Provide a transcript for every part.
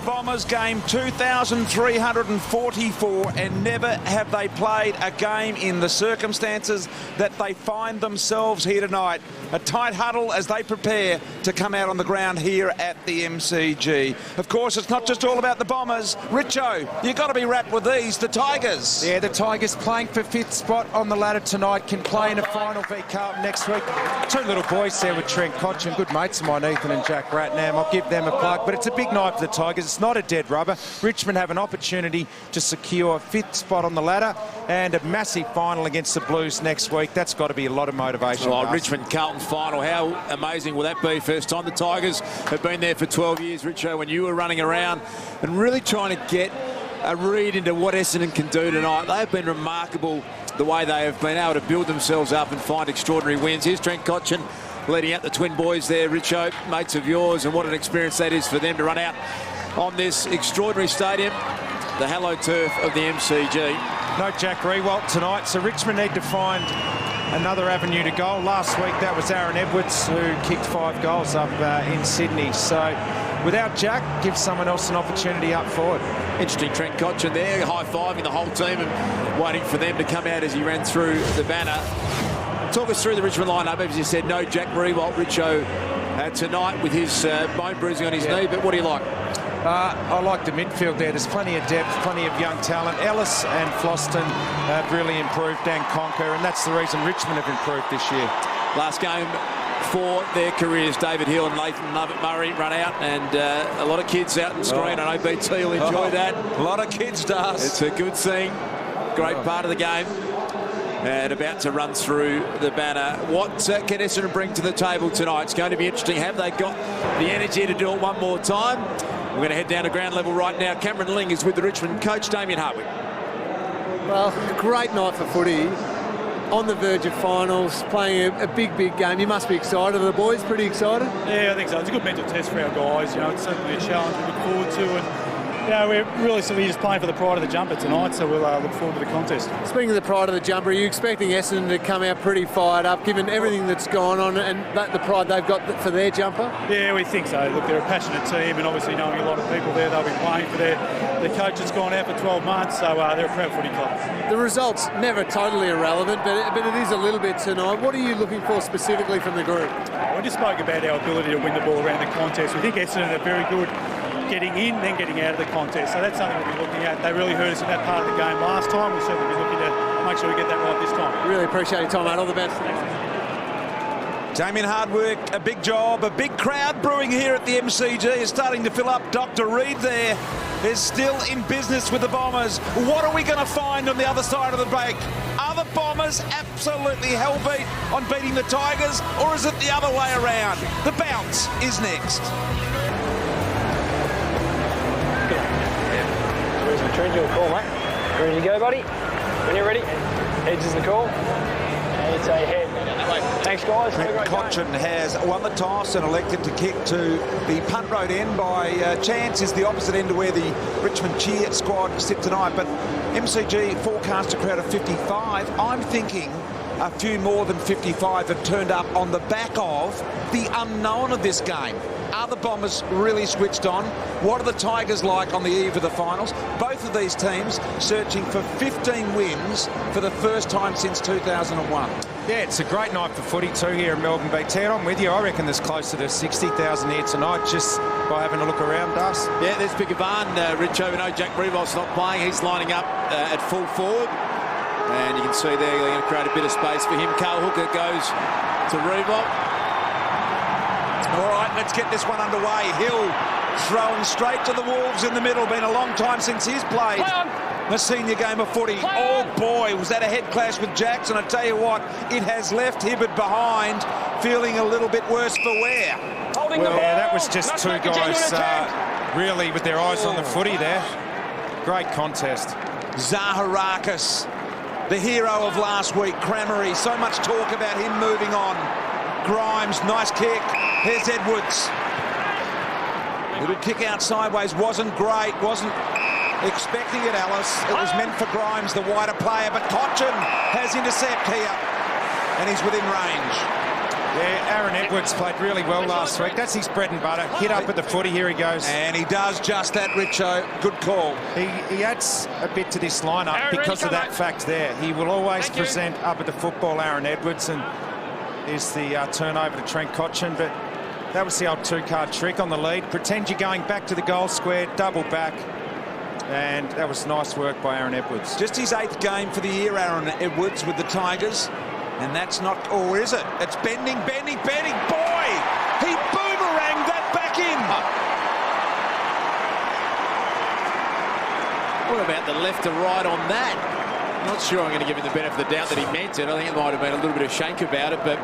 Bombers game 2,344, and never have they played a game in the circumstances that they find themselves here tonight. A tight huddle as they prepare to come out on the ground here at the MCG. Of course, it's not just all about the Bombers. Richo, you've got to be wrapped with these, the Tigers. Yeah, the Tigers playing for 5th spot on the ladder tonight, can play in a final v Carlton next week. Two little boys there with Trent Cotchin, good mates of mine, Ethan and Jack Ratnam. I'll give them a plug, but it's a big night for the Tigers. It's not a dead rubber. Richmond have an opportunity to secure a 5th spot on the ladder and a massive final against the Blues next week. That's got to be a lot of motivation. Oh, Richmond-Carlton final. How amazing will that be? First time the Tigers have been there for 12 years, Richo, when you were running around and really trying to get a read into what Essendon can do tonight. They have been remarkable the way they have been able to build themselves up and find extraordinary wins. Here's Trent Cotchin leading out the twin boys there, Richo, mates of yours, and what an experience that is for them to run out on this extraordinary stadium, the hallowed turf of the MCG. No Jack Riewoldt tonight, so Richmond need to find another avenue to goal. Last week that was Aaron Edwards who kicked 5 goals up in Sydney. So without Jack, give someone else an opportunity up forward. Interesting, Trent Cotchin there, high-fiving the whole team and waiting for them to come out as he ran through the banner. Talk us through the Richmond lineup. As you said, no Jack Riewoldt. Richo tonight with his bone bruising on his knee, but what do you like? I like the midfield there. There's plenty of depth, plenty of young talent. Ellis and Floston have really improved, Dan Conker, and that's the reason Richmond have improved this year. Last game for their careers, David Hill and Nathan Murray run out, and a lot of kids out on screen. I know BT will enjoy that. A lot of kids does. It's a good thing. Great part of the game. And about to run through the banner. What can Essendon bring to the table tonight? It's going to be interesting. Have they got the energy to do it one more time? We're going to head down to ground level right now. Cameron Ling is with the Richmond coach, Damian Hartwick. Well, great night for footy. On the verge of finals, playing a big game. You must be excited. Are the boys pretty excited? Yeah, I think so. It's a good mental test for our guys. You know, it's certainly a challenge we look forward to. And you know, we're really simply just playing for the pride of the jumper tonight, so we'll look forward to the contest. Speaking of the pride of the jumper, are you expecting Essendon to come out pretty fired up, given everything that's gone on and the pride they've got for their jumper? Yeah, we think so. Look, they're a passionate team, and obviously knowing a lot of people there, they'll be playing for their coach that's gone out for 12 months, so they're a proud footy club. The results never totally irrelevant, but it is a little bit tonight. What are you looking for specifically from the group? We just spoke about our ability to win the ball around the contest. We think Essendon are very good getting in, then getting out of the contest. So that's something we'll be looking at. They really hurt us in that part of the game last time. We'll certainly be looking to make sure we get that right this time. Really appreciate your time, mate. All the best. Damian Hartwick, a big job, a big crowd brewing here at the MCG is starting to fill up. Dr. Reid there is still in business with the Bombers. What are we going to find on the other side of the break? Are the Bombers absolutely hell-beat on beating the Tigers, or is it the other way around? The bounce is next. Trent, your call, mate. Ready to go, buddy? When you're ready, heads is the call. And it's a head. Thanks, guys. Cotchin has won the toss and elected to kick to the punt road end by chance. Is the opposite end to where the Richmond cheer squad sit tonight. But MCG forecast a crowd of 55. I'm thinking a few more than 55 have turned up on the back of the unknown of this game. Are the Bombers really switched on? What are the Tigers like on the eve of the finals? Both of these teams searching for 15 wins for the first time since 2001. Yeah, it's a great night for footy too here in Melbourne, BT. I'm with you. I reckon there's closer to 60,000 here tonight just by having a look around us. Yeah, there's Picavan, Richo. We know Jack Riewoldt's not playing. He's lining up at full forward. And you can see there they're going to create a bit of space for him. Carl Hooker goes to Riewold. All right, let's get this one underway. Hill thrown straight to the Wolves in the middle. Been a long time since he's played a senior game of footy. Oh boy, was that a head clash with Jackson. I tell you what, it has left Hibberd behind, feeling a little bit worse for wear. Well, yeah, that was just two guys really with their eyes on the footy there. Great contest. Zaharakis, the hero of last week. Crammery, so much talk about him moving on. Grimes, nice kick. Here's Edwards. Little kick out sideways, wasn't great, wasn't expecting it, Alice. It was meant for Grimes, the wider player, but Cotchin has intercept here, and he's within range. Yeah, Aaron Edwards played really well last week. That's his bread and butter. Hit up at the footy. Here he goes. And he does just that, Richo. Good call. He adds a bit to this lineup because of that fact there. He will always present up at the football, Aaron Edwards, and here's the turnover to Trent Cotchin. But that was the old two-card trick on the lead. Pretend you're going back to the goal square, double back. And that was nice work by Aaron Edwards. Just his 8th game for the year, Aaron Edwards, with the Tigers. And that's not, or is it? It's bending. Boy, he boomeranged that back in. What about the left to right on that? I'm not sure I'm going to give him the benefit of the doubt that he meant it. I think it might have been a little bit of shank about it, but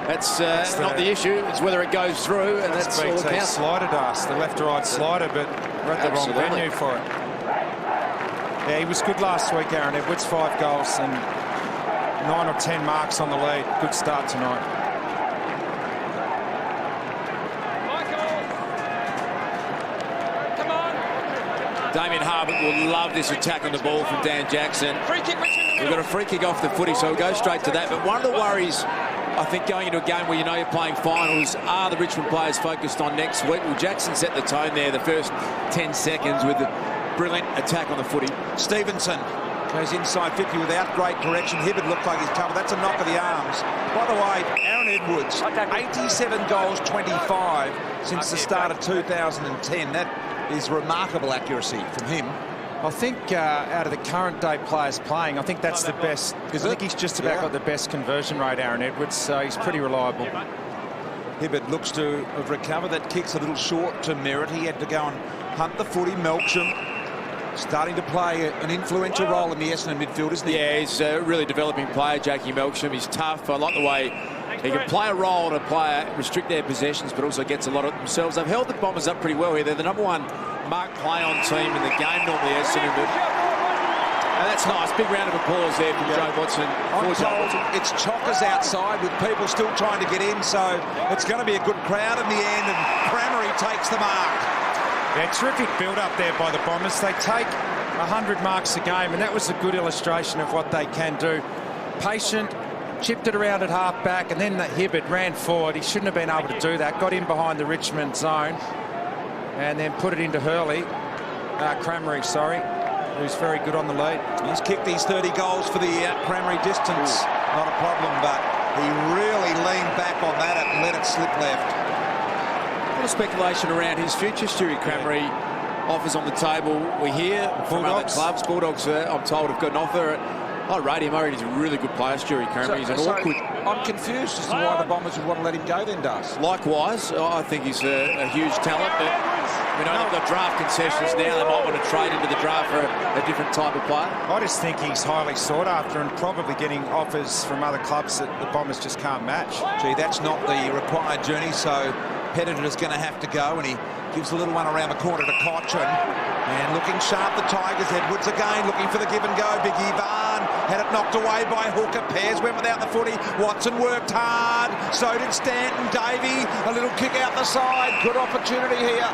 that's not the issue. It's whether it goes through, and that's all that counts. Slider dust, the left to right slider, but we're at the wrong venue for it. Yeah, he was good last week, Aaron Edwards, 5 goals and 9 or 10 marks on the lead. Good start tonight. Damian Hartwick will love this attack on the ball from Dan Jackson. We've got a free kick off the footy, so we'll go straight to that. But one of the worries, I think, going into a game where you know you're playing finals, are the Richmond players focused on next week? Well, Jackson set the tone there the first 10 seconds with a brilliant attack on the footy. Stevenson goes inside 50 without great direction. Hibbard looked like he's covered. That's a knock of the arms. By the way, Aaron Edwards, 87 goals, 25 since the start of 2010. That is remarkable accuracy from him. I think out of the current day players playing, I think that's the best. I think he's just about got the best conversion rate, Aaron Edwards, so he's pretty reliable. Hibbard looks to have recovered. That kick's a little short to Merritt. He had to go and hunt the footy. Melksham starting to play an influential role in the Essendon midfield, isn't he? Yeah, he's a really developing player, Jackie Melksham. He's tough. I like the way he can play a role to restrict their possessions, but also gets a lot of themselves. They've held the Bombers up pretty well here. They're the #1 mark play-on team in the game, normally Essendon. And that's nice. Big round of applause there from Joe Watson. I'm told it's chockers outside with people still trying to get in, so it's going to be a good crowd in the end, and Cramery takes the mark. Yeah, terrific build-up there by the Bombers. They take 100 marks a game, and that was a good illustration of what they can do. Patient, chipped it around at half-back, and then the Hibbard ran forward. He shouldn't have been able to do that. Got in behind the Richmond zone, and then put it into Cramery, who's very good on the lead. He's kicked these 30 goals for the year. Cramery distance, not a problem, but he really leaned back on that and let it slip left. A lot of speculation around his future. Stewie Cramery offers on the table. We hear from other clubs. Bulldogs, I'm told, have got an offer. I rate him. I reckon he's a really good player, Stewie Cramery. He's an awkward. I'm confused as to why the Bombers would want to let him go then, Dust. Likewise, I think he's a huge talent, but we know they've got draft concessions now. They might want to trade into the draft for a different type of player. I just think he's highly sought after and probably getting offers from other clubs that the Bombers just can't match. Gee, that's not the required journey, so Pettitor's going to have to go, and he gives a little one around the corner to Cotchin. And looking sharp, the Tigers. Edwards again looking for the give and go. Big Ivan had it knocked away by Hooker. Pears went without the footy. Watson worked hard. So did Stanton. Davey, a little kick out the side. Good opportunity here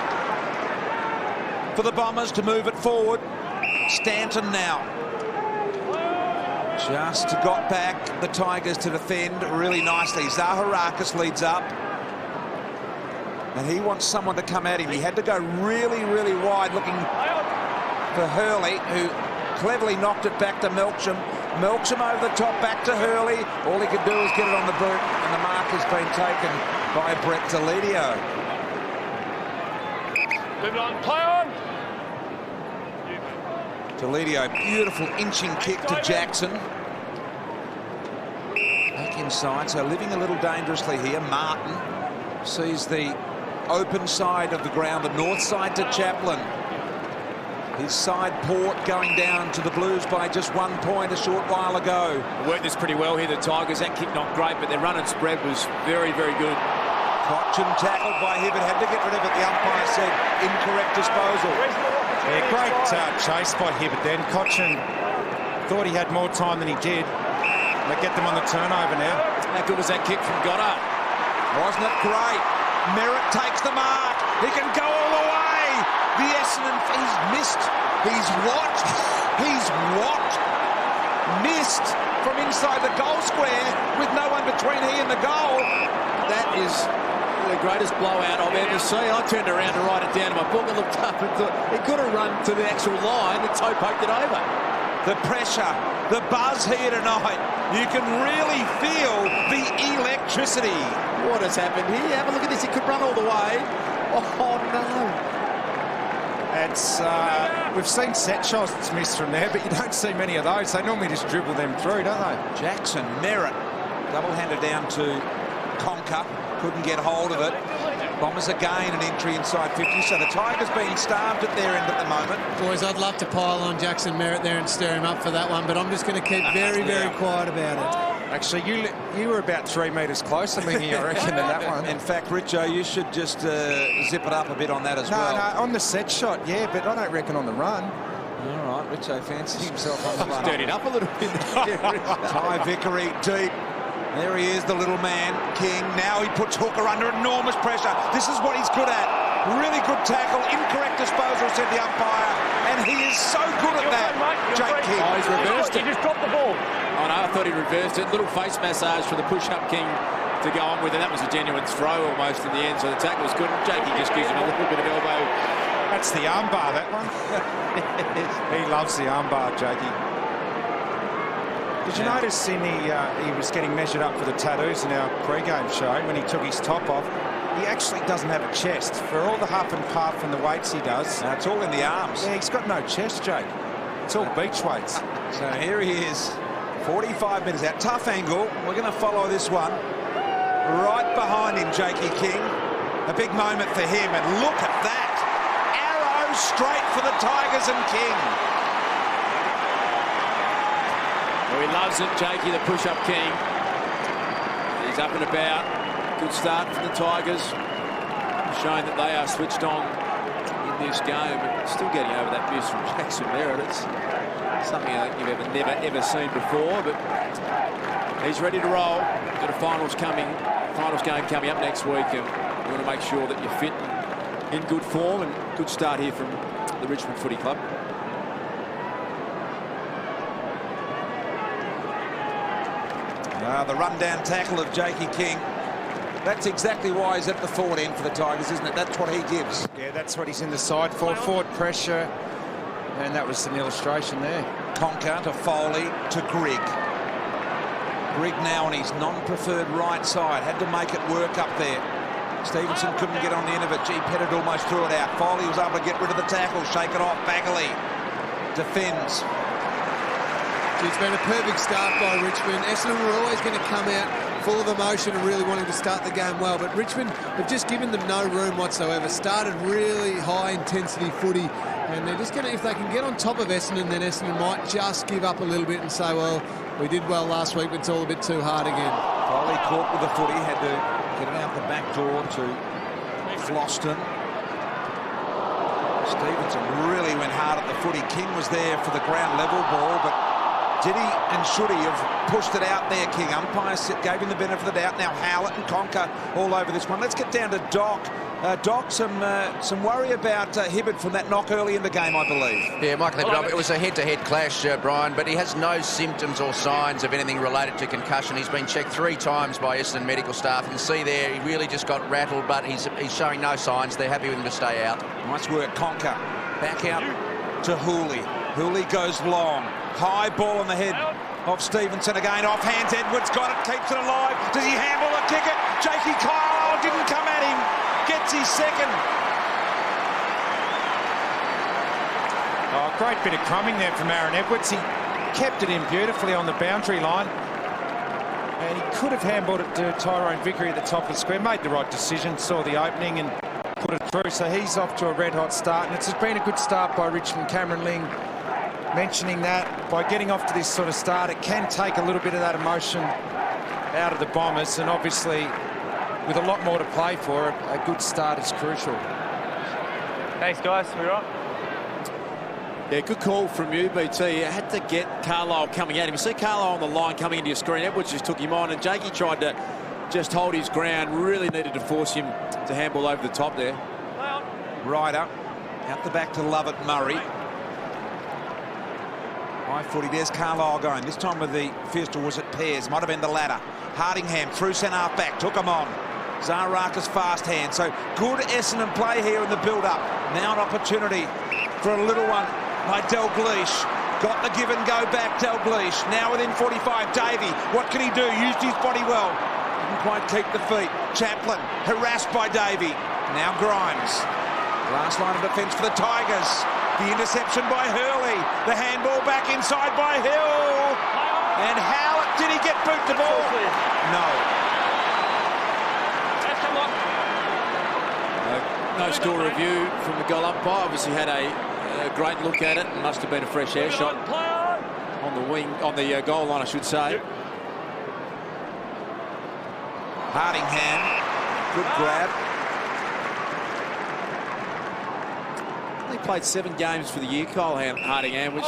for the Bombers to move it forward. Stanton now just got back the Tigers to defend really nicely. Zaharakis leads up, and he wants someone to come at him. He had to go really, really wide looking for Hurley, who cleverly knocked it back to Melksham. Melksham over the top, back to Hurley. All he could do is get it on the boot, and the mark has been taken by Brett Deledio. Move on, play on. Deledio, beautiful inching kick to Jackson. Back inside, so living a little dangerously here. Martin sees the open side of the ground, the north side to Chaplin. His side Port going down to the Blues by just 1 point a short while ago. They worked this pretty well here, the Tigers. That kick not great, but their run and spread was very, very good. Cotchin tackled by Hibbard, had to get rid of it. The umpire said incorrect disposal. Yeah, great chase by Hibbard then. Cotchin thought he had more time than he did. They get them on the turnover now. How good was that kick from Goddard? Wasn't it great? Merritt takes the mark. He can go all the way. The Essendon, he's missed. He's watched. He's watched. missed from inside the goal square with no one between he and the goal. That is the greatest blowout I've ever seen. I turned around to write it down in my book and looked up and thought he could have run to the actual line and toe poked it over. The pressure, the buzz here tonight. You can really feel the electricity. What has happened here? Have a look at this. He could run all the way. Oh, no. It's we've seen set shots missed from there, but you don't see many of those. They normally just dribble them through, don't they? Jackson Merritt, double-handed down to Conker. Couldn't get hold of it. Bombers again an entry inside 50, so the Tigers being starved at their end at the moment. Boys, I'd love to pile on Jackson Merritt there and stir him up for that one, but I'm just going to keep very, very quiet about it. Actually, you were about 3 metres closer than me, I reckon, than that one. In fact, Richo, you should just zip it up a bit on that as well. No, on the set shot, yeah, but I don't reckon on the run. All right, Richo fancies himself on the run. Stirred it up a little bit. Ty Vickery deep. There he is, the little man, King. Now he puts Hooker under enormous pressure. This is what he's good at. Really good tackle, incorrect disposal, said the umpire. And he is so good at that, Jake King. Oh, he's reversed it. You just dropped the ball. Oh, no, I thought he reversed it. Little face massage for the push-up King to go on with, and that was a genuine throw almost in the end, so the tackle was good. Jakey just gives him a little bit of elbow. That's the armbar, that one. He loves the armbar, Jakey. Did you notice he was getting measured up for the tattoos in our pre-game show when he took his top off? He actually doesn't have a chest. For all the huff and puff and the weights he does. It's all in the arms. Yeah, he's got no chest, Jake. It's all beach weights. So here he is, 45 minutes out. Tough angle. We're going to follow this one. Right behind him, Jakey King. A big moment for him, and look at that. Arrow straight for the Tigers and King. Well, he loves it, Jakey, the push-up King. He's up and about. Good start for the Tigers. Showing that they are switched on in this game, but still getting over that miss from Jackson Merritt. It's something I think you've never ever seen before, but he's ready to roll. Got a finals game coming up next week, and you want to make sure that you're fit and in good form, and good start here from the Richmond Footy Club. The rundown tackle of Jakey King. That's exactly why he's at the forward end for the Tigers, isn't it? That's what he gives. Yeah, that's what he's in the side for. Forward pressure. And that was an illustration there. Conker to Foley to Grigg. Grigg now on his non-preferred right side. Had to make it work up there. Stevenson couldn't get on the end of it. G. Pettit almost threw it out. Foley was able to get rid of the tackle. Shake it off. Bagley defends. It's been a perfect start by Richmond. Essendon were always going to come out full of emotion and really wanting to start the game well, but Richmond have just given them no room whatsoever. Started really high-intensity footy, and they're just going to, if they can get on top of Essendon, then Essendon might just give up a little bit and say, well, we did well last week, but it's all a bit too hard again. Foley caught with the footy, had to get it out the back door to Floston. Stevenson really went hard at the footy. King was there for the ground level ball, but did he and should he have pushed it out there, King? Umpire gave him the benefit of the doubt. Now Howlett and Conker all over this one. Let's get down to Doc. Doc, some worry about Hibbert from that knock early in the game, I believe. Yeah, Michael Hibbert, it was a head-to-head clash, Brian, but he has no symptoms or signs of anything related to concussion. He's been checked 3 times by Essendon medical staff. You can see there he really just got rattled, but he's showing no signs. They're happy with him to stay out. Nice work, Conker. Back out to Hooley. Hooley goes long. High ball on the head of Stevenson again. Off hands, Edwards got it, keeps it alive. Does he handle or kick it? Jakey Kyle didn't come at him. Gets his second. Oh, great bit of crumbing there from Aaron Edwards. He kept it in beautifully on the boundary line. And he could have handballed it to Tyrone Vickery at the top of the square. Made the right decision, saw the opening and put it through. So he's off to a red-hot start. And it's been a good start by Richmond. Cameron Ling mentioning that by getting off to this sort of start, it can take a little bit of that emotion out of the Bombers, and obviously with a lot more to play for, a good start is crucial. Thanks, guys. We right? Yeah, good call from you, BT. You had to get Carlisle coming at him. You see Carlisle on the line coming into your screen. Edwards just took him on, and Jakey tried to just hold his ground. Really needed to force him to handball over the top there. Ryder out the back to Lovett Murray. High footy. There's Carlisle going. This time with the first, or was it Pears? Might have been the latter. Hardingham through centre half back. Took him on. Zaraka's fast hand. So good Essendon play here in the build-up. Now an opportunity for a little one by Dalglish. Got the give and go back, Dalglish. Now within 45, Davey. What can he do? Used his body well. Didn't quite keep the feet. Chaplin harassed by Davey. Now Grimes. Last line of defence for the Tigers. The interception by Hurley. The handball back inside by Hill. And how did he get boot the ball? No. No score review from the goal umpire. Obviously had a great look at it and must have been a fresh air shot on the wing, on the goal line, I should say. Hardingham, good grab. He played 7 games for the year, Kyle Hardingham, which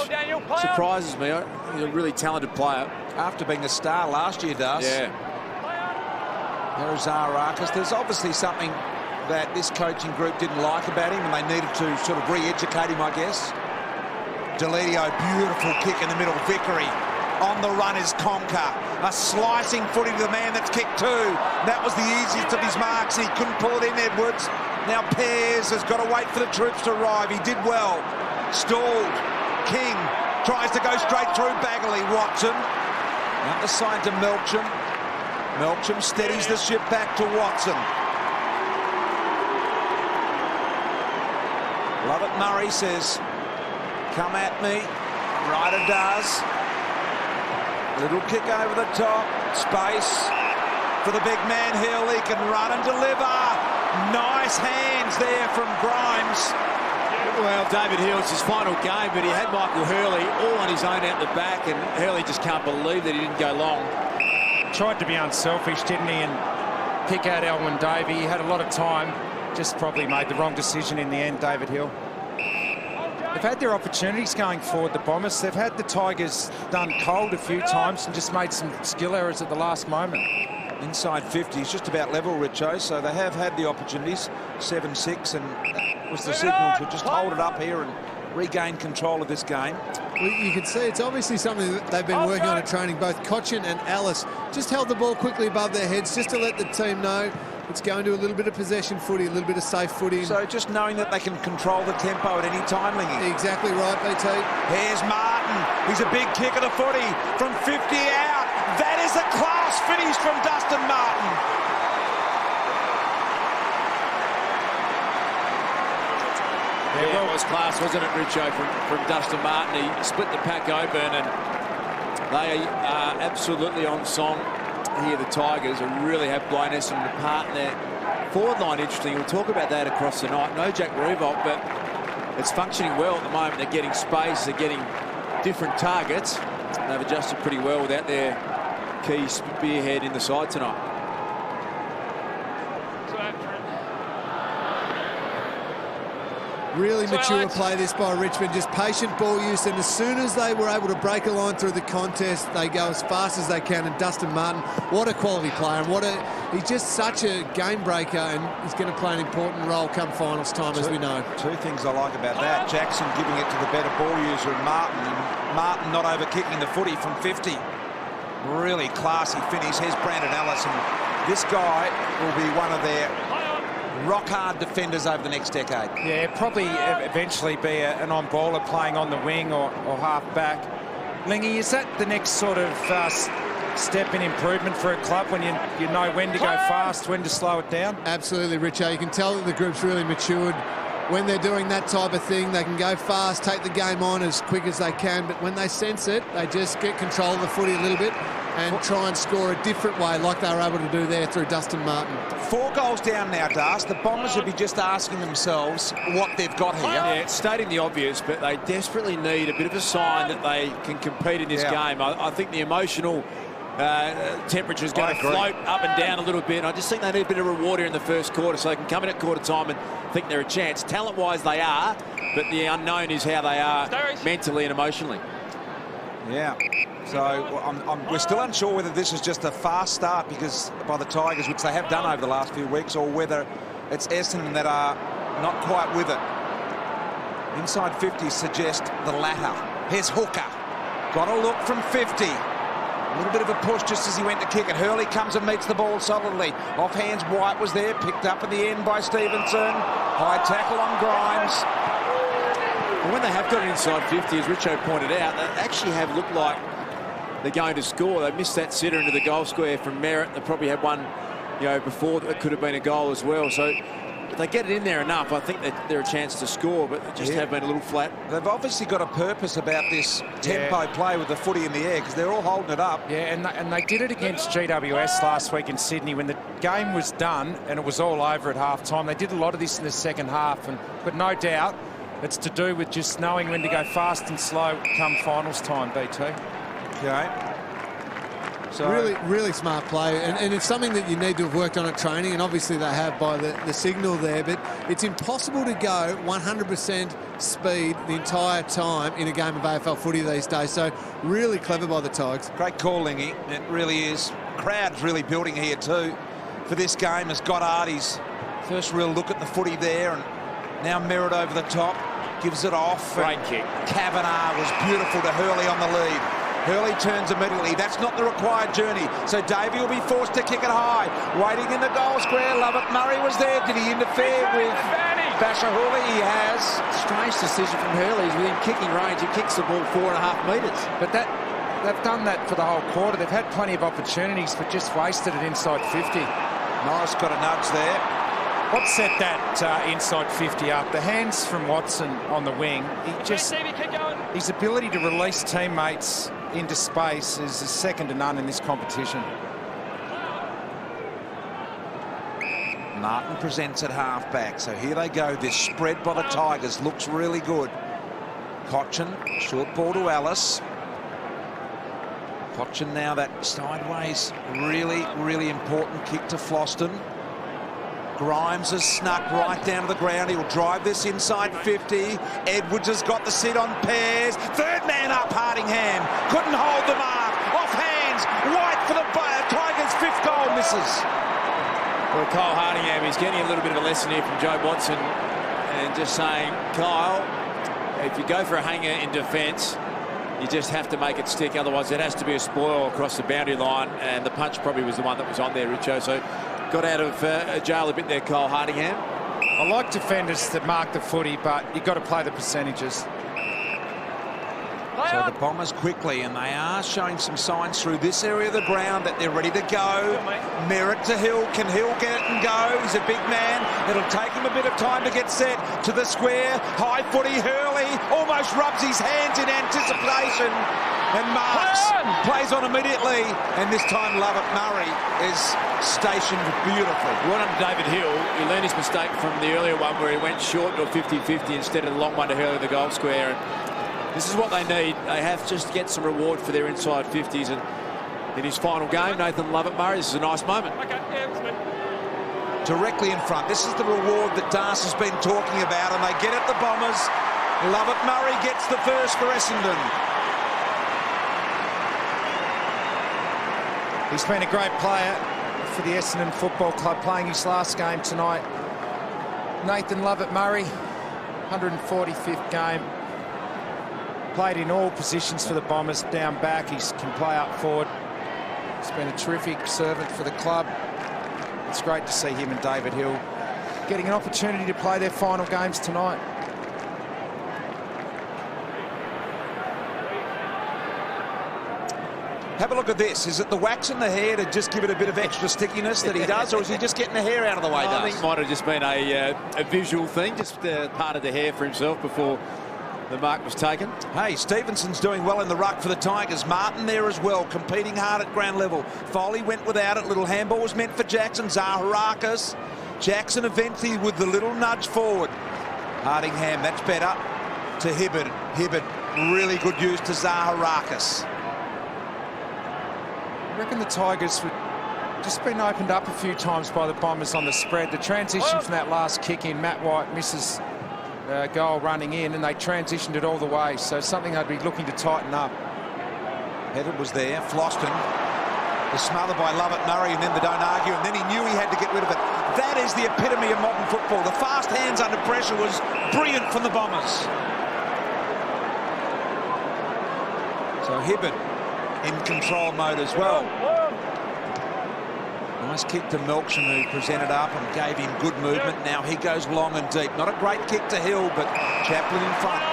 surprises me. He's a really talented player. After being a star last year, does. Yeah. There's Zaraka's. There's obviously something that this coaching group didn't like about him, and they needed to sort of re-educate him, I guess. Deledio, beautiful kick in the middle. Vickery on the run is Conker. A slicing footy to the man that's kicked 2. That was the easiest of his marks. He couldn't pull it in, Edwards. Now Pears has got to wait for the troops to arrive. He did well. Stalled. King tries to go straight through Bagley. Watson. Out the side to Melcham. Melcham steadies the ship back to Watson. Lovett Murray says, come at me. Ryder does. Little kick over the top. Space for the big man Hill. He can run and deliver. Nice hands there from Grimes. Well, David Hill, it's his final game, but he had Michael Hurley all on his own out the back, and Hurley just can't believe that he didn't go long. Tried to be unselfish, didn't he, and pick out Elwyn Davey. He had a lot of time. Just probably made the wrong decision in the end, David Hill. They've had their opportunities going forward, the Bombers. They've had the Tigers done cold a few times and just made some skill errors at the last moment. Inside 50, it's just about level, Richo, so they have had the opportunities. 7-6, and that was the signal to just hold it up here and regain control of this game. Well, you can see it's obviously something that they've been working on at training. Both Cochin and Alice just held the ball quickly above their heads just to let the team know it's going to a little bit of possession footy, a little bit of safe footy. So just knowing that they can control the tempo at any time, Lingy. Exactly right, BT. Here's Martin. He's a big kick of the footy from 50 out. That is a class finish from Dustin Martin. Yeah, well, it was class, wasn't it, Richo, from Dustin Martin? He split the pack open, and they are absolutely on song here, the Tigers. Really have blown Essendon apart in their forward line. Interesting. We'll talk about that across the night. No Jack Revolt, but it's functioning well at the moment. They're getting space. They're getting different targets. They've adjusted pretty well without their key spearhead in the side tonight. Really mature play this by Richmond, just patient ball use, and as soon as they were able to break a line through the contest, they go as fast as they can. And Dustin Martin, what a quality player, and he's just such a game breaker, and he's going to play an important role come finals time, as we know. 2 things I like about that. Jackson giving it to the better ball user, and Martin not over-kicking the footy from 50. Really classy finish. Here's Brandon Allison. This guy will be one of their rock-hard defenders over the next decade. Yeah, probably eventually be an on-baller playing on the wing or half-back. Lingy, is that the next sort of step in improvement for a club, when you know when to go fast, when to slow it down? Absolutely, Richo. You can tell that the group's really matured. When they're doing that type of thing, they can go fast, take the game on as quick as they can, but when they sense it, they just get control of the footy a little bit and try and score a different way, like they were able to do there through Dustin Martin. 4 goals down now, Das. The Bombers would be just asking themselves what they've got here. Yeah, it's stating the obvious, but they desperately need a bit of a sign that they can compete in this game. I think the emotional temperature is going to float up and down a little bit. I just think they need a bit of reward here in the first quarter, so they can come in at quarter time and think they're a chance. Talent-wise, they are, but the unknown is how they are mentally and emotionally. Yeah. So we're still unsure whether this is just a fast start by the Tigers, which they have done over the last few weeks, or whether it's Essendon that are not quite with it. Inside 50 suggest the latter. Here's Hooker. Got a look from 50. A little bit of a push just as he went to kick it. Hurley comes and meets the ball solidly. Off hands, White was there, picked up at the end by Stevenson. High tackle on Grimes. And when they have got it inside 50, as Richo pointed out, they actually have looked like they're going to score. They missed that sitter into the goal square from Merritt. They probably had one, before that could have been a goal as well. So if they get it in there enough, I think that they're a chance to score, but they just have been a little flat. They've obviously got a purpose about this tempo play with the footy in the air because they're all holding it up. Yeah, and they did it against GWS last week in Sydney when the game was done and it was all over at half-time. They did a lot of this in the second half, but no doubt it's to do with just knowing when to go fast and slow come finals time, BT. Okay. So really smart play, and it's something that you need to have worked on at training, and obviously they have by the signal there, but it's impossible to go 100% speed the entire time in a game of AFL footy these days, so really clever by the Tigers. Great call, Lingy. It really is. Crowd's really building here too for this game as Goddard's first real look at the footy there, and now Merritt over the top, gives it off. Great kick. Kavanagh was beautiful to Hurley on the lead. Hurley turns immediately. That's not the required journey. So Davey will be forced to kick it high. Waiting in the goal square. Lovett Murray was there. Did he interfere with Basher Hurley? He has. Strange decision from Hurley. He's within kicking range. He kicks the ball 4.5 metres. But they've done that for the whole quarter. They've had plenty of opportunities, but just wasted it inside 50. Norris got a nudge there. What set that inside 50 up? The hands from Watson on the wing. His ability to release teammates into space is second to none in this competition. Martin presents at half-back. So here they go. This spread by the Tigers looks really good. Cochin, short ball to Alice. Cochin now that sideways, really important kick to Floston. Grimes has snuck right down to the ground. He'll drive this inside 50. Edwards has got the sit on Pears. Third man up, Hardingham. Couldn't hold the mark. Off hands. White for the Tigers' fifth goal, misses. Well, Kyle Hardingham, he's getting a little bit of a lesson here from Joe Watson and just saying, Kyle, if you go for a hanger in defence, you just have to make it stick. Otherwise, it has to be a spoil across the boundary line, and the punch probably was the one that was on there, Richo. So got out of jail a bit there, Kyle Hardingham. I like defenders that mark the footy, but you've got to play the percentages. So the Bombers quickly, and they are showing some signs through this area of the ground that they're ready to go. Merritt to Hill. Can Hill get it and go? He's a big man. It'll take him a bit of time to get set to the square. High footy. Hurley almost rubs his hands in anticipation and marks. Plays on immediately, and this time Lovett Murray is stationed beautifully. Well done to David Hill. He learned his mistake from the earlier one where he went short to a 50-50 instead of the long one to Hurley in the goal square. And this is what they need. They have to just get some reward for their inside 50s. And in his final game, Nathan Lovett Murray, this is a nice moment. Directly in front. This is the reward that Das has been talking about, and they get at the Bombers. Lovett Murray gets the first for Essendon. He's been a great player for the Essendon Football Club, playing his last game tonight. Nathan Lovett Murray, 145th game. Played in all positions for the Bombers, down back. He can play up forward. He's been a terrific servant for the club. It's great to see him and David Hill getting an opportunity to play their final games tonight. Have a look at this. Is it the wax in the hair to just give it a bit of extra stickiness that he does, or is he just getting the hair out of the way? I think it might have just been a visual thing, just part of the hair for himself before the mark was taken. Hey, Stevenson's doing well in the ruck for the Tigers. Martin there as well, competing hard at ground level. Foley went without it. Little handball was meant for Jackson. Zaharakis. Jackson eventually with the little nudge forward. Hardingham, that's better. To Hibberd. Hibberd, really good use to Zaharakis. I reckon the Tigers were just been opened up a few times by the Bombers on the spread. The transition from that last kick in, Matt White misses goal running in, and they transitioned it all the way. So something they'd be looking to tighten up. Headed was there. Floston was smothered by Lovett Murray, and then the don't argue, and then he knew he had to get rid of it. That is the epitome of modern football. The fast hands under pressure was brilliant from the Bombers. So Hibbert in control mode as well. Nice kick to Melksham, who presented up and gave him good movement. Now he goes long and deep. Not a great kick to Hill, but Chaplin in front.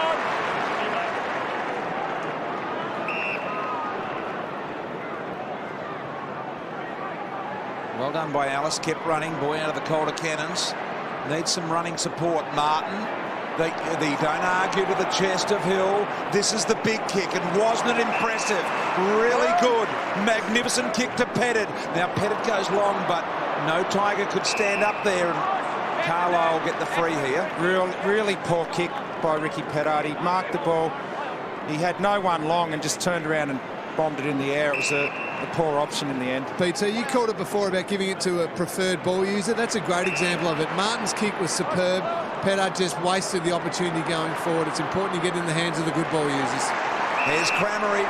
Well done by Alice. Kept running. Boy out of the Calder Cannons. Needs some running support. Martin. They don't argue to the chest of Hill. This is the big kick, and wasn't it impressive? Really good. Magnificent kick to Pettit. Now Pettit goes long, but no Tiger could stand up there, and Carlisle will get the free here. Really poor kick by Ricky Pettit. He marked the ball. He had no one long and just turned around and bombed it in the air. It was a poor option in the end. Peter, you called it before about giving it to a preferred ball user. That's a great example of it. Martin's kick was superb. Pettit just wasted the opportunity going forward. It's important to get in the hands of the good ball users. There's Cramery.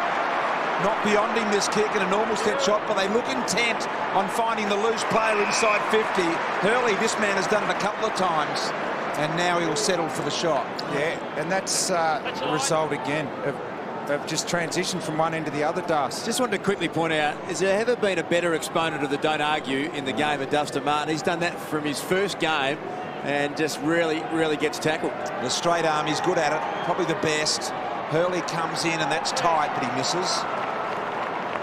Not beyond him this kick in a normal step shot, but they look intent on finding the loose player inside 50. Hurley, this man has done it a couple of times, and now he'll settle for the shot. Yeah, and that's a result again of just transitioned from one end to the other, Dust. Just wanted to quickly point out, has there ever been a better exponent of the don't argue in the game of Dustin Martin? He's done that from his first game and just really gets tackled. The straight arm, he's good at it, probably the best. Hurley comes in and that's tight, but he misses.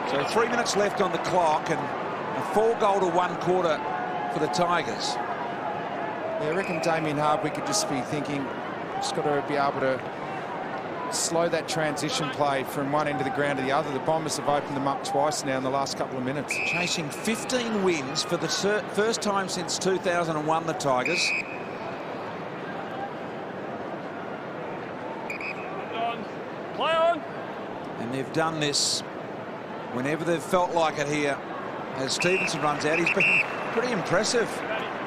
So 3 minutes left on the clock and a 4-goal to 1 quarter for the Tigers. Yeah, I reckon Damian Hartwick could just be thinking, just got to be able to slow that transition play from one end of the ground to the other. The Bombers have opened them up twice now in the last couple of minutes. Chasing 15 wins for the first time since 2001, the Tigers. Play on. And they've done this whenever they've felt like it here. As Stevenson runs out, he's been pretty impressive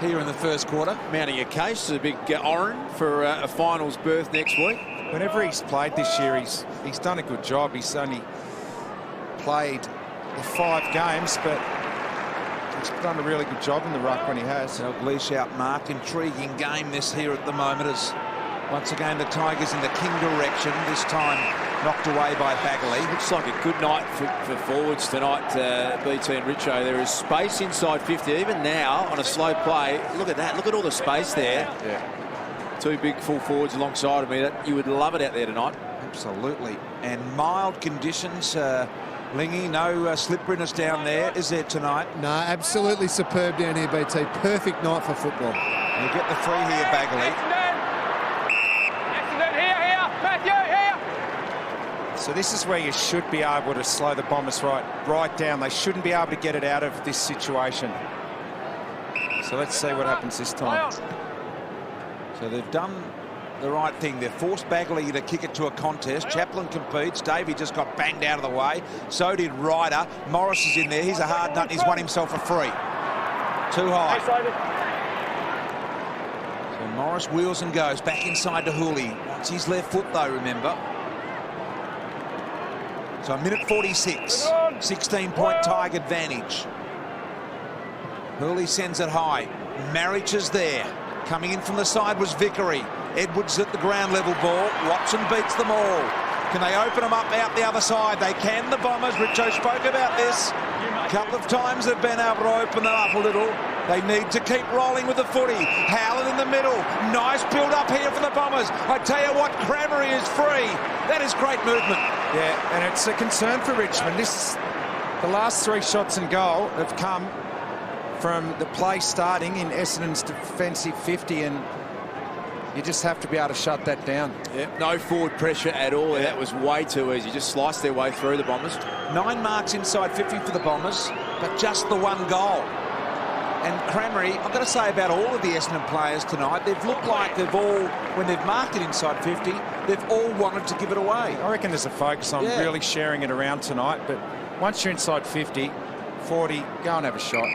here in the first quarter. Mounting a case, a big orange for a finals berth next week. Whenever he's played this year, he's done a good job. He's only played 5 games, but he's done a really good job in the ruck when he has. Dalglish outmarked. Intriguing game this here at the moment as once again the Tigers in the king direction, this time knocked away by Bagley. Looks like a good night for forwards tonight, BT and Richo. There is space inside 50. Even now, on a slow play, look at that. Look at all the space there. Yeah. 2 big full forwards alongside of me. You would love it out there tonight. Absolutely. And mild conditions. Lingy, no slipperiness down there, is there tonight? No, absolutely superb down here, BT. Perfect night for football. You get the free here, Bagley. Essendon, here, Matthew, here. So this is where you should be able to slow the Bombers right down. They shouldn't be able to get it out of this situation. So let's see what happens this time. So they've done the right thing. They've forced Bagley to kick it to a contest. Chaplin competes. Davey just got banged out of the way. So did Ryder. Morris is in there. He's a hard nut. He's won himself a free. Too high. So Morris wheels and goes back inside to Hooley. Wants his left foot though, remember. So a minute 46. 16-point Tiger advantage. Hooley sends it high. Marriage is there. Coming in from the side was Vickery. Edwards at the ground level ball. Watson beats them all. Can they open them up out the other side? They can, the Bombers. Richo spoke about this. A couple of times they've been able to open them up a little. They need to keep rolling with the footy. Howland in the middle. Nice build up here for the Bombers. I tell you what, Cramery is free. That is great movement. Yeah, and it's a concern for Richmond. The last 3 shots and goal have come from the play starting in Essendon's defensive 50, and you just have to be able to shut that down. Yeah, no forward pressure at all. That was way too easy. Just sliced their way through the Bombers. 9 marks inside 50 for the Bombers, but just the 1 goal. And Cramery, I've got to say about all of the Essendon players tonight, they've looked like they've all, when they've marked it inside 50, they've all wanted to give it away. I reckon there's a focus on really sharing it around tonight, but once you're inside 50, 40, go and have a shot.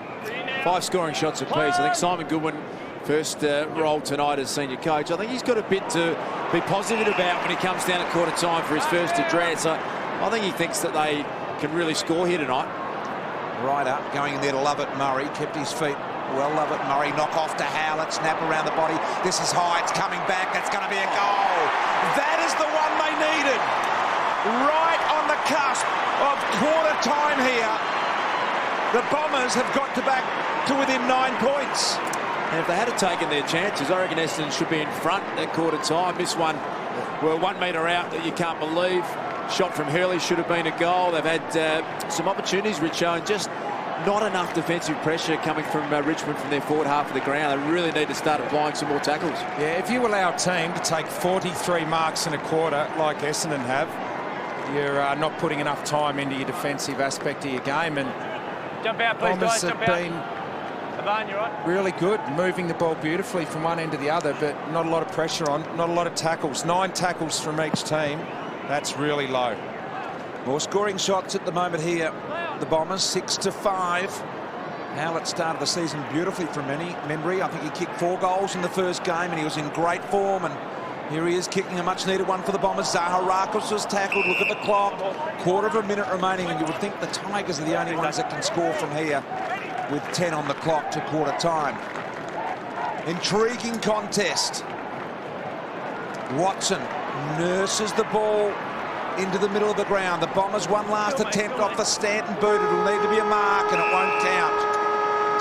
5 scoring shots apiece. I think Simon Goodwin, first role tonight as senior coach, I think he's got a bit to be positive about when he comes down at quarter time for his first address. I think he thinks that they can really score here tonight. Ryder going in there to Lovett. Murray kept his feet well. Lovett. Murray knock off to Howlett, snap around the body. This is high, it's coming back. That's going to be a goal. That is the one they needed. right on the cusp of quarter time here. The Bombers have got back to within 9 points. And if they had taken their chances, I reckon Essendon should be in front at quarter time. This one, we're 1 metre out that you can't believe. Shot from Hurley should have been a goal. They've had some opportunities, Richo, and just not enough defensive pressure coming from Richmond from their forward half of the ground. They really need to start applying some more tackles. Yeah, if you allow a team to take 43 marks in a quarter, like Essendon have, you're not putting enough time into your defensive aspect of your game. And jump out, please, Bombers guys. have Jump out. been Avon, you're right. really good, moving the ball beautifully from one end to the other, but not a lot of pressure on, not a lot of tackles. 9 tackles from each team. That's really low. More scoring shots at the moment here. The Bombers 6-5. Howlett started the season beautifully from memory. I think he kicked 4 goals in the first game and he was in great form. And here he is kicking a much-needed one for the Bombers. Zaharakis was tackled. Look at the clock. Quarter of a minute remaining, and you would think the Tigers are the only ones that can score from here with 10 on the clock to quarter time. Intriguing contest. Watson nurses the ball into the middle of the ground. The Bombers one last attempt off the Stanton boot. It'll need to be a mark and it won't count.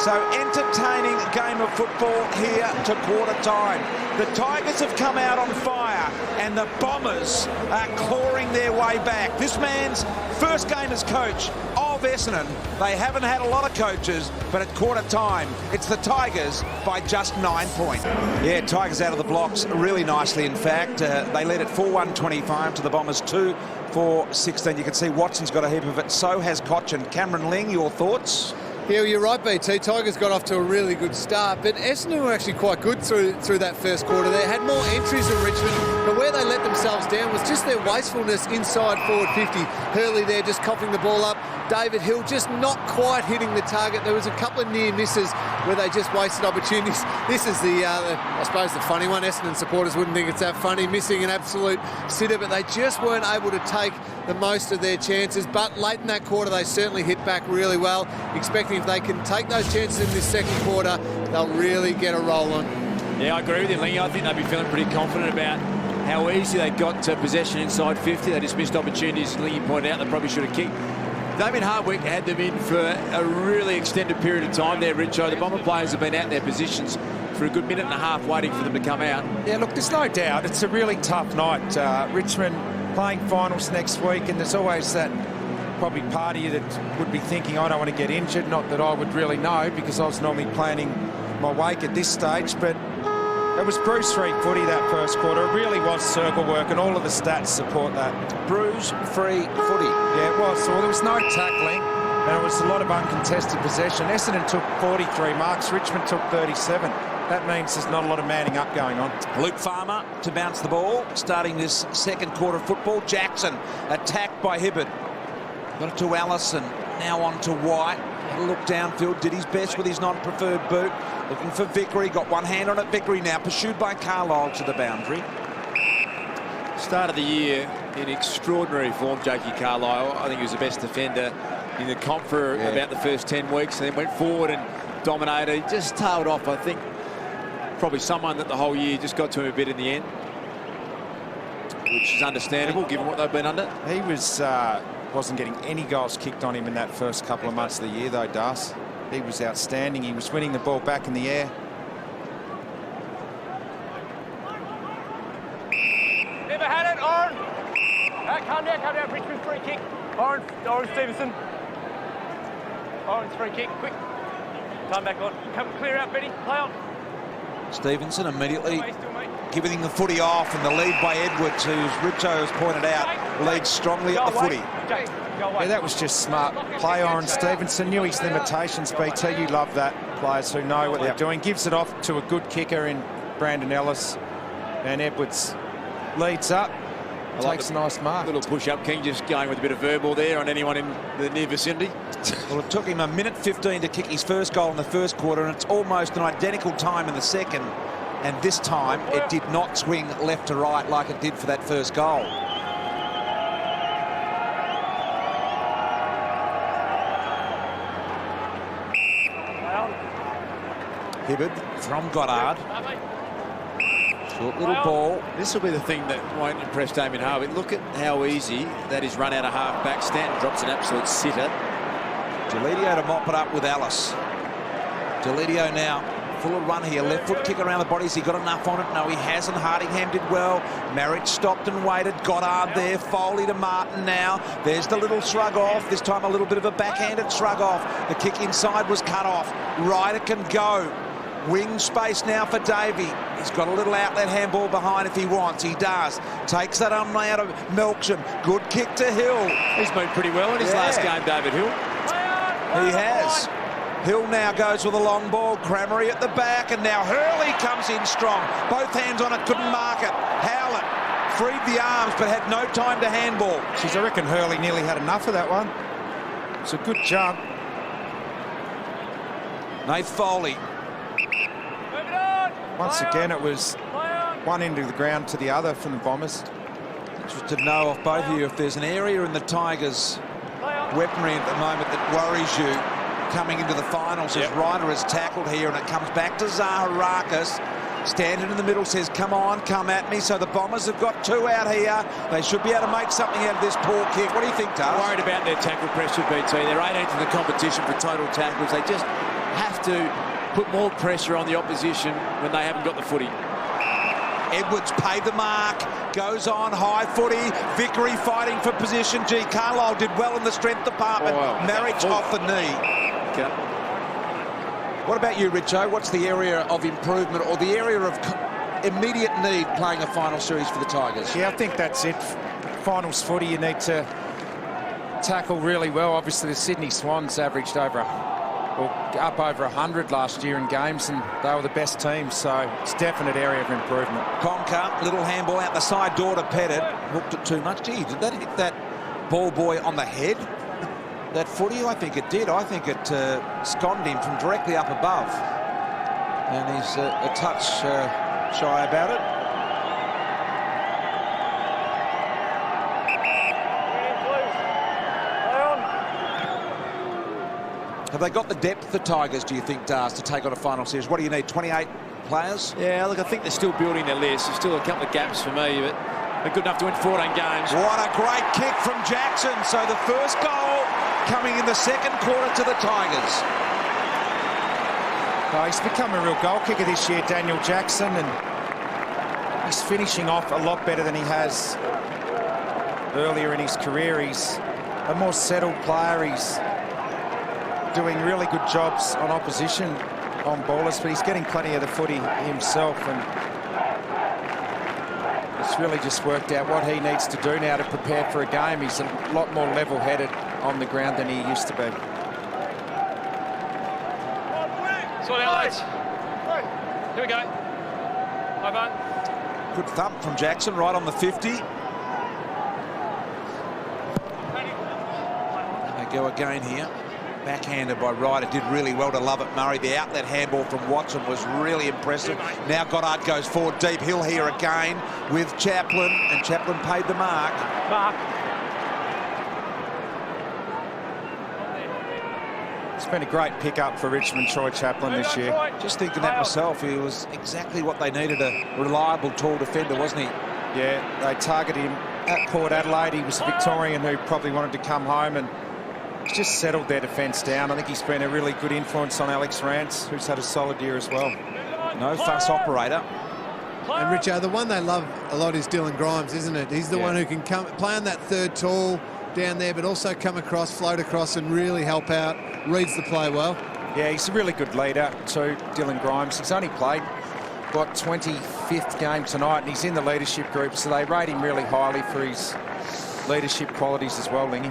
So entertaining game of football here to quarter time. The Tigers have come out on fire and the Bombers are clawing their way back. This man's first game as coach of Essendon. They haven't had a lot of coaches, but at quarter time, it's the Tigers by just 9 points. Yeah, Tigers out of the blocks really nicely, in fact. They led at 4-1-25 to the Bombers 2-4-16. You can see Watson's got a heap of it. So has Cochin. Cameron Ling, your thoughts? Yeah, you're right, BT. Tigers got off to a really good start, but Essendon were actually quite good through that first quarter. They had more entries than Richmond, but where they let themselves down was just their wastefulness inside forward 50. Hurley there just coughing the ball up. David Hill just not quite hitting the target. There was a couple of near misses where they just wasted opportunities. This is I suppose the funny one. Essendon supporters wouldn't think it's that funny, missing an absolute sitter, but they just weren't able to take the most of their chances. But late in that quarter, they certainly hit back really well, expecting if they can take those chances in this second quarter, they'll really get a roll on. Yeah, I agree with you, Lingy. I think they'll be feeling pretty confident about how easy they got to possession inside 50. They just missed opportunities. Lingy pointed out they probably should have kicked. Damian Hartwick had them in for a really extended period of time there, Richo. The Bomber players have been out in their positions for a good minute and a half waiting for them to come out. Yeah, look, there's no doubt it's a really tough night. Richmond playing finals next week, and there's always that probably part of you that would be thinking, I don't want to get injured. Not that I would really know, because I was normally planning my wake at this stage, but it was bruise-free footy that first quarter. It really was circle work, and all of the stats support that. Bruise-free footy. Yeah, it was. Well, there was no tackling, and it was a lot of uncontested possession. Essendon took 43 marks. Richmond took 37. That means there's not a lot of manning up going on. Luke Farmer to bounce the ball, starting this second quarter of football. Jackson attacked by Hibberd. Got it to Allison, now on to White. Had a look downfield, did his best with his non-preferred boot. Looking for Vickery, got one hand on it. Vickery now pursued by Carlisle to the boundary. Start of the year in extraordinary form, Jakey Carlisle. I think he was the best defender in the comp for about the first 10 weeks, and then went forward and dominated. He just tailed off, I think, probably someone that the whole year just got to him a bit in the end, which is understandable given what they've been under. He wasn't getting any goals kicked on him in that first couple of months of the year, though, Das. He was outstanding. He was winning the ball back in the air. Never had it, Oren. Calm down. Richmond free kick. Oren Stevenson. Oren's free kick, quick. Time back on. Come clear out, Benny. Play on. Stevenson immediately giving the footy off, and the lead by Edwards, who's Richo has pointed out, leads strongly at the footy. Yeah, that was just smart play. Oren Stevenson knew his limitations, BT. You love that. Players who know what they're doing. Gives it off to a good kicker in Brandon Ellis, and Edwards leads up. Takes a nice mark. Little push-up. King just going with a bit of verbal there on anyone in the near vicinity. Well, it took him 1:15 to kick his first goal in the first quarter, and it's almost an identical time in the second. And this time, it did not swing left to right like it did for that first goal. Hibberd from Goddard. Short little ball. This will be the thing that won't impress Damian Hartwick. Look at how easy that is run out of half back. Stanton drops an absolute sitter. Deledio to mop it up with Alice. Deledio now full of run here. Left foot kick around the body. Has he got enough on it? No, he hasn't. Hardingham did well. Marriage stopped and waited. Goddard there. Foley to Martin now. There's the little shrug off. This time a little bit of a backhanded shrug off. The kick inside was cut off. Ryder can go. Wing space now for Davey. He's got a little outlet handball behind if he wants. He does. Takes that on out of Melksham. Good kick to Hill. He's been pretty well in his last game, David Hill. He has. Hill now goes with a long ball. Cramery at the back, and now Hurley comes in strong. Both hands on it, couldn't mark it. Howlett freed the arms, but had no time to handball. Jeez, I reckon Hurley nearly had enough of that one. It's a good jump. Nath Foley. Once again, it was one end of the ground to the other from the Bombers. Interested to know off both of you if there's an area in the Tigers' weaponry at the moment that worries you coming into the finals. As Ryder is tackled here, and it comes back to Zaharakis. Standing in the middle says, come on, come at me. So the Bombers have got two out here. They should be able to make something out of this poor kick. What do you think, Dale? Worried about their tackle pressure, BT. They're 18th in the competition for total tackles. They just have to put more pressure on the opposition when they haven't got the footy. Edwards paid the mark, goes on, high footy, Vickery fighting for position. Gee, Carlisle did well in the strength department. Marriage off the knee. Okay. What about you, Richo? What's the area of improvement or the area of immediate need playing a final series for the Tigers? Yeah, I think that's it. Finals footy, you need to tackle really well. Obviously, the Sydney Swans averaged up over 100 last year in games, and they were the best team, so it's a definite area of improvement. Conker, little handball out the side door to Pettit. Hooked it too much. Gee, did that hit that ball boy on the head? That footy? I think it did. I think it sconed him from directly up above. And he's a touch shy about it. Have they got the depth, the Tigers, do you think, Dars, to take on a final series? What do you need, 28 players? Yeah, look, I think they're still building their list. There's still a couple of gaps for me, but they're good enough to win 14 games. What a great kick from Jackson. So the first goal coming in the second quarter to the Tigers. Oh, he's become a real goal kicker this year, Daniel Jackson, and he's finishing off a lot better than he has earlier in his career. He's a more settled player. He's doing really good jobs on opposition on ballers, but he's getting plenty of the footy himself, and it's really just worked out what he needs to do now to prepare for a game. He's a lot more level-headed on the ground than he used to be. Sort out, lads. Here we go. High bun. Good thump from Jackson right on the 50. And they go again here. Backhanded by Ryder, did really well to Lovett Murray. The outlet handball from Watson was really impressive. Now Goddard goes forward deep. Hill here again with Chaplin, and Chaplin paid the mark. It's been a great pickup for Richmond, Troy Chaplin, this year. Just thinking that myself, he was exactly what they needed, a reliable, tall defender, wasn't he? Yeah, they targeted him at Port Adelaide. He was a Victorian who probably wanted to come home, and he's just settled their defence down. I think he's been a really good influence on Alex Rance, who's had a solid year as well. No fuss operator. And Richo, the one they love a lot is Dylan Grimes, isn't it? He's the one who can come play on that third tall down there, but also come across, float across, and really help out. Reads the play well. Yeah, he's a really good leader too, Dylan Grimes. He's only played, what, 25th game tonight, and he's in the leadership group, so they rate him really highly for his leadership qualities as well, Lingy.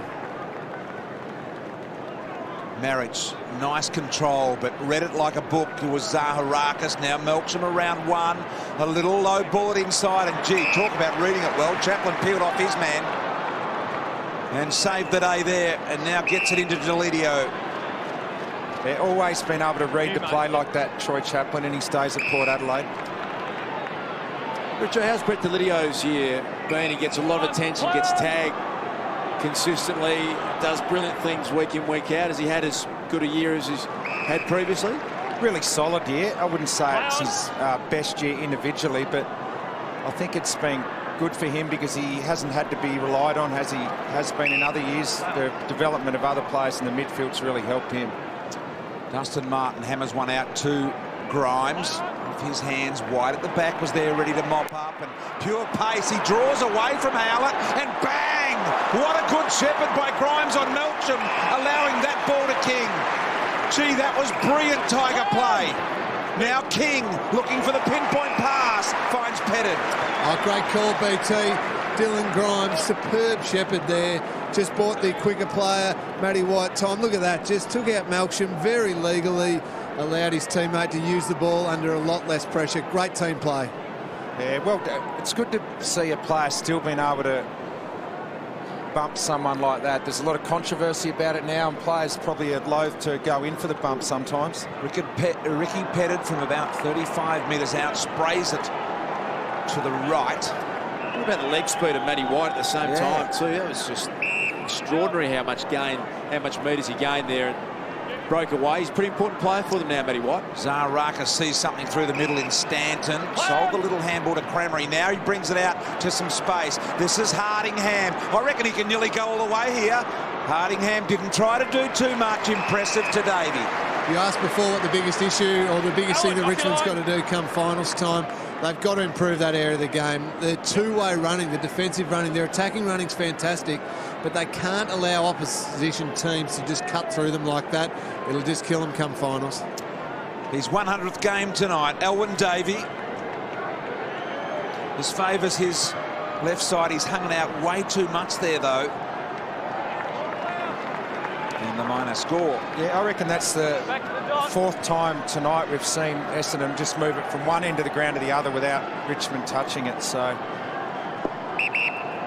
Marriage, nice control, but read it like a book. It was Zaharakis. Now Melksham around one. A little low bullet inside, and gee, talk about reading it well. Chaplin peeled off his man and saved the day there, and now gets it into Deledio. They've always been able to read the play like that, Troy Chaplin, in his days at Port Adelaide. Richard, how's Brett Delidio's year been? He gets a lot of attention, gets tagged consistently, does brilliant things week in, week out. Has he had as good a year as he's had previously? Really solid year. I wouldn't say it's his best year individually, but I think it's been good for him because he hasn't had to be relied on as he has been in other years. The development of other players in the midfield's really helped him. Dustin Martin hammers one out to Grimes. Off his hands, wide at the back, was there ready to mop up, and pure pace. He draws away from Howlett, and bang! What a good shepherd by Grimes on Melksham, allowing that ball to King. Gee, that was brilliant Tiger play. Now King looking for the pinpoint pass, finds Pettit. Oh, great call, BT. Dylan Grimes, superb shepherd there. Just bought the quicker player, Matty White, time. Look at that, just took out Melksham very legally, allowed his teammate to use the ball under a lot less pressure. Great team play. Yeah, well, it's good to see a player still being able to bump someone like that. There's a lot of controversy about it now, and players probably are loath to go in for the bump sometimes. Ricky Pettit from about 35 metres out sprays it to the right. What about the leg speed of Matty White at the same time too? That was just extraordinary how much metres he gained there. And broke away. He's a pretty important player for them now, Matty White. Zaraka sees something through the middle in Stanton. Sold the little handball to Cramery. Now he brings it out to some space. This is Hardingham. I reckon he can nearly go all the way here. Hardingham didn't try to do too much. Impressive to Davey. You asked before what the biggest issue or the biggest thing that Richmond's got to do come finals time. They've got to improve that area of the game. The two-way running, the defensive running, their attacking running's fantastic, but they can't allow opposition teams to just cut through them like that. It'll just kill them come finals. His 100th game tonight, Elwyn Davey. This favours his left side. He's hung it out way too much there, though. And the minor score. Yeah, I reckon that's the fourth time tonight we've seen Essendon just move it from one end of the ground to the other without Richmond touching it. So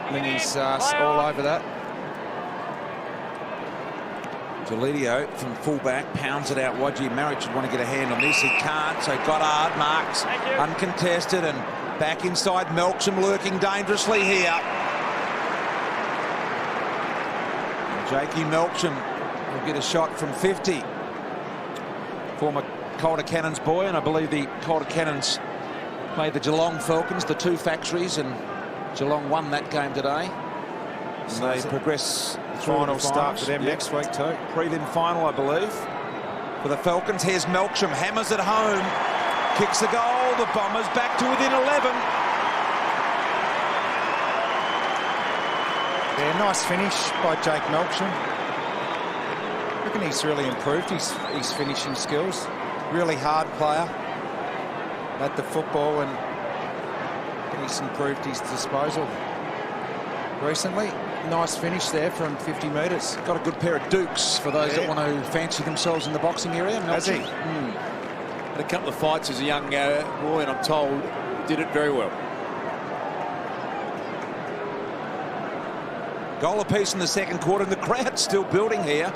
Lingy's all over that. Deledio from fullback pounds it out. Wajir Marriott should want to get a hand on this. He can't, so Goddard marks uncontested, and back inside Melksham lurking dangerously here. Jakey Melksham will get a shot from 50. Former Calder Cannons boy, and I believe the Calder Cannons played the Geelong Falcons, the two factories, and Geelong won that game today. So they progress through Final the start finals. for them next week too. Prelim final, I believe, for the Falcons. Here's Melksham, hammers it home, kicks the goal. The Bombers back to within 11. Yeah, nice finish by Jake Melksham. I reckon he's really improved his finishing skills. Really hard player at the football, and he's improved his disposal recently. Nice finish there from 50 metres. Got a good pair of dukes for those that want to fancy themselves in the boxing area. Has he? Had a couple of fights as a young boy, and I'm told he did it very well. Goal apiece in the second quarter, and the crowd's still building here.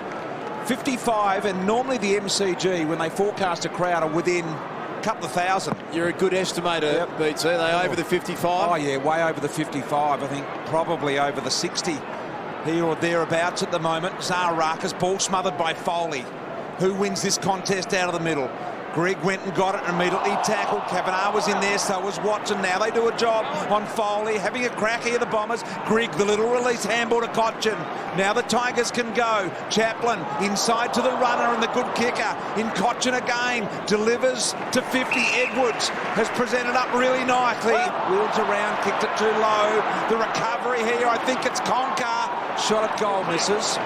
55, and normally the MCG, when they forecast a crowd, are within a couple of thousand. You're a good estimator, BT. Are they over the 55? Oh, yeah, way over the 55. I think probably over the 60 here or thereabouts at the moment. Zaraka's ball smothered by Foley. Who wins this contest out of the middle? Grigg went and got it and immediately tackled. Kavanagh was in there, so was Watson. Now they do a job on Foley, having a crack here, the Bombers. Grigg, the little release handball to Cotchin. Now the Tigers can go. Chaplin inside to the runner and the good kicker. In Cotchin again, delivers to 50. Edwards has presented up really nicely. Wheels around, kicked it too low. The recovery here, I think it's Conker. Shot at goal, misses.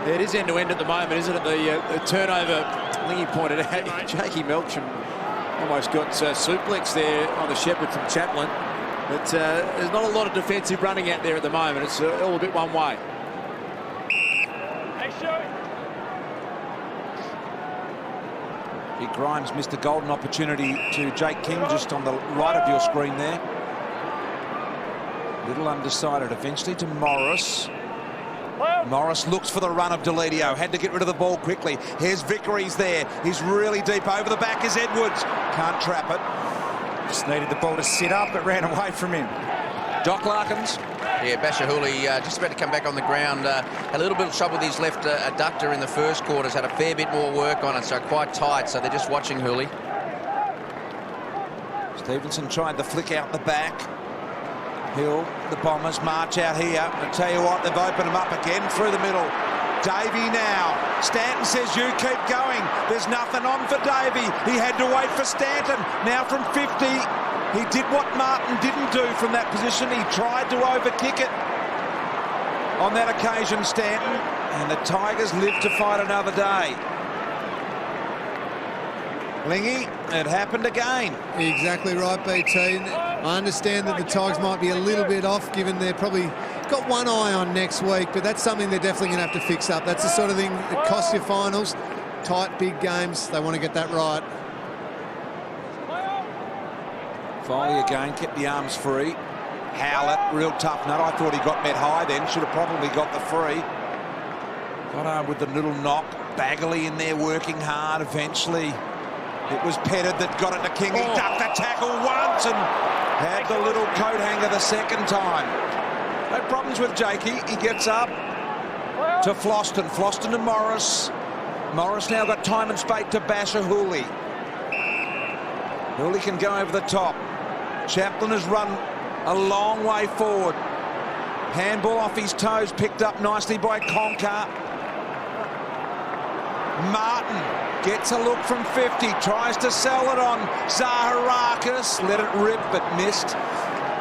Yeah, it is end-to-end at the moment, isn't it? The turnover, I think he pointed out, Jakey Melksham almost got suplex there on the shepherd from Chaplin. But there's not a lot of defensive running out there at the moment. It's all a bit one way. Big Grimes missed a golden opportunity to Jake King just on the right of your screen there. Little undecided eventually to Morris. Morris looks for the run of Deledio. Had to get rid of the ball quickly. Here's Vickery's there. He's really deep. Over the back is Edwards. Can't trap it. Just needed the ball to sit up. It ran away from him. Doc Larkins. Yeah, Bashahuli just about to come back on the ground. Had a little bit of trouble with his left adductor in the first quarters. Had a fair bit more work on it, so quite tight. So they're just watching Hooley. Stevenson tried to flick out the back. Hill, the Bombers march out here. I tell you what, they've opened them up again through the middle. Davey now. Stanton says, you keep going. There's nothing on for Davey. He had to wait for Stanton. Now from 50, he did what Martin didn't do from that position. He tried to overkick it. On that occasion, Stanton. And the Tigers live to fight another day. Lingy, it happened again. Exactly right, BT. I understand that the Tigers might be a little bit off, given they're probably got one eye on next week, but that's something they're definitely going to have to fix up. That's the sort of thing that costs you finals. Tight, big games. They want to get that right. Foley again, kept the arms free. Howlett, real tough nut. I thought he got met high then. Should have probably got the free. Got on with the little knock. Bagley in there working hard. Eventually, it was Pettit that got it to King. He ducked the tackle once and had the little coat hanger the second time. No problems with Jakey. He gets up to Floston. Floston to Morris. Morris now got time and space to Basher Hooley. Hooley can go over the top. Chaplin has run a long way forward. Handball off his toes, picked up nicely by Conker. Martin gets a look from 50, tries to sell it on Zaharakis. Let it rip, but missed.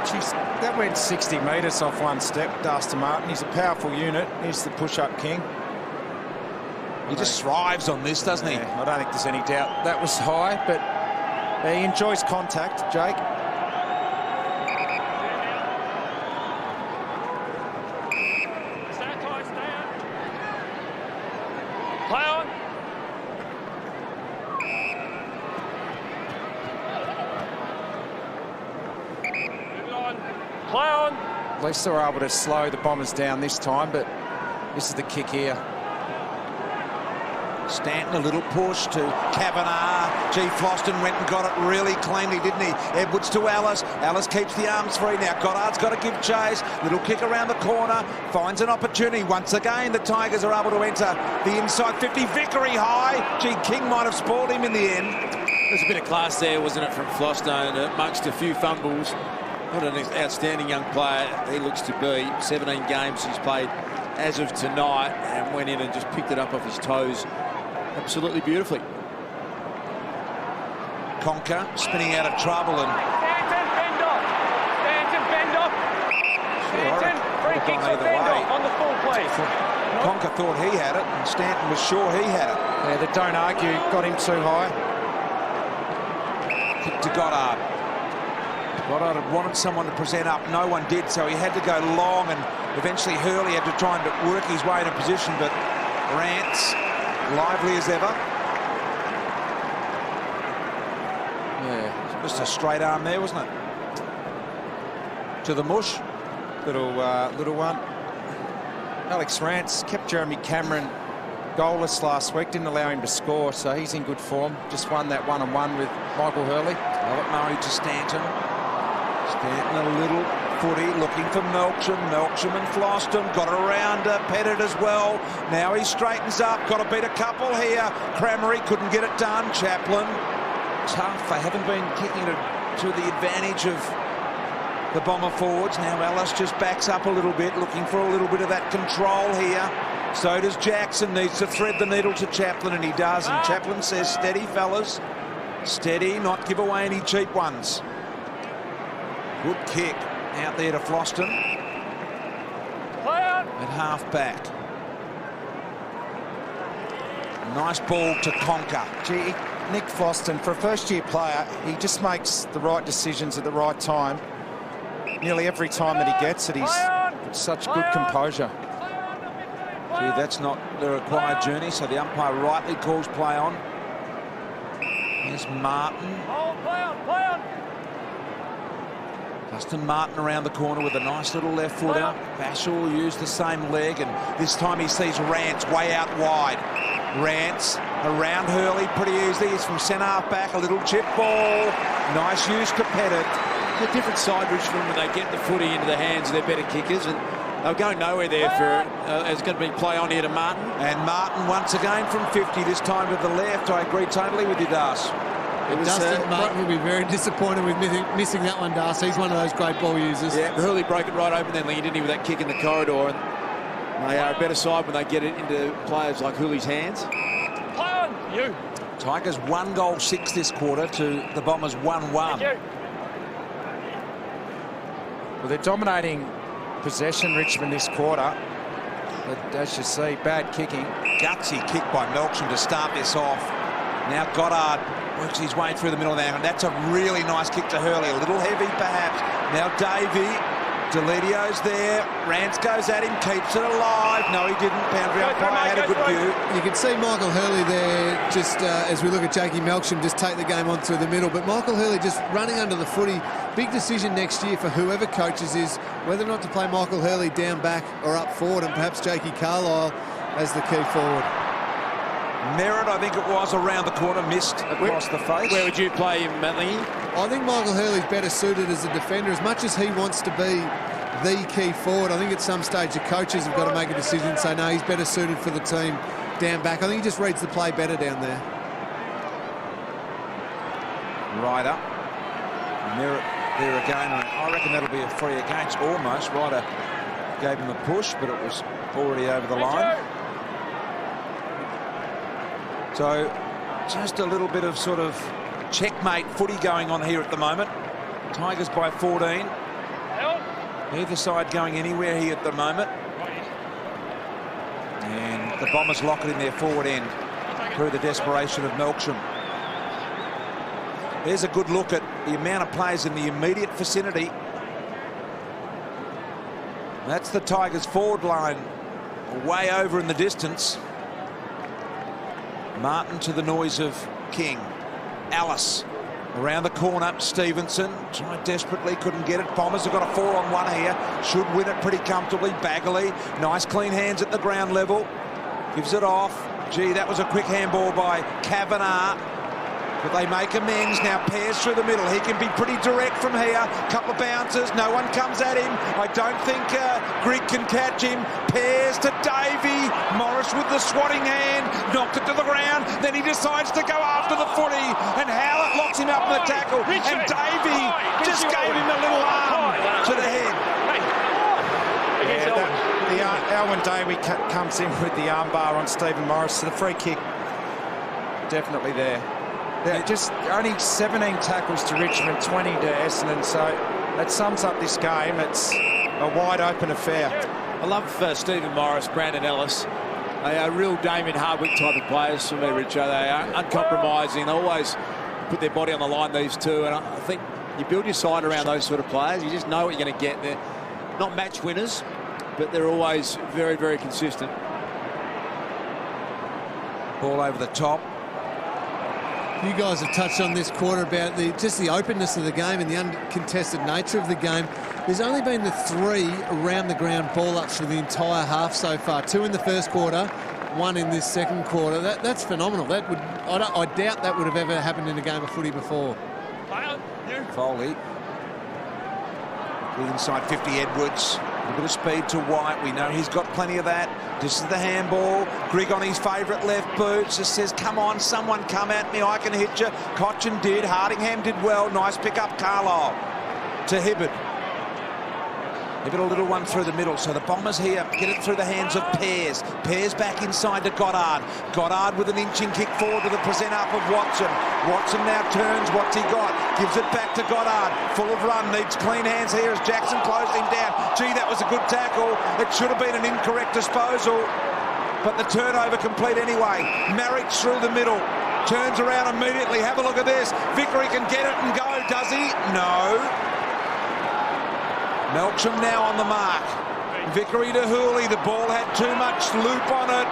Jeez, that went 60 metres off one step, Dustin Martin. He's a powerful unit. He's the push-up king. He just thrives on this, doesn't he? I don't think there's any doubt that was high, but he enjoys contact, Jake. Stand tight, stay out. Play on. Move on. Play on. At least they were able to slow the Bombers down this time, but this is the kick here. Stanton, a little push to Kavanagh. G. Floston went and got it really cleanly, didn't he? Edwards to Alice. Alice keeps the arms free. Now Goddard's got to give chase. Little kick around the corner. Finds an opportunity. Once again, the Tigers are able to enter the inside 50. Vickery high. G. King might have spoiled him in the end. There's a bit of class there, wasn't it, from Floston, amongst a few fumbles. What an outstanding young player he looks to be. 17 games he's played as of tonight and went in and just picked it up off his toes. Absolutely beautifully. Conker spinning out of trouble and Stanton, bend off. Stanton, bend off. Stanton, free kicks or bend off on the full, please. Conker thought he had it and Stanton was sure he had it. Yeah, the don't argue got him too high. Kick to Goddard. Goddard had wanted someone to present up. No one did, so he had to go long and eventually Hurley had to try and work his way in a position, but Rance lively as ever. Yeah, just a straight arm there, wasn't it? To the mush. Little one. Alex Rance kept Jeremy Cameron goalless last week, didn't allow him to score, so he's in good form. Just won that one-on-one with Michael Hurley. Robert Murray to Stanton. Stanton a little footy, looking for Melksham. Melksham and Floston got around Pettit as well. Now he straightens up, got to beat a couple here. Cramery couldn't get it done. Chaplin, tough. They haven't been kicking it to the advantage of the Bomber forwards. Now Ellis just backs up a little bit, looking for a little bit of that control here. So does Jackson, needs to thread the needle to Chaplin, and he does. And Chaplin says, steady, fellas. Steady, not give away any cheap ones. Good kick out there to Floston. At half back. Nice ball to Conker. Gee, Nick Floston, for a first-year player, he just makes the right decisions at the right time. Nearly every time that he gets it, he's got such good composure. Gee, that's not the required journey, so the umpire rightly calls play on. Here's Martin. Play on. Dustin Martin around the corner with a nice little left footer. Bashir will use the same leg, and this time he sees Rance way out wide. Rance around Hurley pretty easily. It's from centre half back, a little chip ball. Nice use to Pettit. A different side, Richmond, when they get the footy into the hands of their better kickers, and they'll go nowhere there for it's going to be play on here to Martin. And Martin once again from 50, this time to the left. I agree totally with you, Das. Dustin Martin will be very disappointed with missing that one, Darcy. He's one of those great ball users. Yeah, Hurley broke it right open then, didn't he, with that kick in the corridor. And they are a better side when they get it into players like Hurley's hands. Play on, you. Tigers 1 goal 6 this quarter to the Bombers 1-1. Well, they're dominating possession, Richmond, this quarter. But as you see, bad kicking. Gutsy kick by Melksham to start this off. Now Goddard works his way through the middle there, and that's a really nice kick to Hurley. A little heavy, perhaps. Now Davey. Deledio's there. Rance goes at him, keeps it alive. No, he didn't. Boundary umpire had a good view. You can see Michael Hurley there, just as we look at Jakey Melksham, just take the game on through the middle. But Michael Hurley just running under the footy. Big decision next year for whoever coaches is whether or not to play Michael Hurley down back or up forward, and perhaps Jakey Carlisle as the key forward. Merritt, I think it was, around the corner, missed across the face. Where would you play him, Manly? I think Michael Hurley's better suited as a defender. As much as he wants to be the key forward, I think at some stage the coaches have got to make a decision and say, no, he's better suited for the team down back. I think he just reads the play better down there. Ryder. Merritt there again. I reckon that'll be a free against almost. Ryder gave him a push, but it was already over the line. So just a little bit of sort of checkmate footy going on here at the moment. Tigers by 14. Neither side going anywhere here at the moment. And the Bombers lock it in their forward end through the desperation of Melksham. There's a good look at the amount of players in the immediate vicinity. That's the Tigers forward line way over in the distance. Martin to the noise of King. Alice around the corner. Stevenson tried desperately, couldn't get it. Bombers have got a 4-on-1 here. Should win it pretty comfortably. Bagley, nice clean hands at the ground level. Gives it off. Gee, that was a quick handball by Kavanagh. But they make amends. Now Pears through the middle. He can be pretty direct from here. Couple of bounces. No one comes at him. I don't think Grigg can catch him. Pears to Davey. Morris with the swatting hand. Knocked it to the ground. Then he decides to go after the footy. And Howlett locks him up in the tackle. And Davey just gave him a little arm to the head. Alwyn Davey comes in with the armbar on Stephen Morris. So the free kick definitely there. Yeah, just only 17 tackles to Richmond, 20 to Essendon, so that sums up this game. It's a wide open affair. I love Stephen Morris, Brandon Ellis. They are real Damian Hartwick type of players for me, Richo. They are uncompromising. They always put their body on the line, these two, and I think you build your side around those sort of players. You just know what you're going to get. They're not match winners, but they're always very, very consistent. Ball over the top. You guys have touched on this quarter about just the openness of the game and the uncontested nature of the game. There's only been the 3 around the ground ball-ups for the entire half so far. 2 in the first quarter, 1 in this second quarter. That's phenomenal. I doubt that would have ever happened in a game of footy before. Foley. With inside 50, Edwards. A bit of speed to White. We know he's got plenty of that. This is the handball. Grigg on his favourite left boot. Just says, come on, someone come at me. I can hit you. Cochin did. Hardingham did well. Nice pick up. Carlisle to Hibbert. Hibbert a little one through the middle. So the Bombers here get it through the hands of Pears. Pears back inside to Goddard. Goddard with an inching kick forward to the present up of Watson. Watson now turns. What's he got? Gives it back to Goddard. Full of run. Needs clean hands here as Jackson closed him down. Gee, that was a good tackle. It should have been an incorrect disposal. But the turnover complete anyway. Marriage through the middle. Turns around immediately. Have a look at this. Vickery can get it and go. Does he? No. Melksham now on the mark. Vickery to Hooley. The ball had too much loop on it.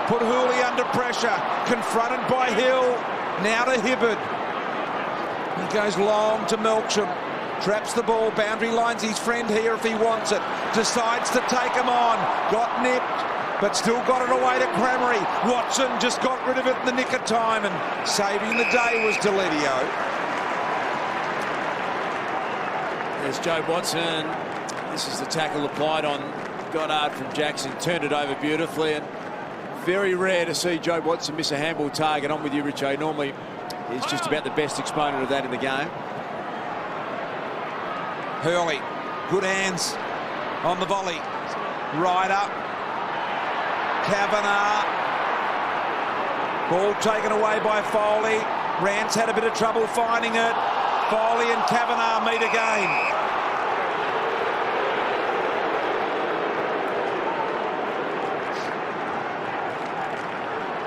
Put Hooley under pressure. Confronted by Hill. Now to Hibbert. He goes long to Melksham. Traps the ball. Boundary lines his friend here if he wants it. Decides to take him on. Got nipped, but still got it away to Cramery. Watson just got rid of it in the nick of time, and saving the day was Deledio. There's Joe Watson. This is the tackle applied on Goddard from Jackson. Turned it over beautifully, and very rare to see Joe Watson miss a handball target. I'm with you, Richo. Normally is just about the best exponent of that in the game. Hurley, good hands on the volley. Ryder, Kavanagh. Ball taken away by Foley. Rance had a bit of trouble finding it. Foley and Kavanagh meet again.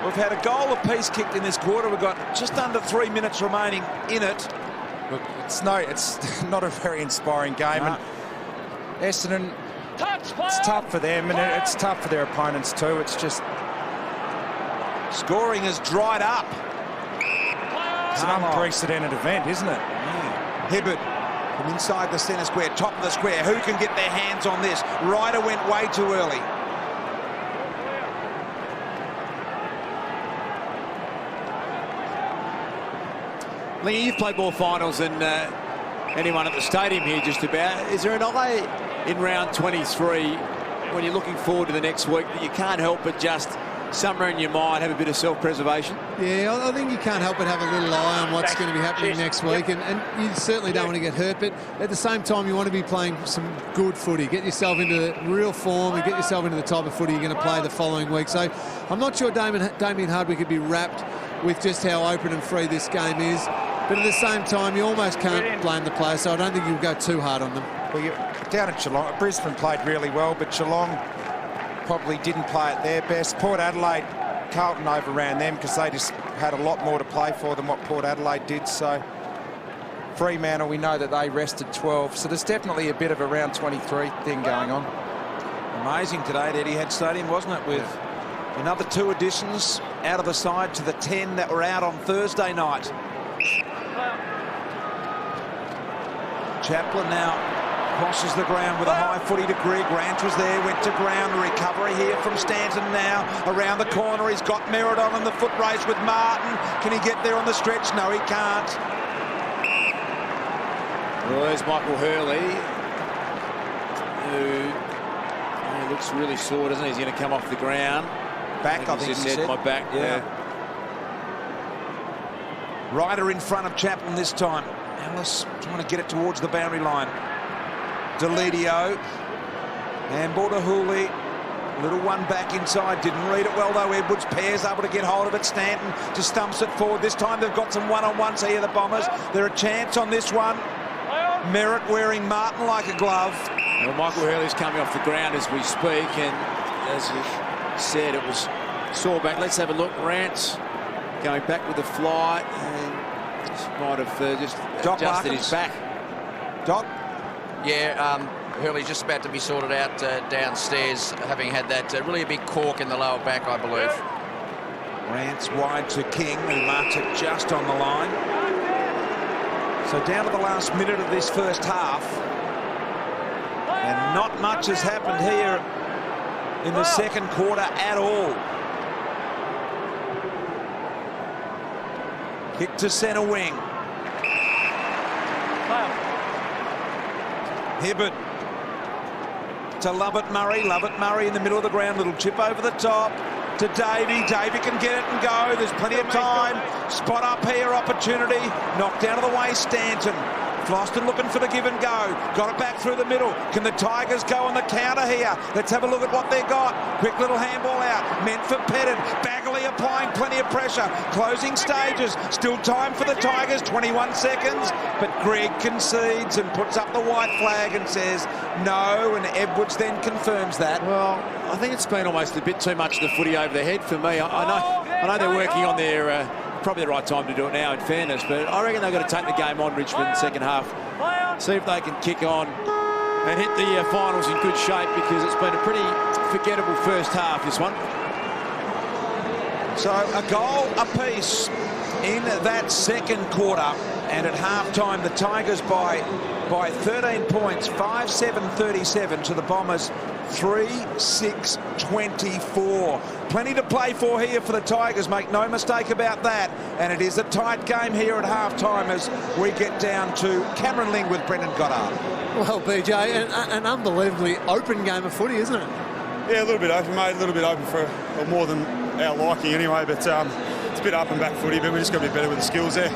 We've had a goal apiece kicked in this quarter. We've got just under 3 minutes remaining in it. Look, it's not a very inspiring game. No. And Essendon, it's tough for them, and it's tough for their opponents too. It's just scoring has dried up. It's an unprecedented event, isn't it? Yeah. Hibbert from inside the centre square, top of the square. Who can get their hands on this? Ryder went way too early. Lingy, you've played more finals than anyone at the stadium here just about. Is there an eye in round 23 when you're looking forward to the next week that you can't help but just somewhere in your mind have a bit of self-preservation? Yeah, I think you can't help but have a little eye on what's going to be happening next week, and you certainly don't want to get hurt, but at the same time you want to be playing some good footy, get yourself into real form and get yourself into the type of footy you're going to play the following week. So I'm not sure Damian Hartwick could be wrapped with just how open and free this game is, but at the same time you almost can't blame the players, so I don't think you'll go too hard on them. Well, you're down at Geelong. Brisbane played really well, but Geelong probably didn't play at their best. Port Adelaide, Carlton overran them because they just had a lot more to play for than what Port Adelaide did. So Fremantle, we know that they rested 12. So there's definitely a bit of a round 23 thing going on. Amazing today at Etihad Stadium, wasn't it? With another 2 additions out of the side to the 10 that were out on Thursday night. Chaplin now crosses the ground with a high footy to Grigg. Grant was there, went to ground. A recovery here from Stanton now. Around the corner, he's got Merritt on in the foot race with Martin. Can he get there on the stretch? No, he can't. Well, there's Michael Hurley, who looks really sore, doesn't he? He's going to come off the ground. Back, I think he said. My back, yeah. Ryder in front of Chaplin this time. Ellis trying to get it towards the boundary line. Delidio. Handball to Hooley. Little one back inside. Didn't read it well, though. Edwards. Pear's able to get hold of it. Stanton just stumps it forward. This time they've got some one-on-ones here, the Bombers. They're a chance on this one. Merritt wearing Martin like a glove. Well, Michael Hurley's coming off the ground as we speak, and as you said, it was sore back. Let's have a look. Rance going back with the fly, and just might have just adjusted his back. Doc? Yeah, Hurley's just about to be sorted out downstairs, having had that really a big cork in the lower back, I believe. Rance wide to King, who marks it just on the line. So down to the last minute of this first half. And not much has happened here in the second quarter at all. Kick to centre wing. Hibbert to Lovett Murray. Lovett Murray in the middle of the ground. Little chip over the top to Davey. Davey can get it and go. There's plenty of time. Spot up here, opportunity. Knocked down to the way, Stanton. Floston looking for the give and go. Got it back through the middle. Can the Tigers go on the counter here? Let's have a look at what they've got. Quick little handball out. Meant for Pettit. Bagley applying plenty of pressure. Closing stages. Still time for the Tigers. 21 seconds. But Greg concedes and puts up the white flag and says no. And Edwards then confirms that. Well, I think it's been almost a bit too much of the footy over the head for me. I know they're working on their... probably the right time to do it now, in fairness, but I reckon they've got to take the game on, Richmond, second half. See if they can kick on and hit the finals in good shape, because it's been a pretty forgettable first half, this one. So a goal apiece in that second quarter, and at half-time the Tigers by 13 points, 5-7-37 to the Bombers 3-6-24. Plenty to play for here for the Tigers, make no mistake about that. And it is a tight game here at half-time as we get down to Cameron Ling with Brendan Goddard. Well, BJ, an unbelievably open game of footy, isn't it? Yeah, a little bit open, mate. A little bit open for more than our liking anyway. But to It's a bit up and back footy, but we just got to be better with the skills there.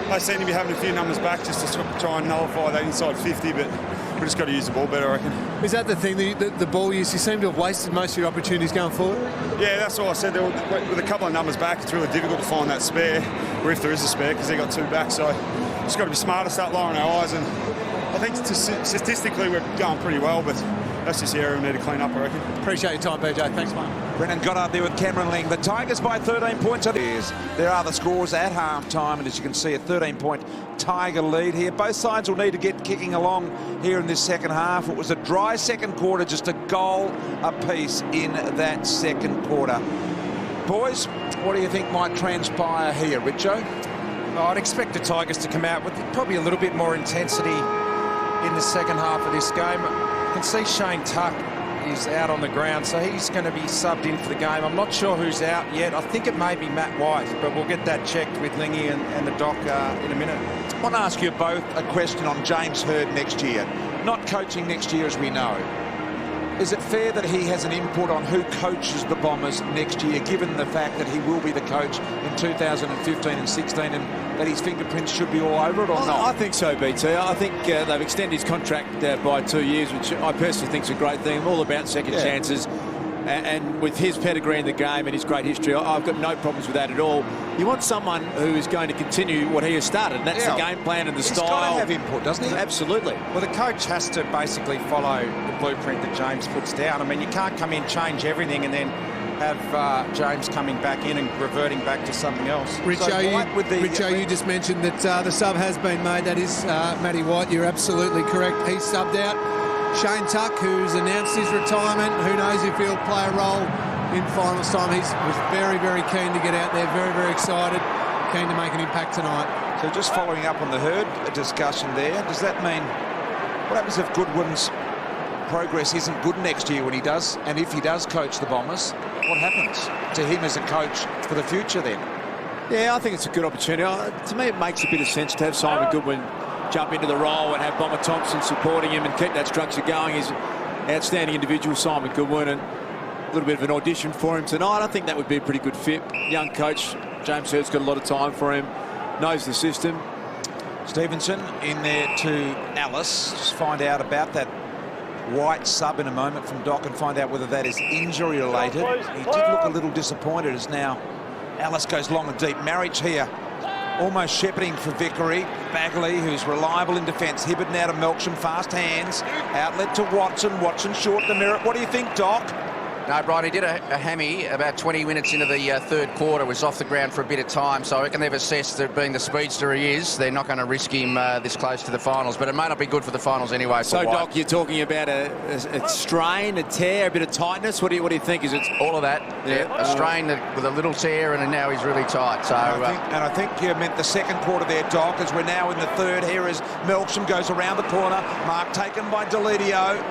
They seem to be having a few numbers back just to try and nullify that inside 50, but we just got to use the ball better, I reckon. Is that the thing, the ball use? You seem to have wasted most of your opportunities going forward? Yeah, that's what I said. With a couple of numbers back, it's really difficult to find that spare, or if there is a spare, because they got 2 back. So just got to be smarter, start lowering our eyes. And I think statistically we're going pretty well, but that's just the area we need to clean up, I reckon. Appreciate your time, BJ. Thanks, mate. Brennan Goddard there with Cameron Ling. The Tigers by 13 points. There are the scores at half-time, and as you can see, a 13-point Tiger lead here. Both sides will need to get kicking along here in this second half. It was a dry second quarter, just a goal apiece in that second quarter. Boys, what do you think might transpire here, Richo? I'd expect the Tigers to come out with probably a little bit more intensity in the second half of this game. You can see Shane Tuck is out on the ground, so he's going to be subbed in for the game. I'm not sure who's out yet. I think it may be Matt White, but we'll get that checked with Lingy and the doc in a minute. I want to ask you both a question on James Hird next year. Not coaching next year, as we know. Is it fair that he has an input on who coaches the Bombers next year, given the fact that he will be the coach in 2015 and 16, and that his fingerprints should be all over it, or not? I think so, BT. I think they've extended his contract by 2 years, which I personally think is a great thing. All about second chances. And with his pedigree in the game and his great history, I've got no problems with that at all. You want someone who is going to continue what he has started, and that's the game plan and the style. He's got to have input, doesn't he? Absolutely. Well, the coach has to basically follow the blueprint that James puts down. I mean, you can't come in, change everything, and then have James coming back in and reverting back to something else. Richo, you just mentioned that the sub has been made. That is Matty White. You're absolutely correct. He's subbed out. Shane Tuck, who's announced his retirement. Who knows if he'll play a role in finals time. He was very, very keen to get out there, very, very excited, keen to make an impact tonight. So just following up on the Hird discussion there, does that mean, what happens if Goodwin's progress isn't good next year when he does, and if he does coach the Bombers, what happens to him as a coach for the future then? Yeah, I think it's a good opportunity. To me, it makes a bit of sense to have Simon Goodwin jump into the role and have Bomber Thompson supporting him and keep that structure going. He's an outstanding individual, Simon Goodwin, and a little bit of an audition for him tonight. I think that would be a pretty good fit. Young coach, James Hird's got a lot of time for him, knows the system. Stevenson in there to Alice. Just find out about that White sub in a moment from Doc and find out whether that is injury related. He did look a little disappointed as now Alice goes long and deep. Marriage here. Almost shepherding for Vickery. Bagley, who's reliable in defence. Hibberd now to Melksham, fast hands. Outlet to Watson. Watson short the Merritt. What do you think, Doc? No, Brian, he did a hammy about 20 minutes into the third quarter, was off the ground for a bit of time, so I reckon they've assessed that being the speedster he is, they're not going to risk him this close to the finals, but it may not be good for the finals anyway. So, Doc, you're talking about a strain, a tear, a bit of tightness. What do you think? Is it all of that? Yeah, a strain with a little tear, and now he's really tight. So, I think you meant the second quarter there, Doc, as we're now in the third here as Melksham goes around the corner. Mark taken by Delidio.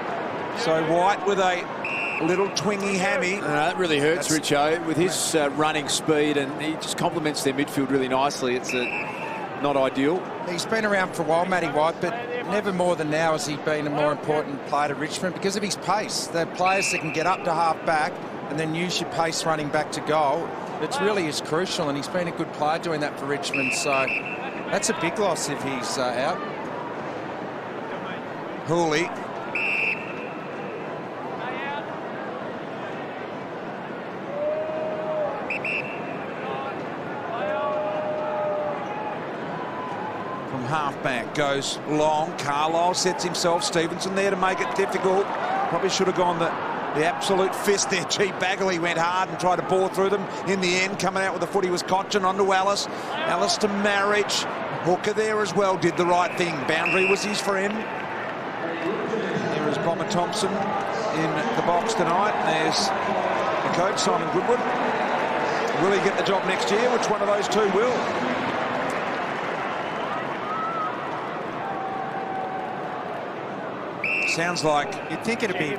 So White with a little twingy hammy. That really hurts Richo with his running speed, and he just complements their midfield really nicely. It's not ideal. He's been around for a while, Matty White, but never more than now has he been a more important player to Richmond because of his pace. They're players that can get up to half back and then use your pace running back to goal. It really is crucial, and he's been a good player doing that for Richmond. So that's a big loss if he's out. Hooley. Halfback goes long. Carlisle sets himself. Stevenson there to make it difficult. Probably should have gone the absolute fist there. Gee, Bagley went hard and tried to bore through them. In the end, coming out with the footy was Cochin onto Alice. Alice to Marriage. Hooker there as well. Did the right thing. Boundary was his friend. There is Bomber Thompson in the box tonight. There's the coach, Simon Goodwin. Will he get the job next year? Which one of those two will? Sounds like you'd think it'd be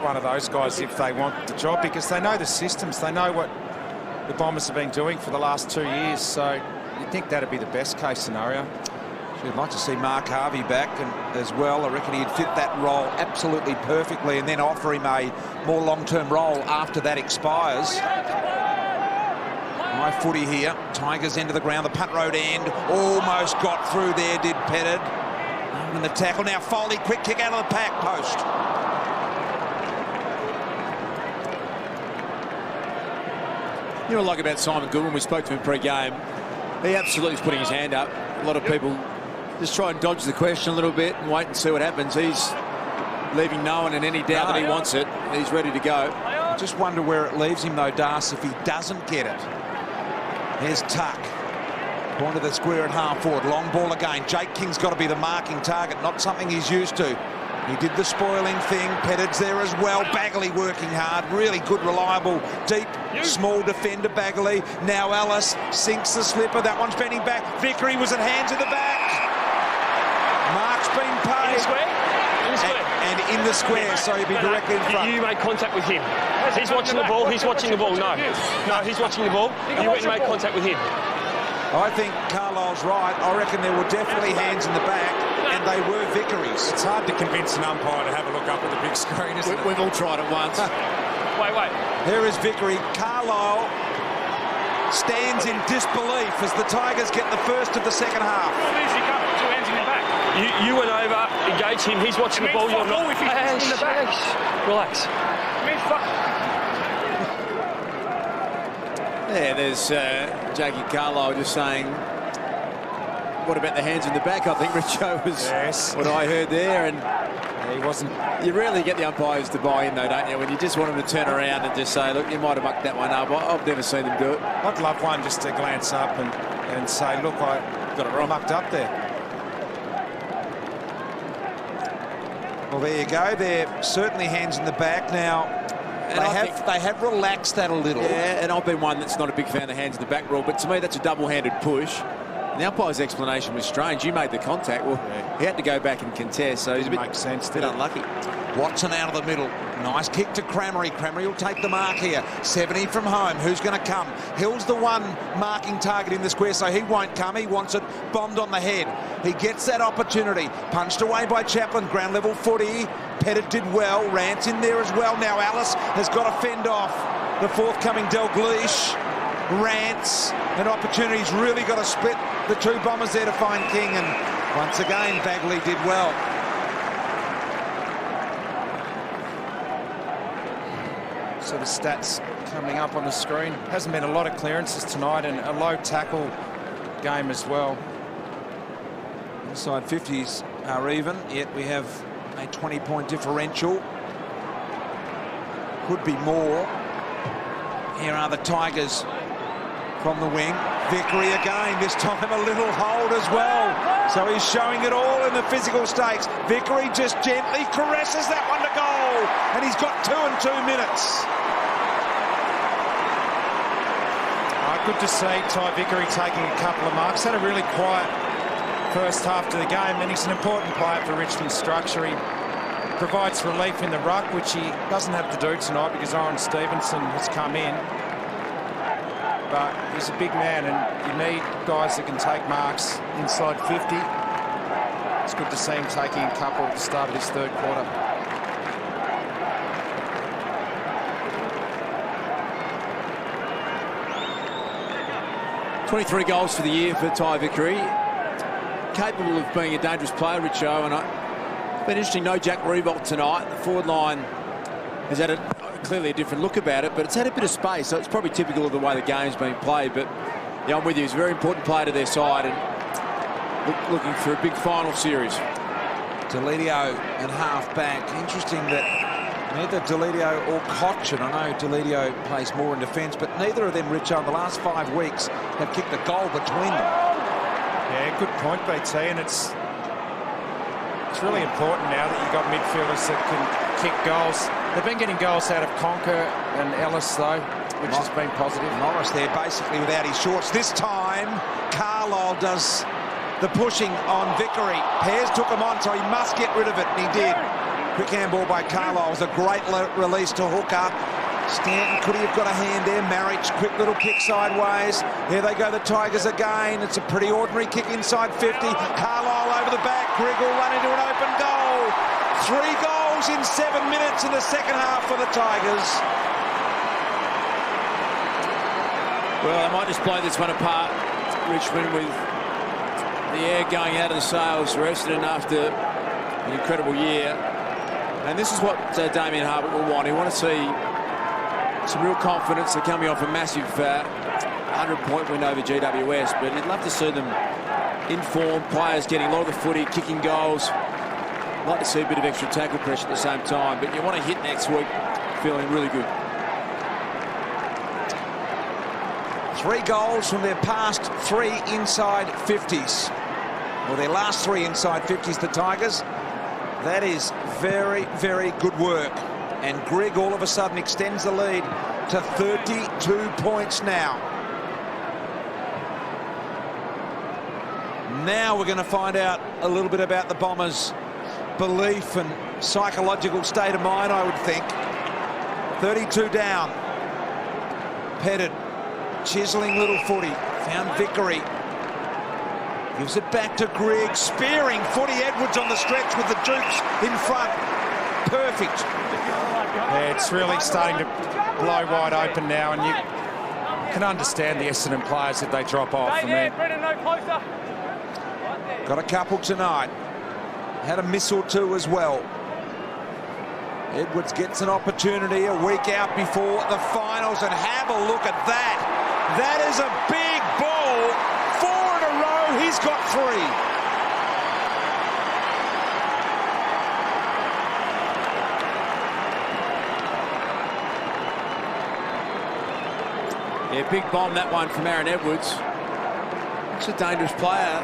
one of those guys if they want the job because they know the systems, they know what the Bombers have been doing for the last 2 years, so you'd think that'd be the best case scenario. I'd like to see Mark Harvey back as well. I reckon he'd fit that role absolutely perfectly and then offer him a more long-term role after that expires. High footy here. Tigers into the ground. The punt road end. Almost got through there, did Pettit. And the tackle. Now Foley, quick kick out of the pack post. You know what I like about Simon Goodwin, we spoke to him pre-game, he absolutely is putting his hand up. A lot of people just try and dodge the question a little bit and wait and see what happens. He's leaving no one in any doubt that he wants it. He's ready to go. I just wonder where it leaves him though, Das, if he doesn't get it. There's Tuck. Point to the square and half forward. Long ball again. Jake King's got to be the marking target, not something he's used to. He did the spoiling thing. Pettit's there as well. Bagley working hard. Really good, reliable, deep, small defender, Bagley. Now Alice sinks the slipper. That one's bending back. Vickery was at hands in the back. Mark's been paid. And in the square, so he'll be directly in front. You made contact with him. He's watching the ball. He's watching the ball. No, he's watching the ball. You went and made contact with him. I think Carlisle's right. I reckon there were definitely hands in the back, and they were Vickery's. It's hard to convince an umpire to have a look up at the big screen, isn't it? We've all tried it once. Wait. Here is Vickery. Carlisle stands in disbelief as the Tigers get the first of the second half. Two hands in the back. You went over, engage him. He's watching the ball. You're not. If he's in the back. Relax. Yeah, there's Jackie Carlisle just saying, what about the hands in the back? I think Richo was what I heard there. And he wasn't. You rarely get the umpires to buy in, though, don't you? When you just want them to turn around and just say, look, you might have mucked that one up. I've never seen them do it. I'd love one just to glance up and say, look, I got it wrong. Mucked up there. Well, there you go. They're certainly hands in the back now. They have relaxed that a little. Yeah, and I've been one that's not a big fan of the hands in the back rule, but to me that's a double-handed push. And the umpire's explanation was strange. You made the contact. Well, he had to go back and contest, so he's a bit unlucky. Watson out of the middle. Nice kick to Crammery. Crammery will take the mark here. 70 from home. Who's going to come? Hill's the one marking target in the square, so he won't come. He wants it bombed on the head. He gets that opportunity. Punched away by Chaplin. Ground level footy. Pettit did well. Rance in there as well. Now Alice has got to fend off the forthcoming Dalglish. Rance. An opportunity's really got to split the two bombers there to find King. And once again, Bagley did well. So the stats coming up on the screen. Hasn't been a lot of clearances tonight and a low tackle game as well. Inside 50s are even, yet we have a 20-point differential. Could be more. Here are the Tigers from the wing. Vickery again, this time a little hold as well. So he's showing it all in the physical stakes. Vickery just gently caresses that one to goal. And he's got 2 and 2 minutes. Good to see Ty Vickery taking a couple of marks. Had a really quiet first half to the game, and he's an important player for Richmond's structure. He provides relief in the ruck, which he doesn't have to do tonight because Oren Stevenson has come in. But he's a big man, and you need guys that can take marks inside 50. It's good to see him taking a couple at the start of this third quarter. $23 goals for the year for Ty Vickery. Capable of being a dangerous player, Richo, and it's been interesting. No Jack Revolt tonight. The forward line has had clearly a different look about it, but it's had a bit of space, so it's probably typical of the way the game's been played. But yeah, I'm with you. He's a very important player to their side and looking for a big final series. Deledio and half back. Interesting that neither Deledio or Cochin, I know Deledio plays more in defence, but neither of them, Richo, in the last 5 weeks have kicked a goal between them. Yeah, good point, BT, and it's really important now that you've got midfielders that can kick goals. They've been getting goals out of Conker and Ellis, though, which has been positive. Morris there basically without his shorts. This time, Carlisle does the pushing on Vickery. Pears took him on, so he must get rid of it, and he did. Quick handball by Carlisle. It was a great release to Hooker. Stanton, could he have got a hand there? Marriage, quick little kick sideways. Here they go, the Tigers again. It's a pretty ordinary kick inside 50. Carlisle over the back. Griggle run into an open goal. 3 goals in 7 minutes in the second half for the Tigers. Well, I might just blow this one apart, Richmond, with the air going out of the sails for Essendon after an incredible year. And this is what Damian Hartwick will want. He want to see some real confidence. They're coming off a massive 100-point win over GWS, but he'd love to see them in form, players getting a lot of the footy, kicking goals. Like to see a bit of extra tackle pressure at the same time, but you want to hit next week feeling really good. 3 goals from their past 3 inside 50s. Well, their last 3 inside 50s, the Tigers. That is very, very good work. And Greg all of a sudden extends the lead to 32 points now. Now we're going to find out a little bit about the Bombers' belief and psychological state of mind, I would think. 32 down. Pettit, chiseling little footy. Found Vickery. Gives it back to Grigg. Spearing footy. Edwards on the stretch with the Dukes in front. Perfect. Yeah, it's really starting to blow wide open now, and you can understand the Essendon players if they drop off. I mean, got a couple tonight. Had a miss or two as well. Edwards gets an opportunity a week out before the finals, and have a look at that. That is a big ball. 4 in a row. He's got 3. Yeah, big bomb, that one from Aaron Edwards. He's a dangerous player.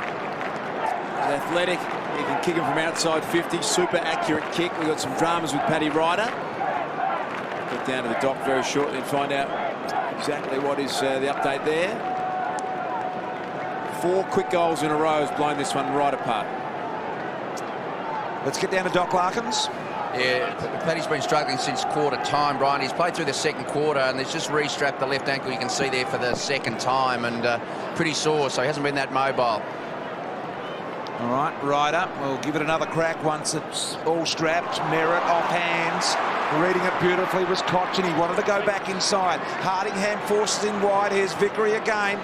He's athletic. He can kick him from outside 50. Super accurate kick. We've got some dramas with Paddy Ryder. Get down to the dock very shortly and find out exactly what is the update there. 4 quick goals in a row has blown this one right apart. Let's get down to Doc Larkins. Yeah, Paddy's been struggling since quarter time, Brian. He's played through the second quarter and he's just restrapped the left ankle, you can see there, for the second time, and pretty sore, so he hasn't been that mobile. All right, Ryder, we'll give it another crack once it's all strapped. Merritt off hands. Reading it beautifully was Koch, and he wanted to go back inside. Hardingham forces in wide. Here's Vickery again.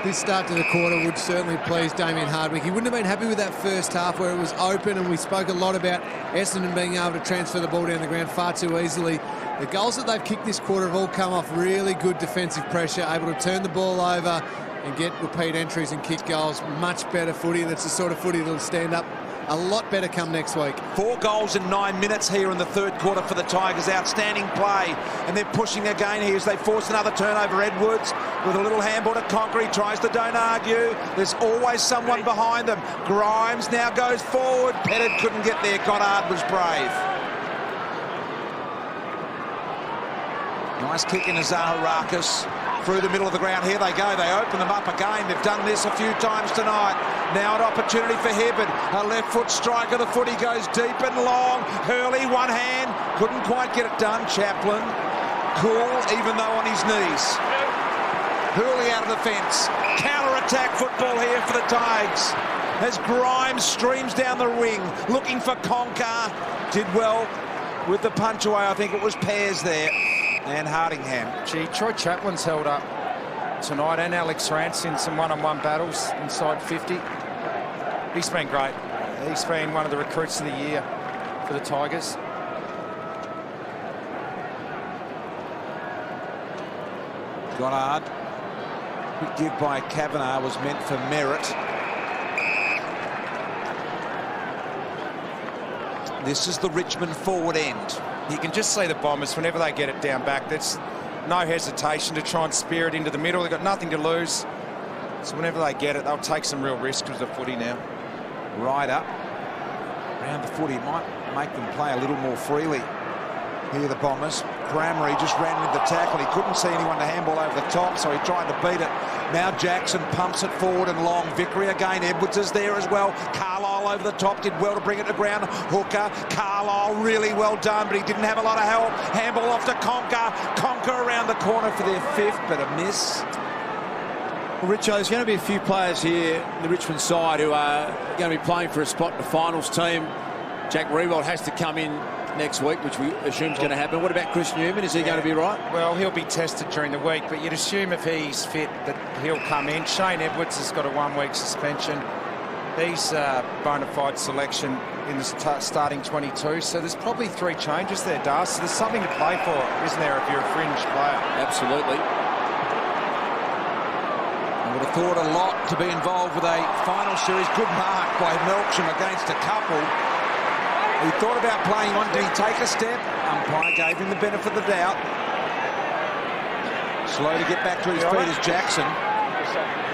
This start to the quarter would certainly please Damian Hartwick. He wouldn't have been happy with that first half where it was open, and we spoke a lot about Essendon being able to transfer the ball down the ground far too easily. The goals that they've kicked this quarter have all come off really good defensive pressure, able to turn the ball over and get repeat entries and kick goals. Much better footy. That's the sort of footy that'll stand up a lot better come next week. 4 goals in 9 minutes here in the third quarter for the Tigers. Outstanding play. And they're pushing again here as they force another turnover. Edwards with a little handball to Conquer. He tries to don't argue. There's always someone behind them. Grimes now goes forward. Pettit couldn't get there. Goddard was brave. Nice kick in Zaharakis. Through the middle of the ground. Here they go. They open them up again. They've done this a few times tonight. Now an opportunity for Hibbard. A left foot striker. The footy goes deep and long. Hurley, one hand. Couldn't quite get it done. Chaplin. Cool, even though on his knees. Hurley out of the fence. Counter-attack football here for the Tigers. As Grimes streams down the wing. Looking for Conker. Did well with the punch away. I think it was Pears there. And Hardingham. Gee, Troy Chaplin's held up tonight, and Alex Rance in some one-on-one battles inside 50. He's been great. He's been one of the recruits of the year for the Tigers. Goddard. Quick give by Kavanagh was meant for Merritt. This is the Richmond forward end. You can just see the Bombers, whenever they get it down back, there's no hesitation to try and spear it into the middle. They've got nothing to lose. So whenever they get it, they'll take some real risks with the footy now. Right up. Around the footy. Might make them play a little more freely. Here the Bombers. Crammery just ran with the tackle. He couldn't see anyone to handball over the top, so he tried to beat it. Now Jackson pumps it forward and long. Vickery again. Edwards is there as well. Carlisle over the top. Did well to bring it to ground. Hooker. Carlisle really well done, but he didn't have a lot of help. Handball off to Conker. Conker around the corner for their 5th, but a miss. Well, Richo, there's going to be a few players here in the Richmond side who are going to be playing for a spot in the finals team. Jack Riewoldt has to come in next week, which we assume is going to happen. What about Chris Newman? Is he going to be right? Well, he'll be tested during the week, but you'd assume if he's fit that he'll come in. Shane Edwards has got a 1-week suspension. He's a bona fide selection in the starting 22, so there's probably 3 changes there, Dar. So there's something to play for, isn't there, if you're a fringe player? Absolutely. I would have thought a lot to be involved with a final series. Good mark by Melksham against a couple. He thought about playing on. Did he take a step? Umpire gave him the benefit of the doubt. Slow to get back to his feet is Jackson.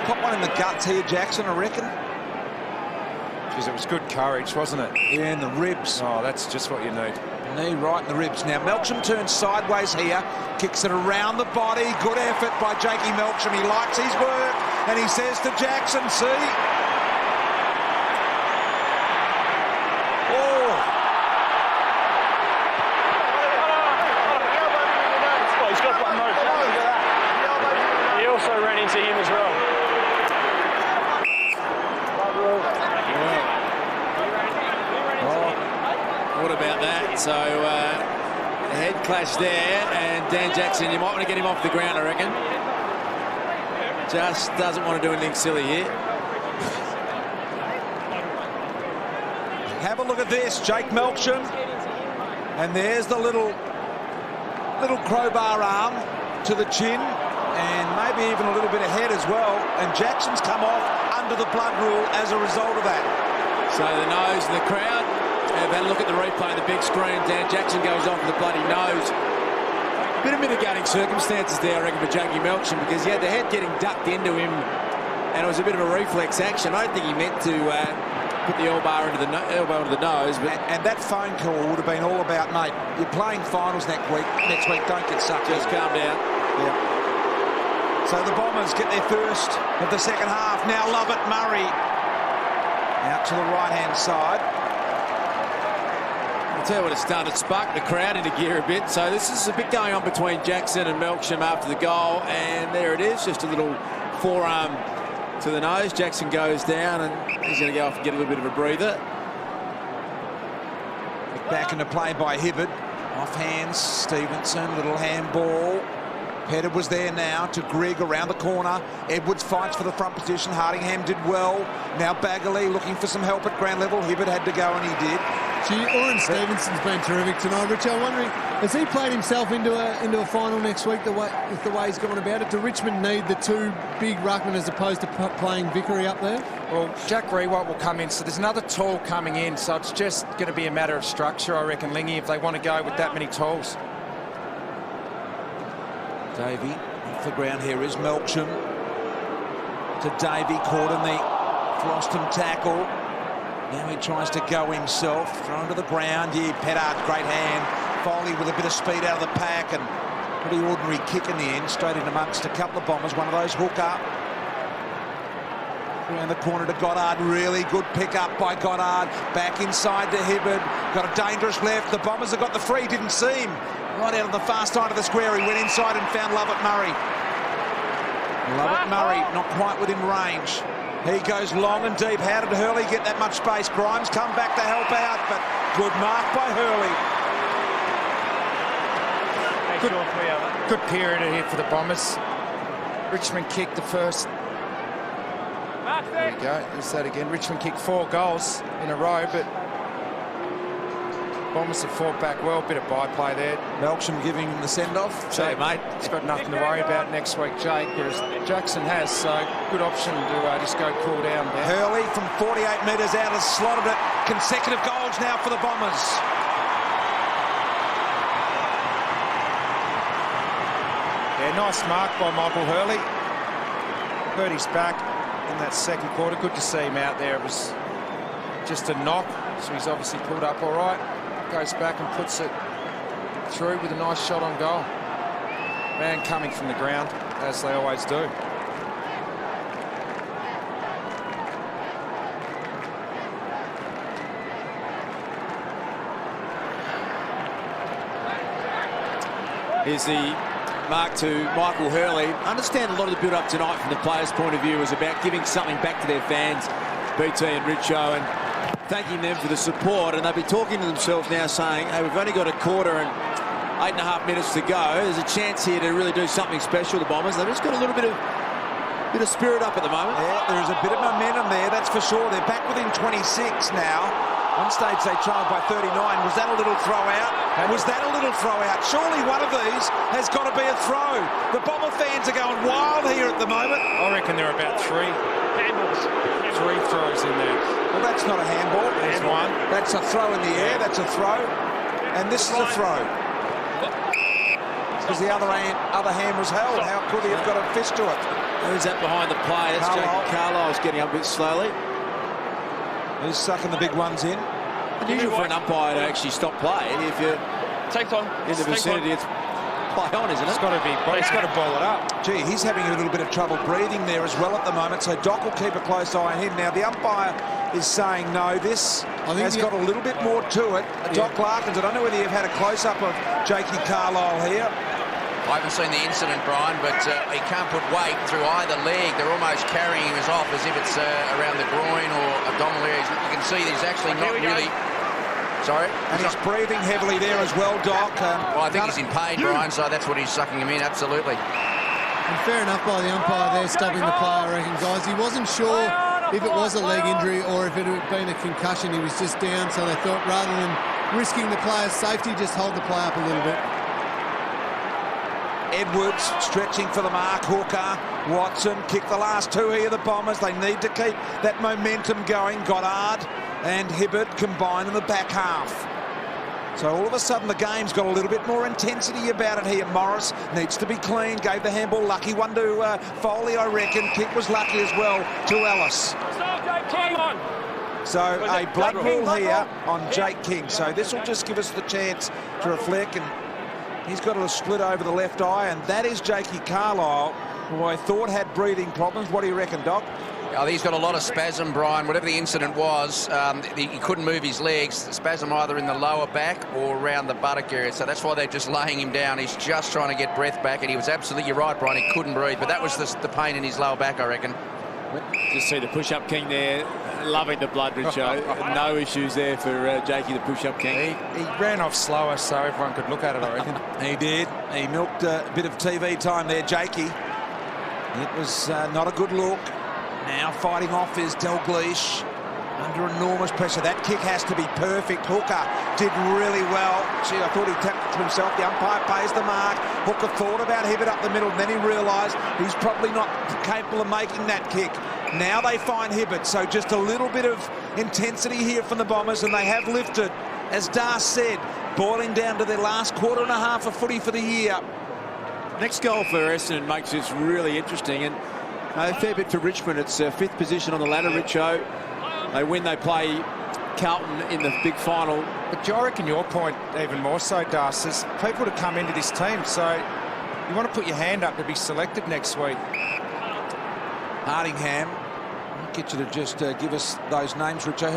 Got one in the guts here, Jackson, I reckon. Jeez, it was good courage, wasn't it? Yeah, in the ribs. Oh, that's just what you need. Knee right in the ribs. Now, Melksham turns sideways here, kicks it around the body. Good effort by Jakey Melksham. He likes his work, and he says to Jackson, see? Oh! He's got one more. He also ran into him as well. What about that? So, head clash there, and Dan Jackson, you might want to get him off the ground, I reckon. Just doesn't want to do anything silly here. Have a look at this, Jake Melksham. And there's the little crowbar arm to the chin, and maybe even a little bit of head as well. And Jackson's come off under the blood rule as a result of that. So the nose and the crowd have had a look at the replay on the big screen. Dan Jackson goes off with the bloody nose. Bit of mitigating circumstances there, I reckon, for Jakey Melksham, because he had the head getting ducked into him, and it was a bit of a reflex action. I don't think he meant to put the elbow into the nose. But And that phone call would have been all about, mate, you're playing finals next week, don't get sucked in. Just calm down. Yeah. So the Bombers get their first of the second half. Now Lovett Murray out to the right-hand side. I'll tell you what it's done. It sparked the crowd into gear a bit. So this is a bit going on between Jackson and Melksham after the goal. And there it is, just a little forearm to the nose. Jackson goes down, and he's going to go off and get a little bit of a breather. Back into play by Hibberd. Off hands, Stevenson, little handball. Pettit was there now to Grigg around the corner. Edwards fights for the front position. Hardingham did well. Now Bagley looking for some help at ground level. Hibberd had to go, and he did. Gee, Oren Stevenson's been terrific tonight, Rich. I'm wondering, has he played himself into a final next week with the way he's gone about it? Do Richmond need the 2 big ruckmen as opposed to playing Vickery up there? Well, Jack Rewalt will come in, so there's another tall coming in, so it's just going to be a matter of structure, I reckon, Lingy, if they want to go with that many talls. Davey off the ground. Here is Melksham to Davey, caught in the Floston tackle. Now he tries to go himself, thrown to the ground. Yeah, Pettard, great hand. Foley with a bit of speed out of the pack, and pretty ordinary kick in the end, straight in amongst a couple of Bombers. One of those hook up. Around the corner to Goddard, really good pick up by Goddard. Back inside to Hibberd, got a dangerous left. The Bombers have got the free, didn't see him. Right out on the far side of the square, he went inside and found Lovett Murray. Lovett Murray, not quite within range. He goes long and deep. How did Hurley get that much space? Grimes come back to help out, but good mark by Hurley. Good period here for the Bombers. Richmond kicked the first. There you go. There's that again. Richmond kicked 4 goals in a row, but Bombers have fought back well. Bit of byplay there. Melksham giving him the send-off. So, mate, he's got nothing to worry about next week, Jake, whereas Jackson has, so good option to just go cool down there. Hurley from 48 metres out has slotted it. Consecutive goals now for the Bombers. Yeah, nice mark by Michael Hurley. Hurt his back in that second quarter. Good to see him out there. It was just a knock, so he's obviously pulled up all right. Goes back and puts it through with a nice shot on goal. Man coming from the ground, as they always do. Here's the mark to Michael Hurley. I understand a lot of the build-up tonight from the players' point of view was about giving something back to their fans, BT and Richo, and thanking them for the support, and they'll be talking to themselves now saying, hey, we've only got a quarter and 8.5 minutes to go. There's a chance here to really do something special, the Bombers. They've just got a little bit of spirit up at the moment. Yeah, there's a bit of momentum there, that's for sure. They're back within 26 now. One stage they trailed by 39. Was that a little throw out? Was that a little throw out? Surely one of these has got to be a throw. The Bomber fans are going wild here at the moment. I reckon there are about three throws in there. Well, that's not a handball. There's one. That's a throw in the air. That's a throw. And this is a throw. Because the other hand was held. How could he have got a fist to it? Who's that behind the play? That's Jake Carlisle's getting up a bit slowly. He's sucking the big ones in. Unusual for an umpire to actually stop play if you're in the vicinity. It's play on, isn't it? He's got to ball it up. Gee, he's having a little bit of trouble breathing there as well at the moment, so Doc will keep a close eye on him. Now, the umpire is saying, no, this has got a little bit more to it. Doc Larkins, I don't know whether you've had a close-up of Jakey Carlisle here. I haven't seen the incident, Brian, but he can't put weight through either leg. They're almost carrying him off as if it's around the groin or abdominal areas. You can see that he's actually not really... Sorry? And he's breathing heavily there as well, Doc. Well, I think he's in pain, Brian, so that's what he's sucking him in, absolutely. And fair enough by the umpire there, stopping the play, I reckon, guys. He wasn't sure if it was a leg injury or if it had been a concussion. He was just down, so they thought rather than risking the player's safety, just hold the play up a little bit. Edwards stretching for the mark. Hooker, Watson kick the last two here, the Bombers. They need to keep that momentum going. Goddard and Hibbert combined in the back half. So all of a sudden the game's got a little bit more intensity about it here. Morris needs to be clean. Gave the handball, lucky one to Foley, I reckon. Kick was lucky as well to Ellis. So a blood ball here on Jake King. So this will just give us the chance to reflect, and he's got a split over the left eye, and that is Jakey Carlisle, who I thought had breathing problems. What do you reckon, Doc? Oh, he's got a lot of spasm, Brian. Whatever the incident was, he couldn't move his legs. Spasm either in the lower back or around the buttock area. So that's why they're just laying him down. He's just trying to get breath back, and he was absolutely right, Brian. He couldn't breathe, but that was the pain in his lower back, I reckon. Just see the push-up king there, loving the blood, Richo. No issues there for Jakey, the push-up king. He ran off slower so everyone could look at it, I reckon. He did. He milked a bit of TV time there, Jakey. It was not a good look. Now fighting off is Dalglish under enormous pressure. That kick has to be perfect. Hooker did really well. Gee, I thought he tapped it to himself. The umpire pays the mark. Hooker thought about Hibbert up the middle, and then he realised he's probably not capable of making that kick. Now they find Hibbert, so just a little bit of intensity here from the Bombers, and they have lifted, as Dar said, boiling down to their last quarter and a half of footy for the year. Next goal for Essendon makes this really interesting, and a fair bit for Richmond. It's fifth position on the ladder, Richo. They win, they play Carlton in the big final. But I reckon your point even more so, Das, is people to come into this team, so you want to put your hand up to be selected next week. Hardingham, I'll get you to just give us those names, Richo.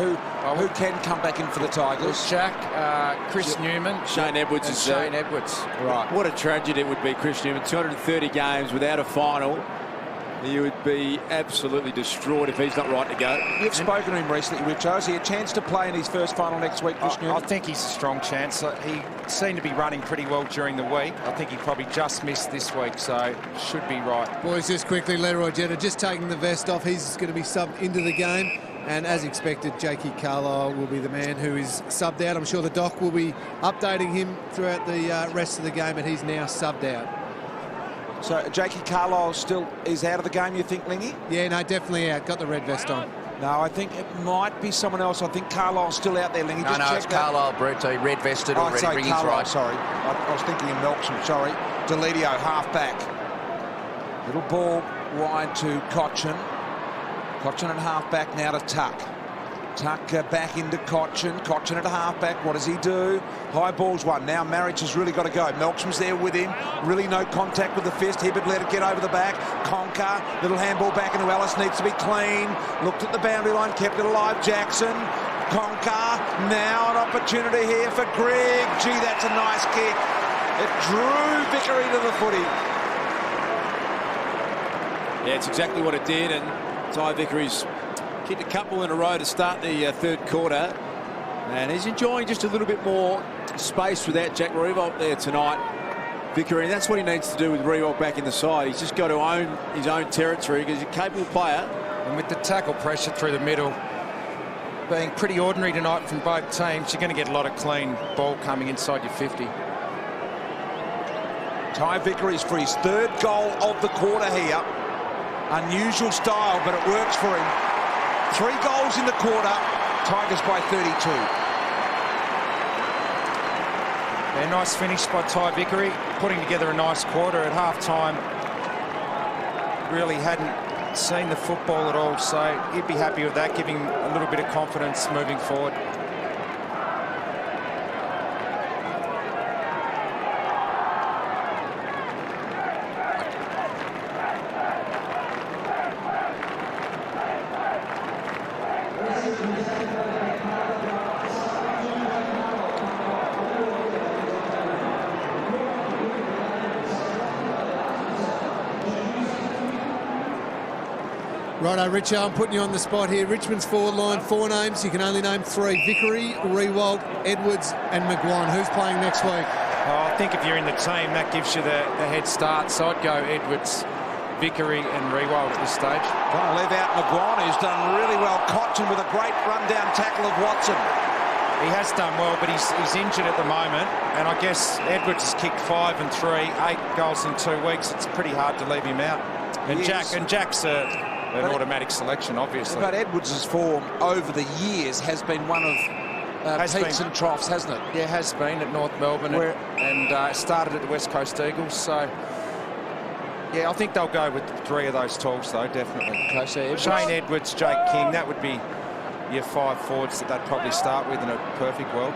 Who can come back in for the Tigers? Jack, Chris Newman. Shane Edwards is Shane Edwards. Right. What a tragedy it would be, Chris Newman. 230 games without a final. You would be absolutely distraught if he's not right to go. You've spoken to him recently, Richo. Is he a chance to play in his first final next week, Chris Newman? I think he's a strong chance. He seemed to be running pretty well during the week. I think he probably just missed this week, so should be right. Boys, just quickly, Leroy Jetta just taking the vest off. He's going to be subbed into the game. And as expected, Jakey Carlisle will be the man who is subbed out. I'm sure the doc will be updating him throughout the rest of the game, but he's now subbed out. So Jakey Carlisle still is out of the game, you think, Lingy? Yeah, no, definitely out. Got the red vest on. No, I think it might be someone else. I think Carlisle's still out there, Lingy. No, it's Carlisle, Brett, red vested already. I'd say Carlisle, right. sorry. I was thinking of Melksham, sorry. Deledio, half back. Little ball wide to Cochin. Cochin at half back now to Tuck. Tuck back into Cochin. Cochin at half-back. What does he do? High ball's one. Now Marriage has really got to go. Melksham's there with him. Really no contact with the fist. Hibbert let it get over the back. Conker. Little handball back into Ellis. Needs to be clean. Looked at the boundary line. Kept it alive. Jackson. Conker. Now an opportunity here for Greg. Gee, that's a nice kick. It drew Vickery to the footy. Yeah, it's exactly what it did. And Ty Vickery's Kicked a couple in a row to start the third quarter. And he's enjoying just a little bit more space without Jack Riewoldt there tonight. Vickery, and that's what he needs to do with Riewoldt back in the side. He's just got to own his own territory because he's a capable player. And with the tackle pressure through the middle being pretty ordinary tonight from both teams, you're going to get a lot of clean ball coming inside your 50. Ty Vickery's for his third goal of the quarter here. Unusual style, but it works for him. 3 goals in the quarter. Tigers by 32. A nice finish by Ty Vickery, putting together a nice quarter at half-time. Really hadn't seen the football at all, so he'd be happy with that, giving a little bit of confidence moving forward. Righto, Richo, I'm putting you on the spot here. Richmond's forward line, 4 names. You can only name 3. Vickery, Riewoldt, Edwards and McGuan. Who's playing next week? Oh, I think if you're in the team, that gives you the head start. So I'd go Edwards, Vickery and Riewoldt at this stage. Going to leave out McGuan, who's done really well. Cotton with a great rundown tackle of Watson. He has done well, but he's injured at the moment. And I guess Edwards has kicked 5 and 3, 8 goals in 2 weeks. It's pretty hard to leave him out. And Jack's an automatic selection, obviously. But Edwards' form over the years has been one of peaks and troughs, hasn't it? Yeah, has been at North Melbourne and started at the West Coast Eagles. So, yeah, I think they'll go with 3 of those tools, though, definitely. Okay, so Shane Edwards, Jake King, that would be your 5 forwards that they'd probably start with in a perfect world.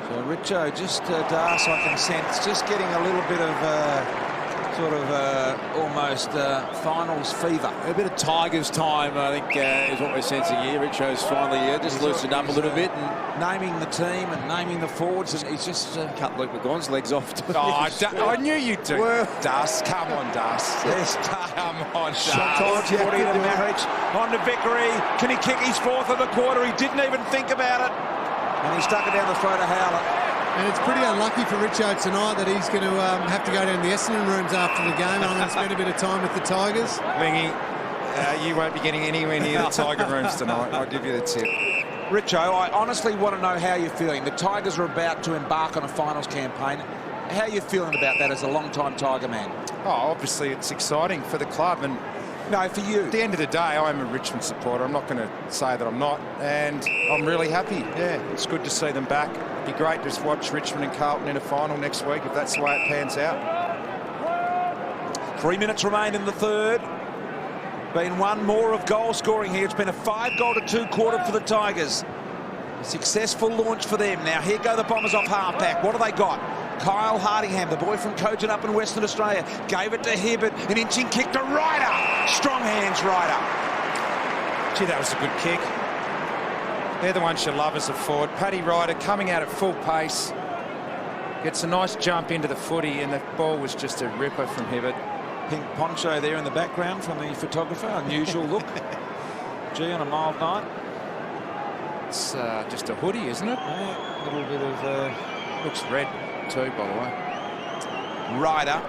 So Richo, just Darce, I can sense, just getting a little bit of almost finals fever. A bit of Tigers time, I think, is what we're sensing here. Richo's finally just loosened up a little bit. And naming the team and naming the forwards. And he's just cut Luke McGuan's legs off. I knew you'd do. Dust, come on, Dust. Yes, come on, Dust. Sometimes you put in a marriage. On to Vickery. Can he kick his 4th of the quarter? He didn't even think about it. And he stuck it down the throat of Howlett. And it's pretty unlucky for Richo tonight that he's going to have to go down to the Essendon rooms after the game. I'm going to spend a bit of time with the Tigers. Wingy, you won't be getting anywhere near the Tiger rooms tonight. I'll give you the tip. Richo, I honestly want to know how you're feeling. The Tigers are about to embark on a finals campaign. How are you feeling about that as a long-time Tiger man? Oh, obviously it's exciting for the club. And no, for you. At the end of the day, I'm a Richmond supporter. I'm not going to say that I'm not. And I'm really happy. Yeah, it's good to see them back. It'd be great to watch Richmond and Carlton in a final next week if that's the way it pans out. 3 minutes remain in the third. Been one more of goal scoring here. It's been a 5-goal-to-2 quarter for the Tigers. A successful launch for them. Now here go the Bombers off half-back. What do they got? Kyle Hardingham, the boy from Cogent up in Western Australia, gave it to Hibbert. An inching kick to Ryder. Strong hands, Ryder. Gee, that was a good kick. They're the ones you love as a forward. Paddy Ryder coming out at full pace. Gets a nice jump into the footy, and the ball was just a ripper from Hibbert. Pink poncho there in the background from the photographer. Unusual look. Gee, on a mild night. It's just a hoodie, isn't it? Yeah, a little bit of... looks red too, by the way. Ryder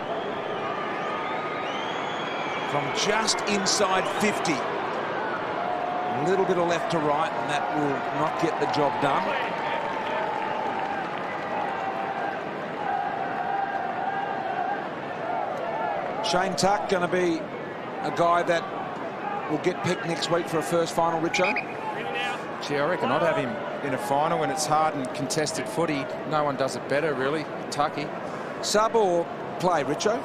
from just inside 50. A little bit of left to right, and that will not get the job done. Shane Tuck going to be a guy that will get picked next week for a first final, Richo. Gee, I reckon I'd have him in a final when it's hard and contested footy. No one does it better, really. Tucky. Sub or play, Richo?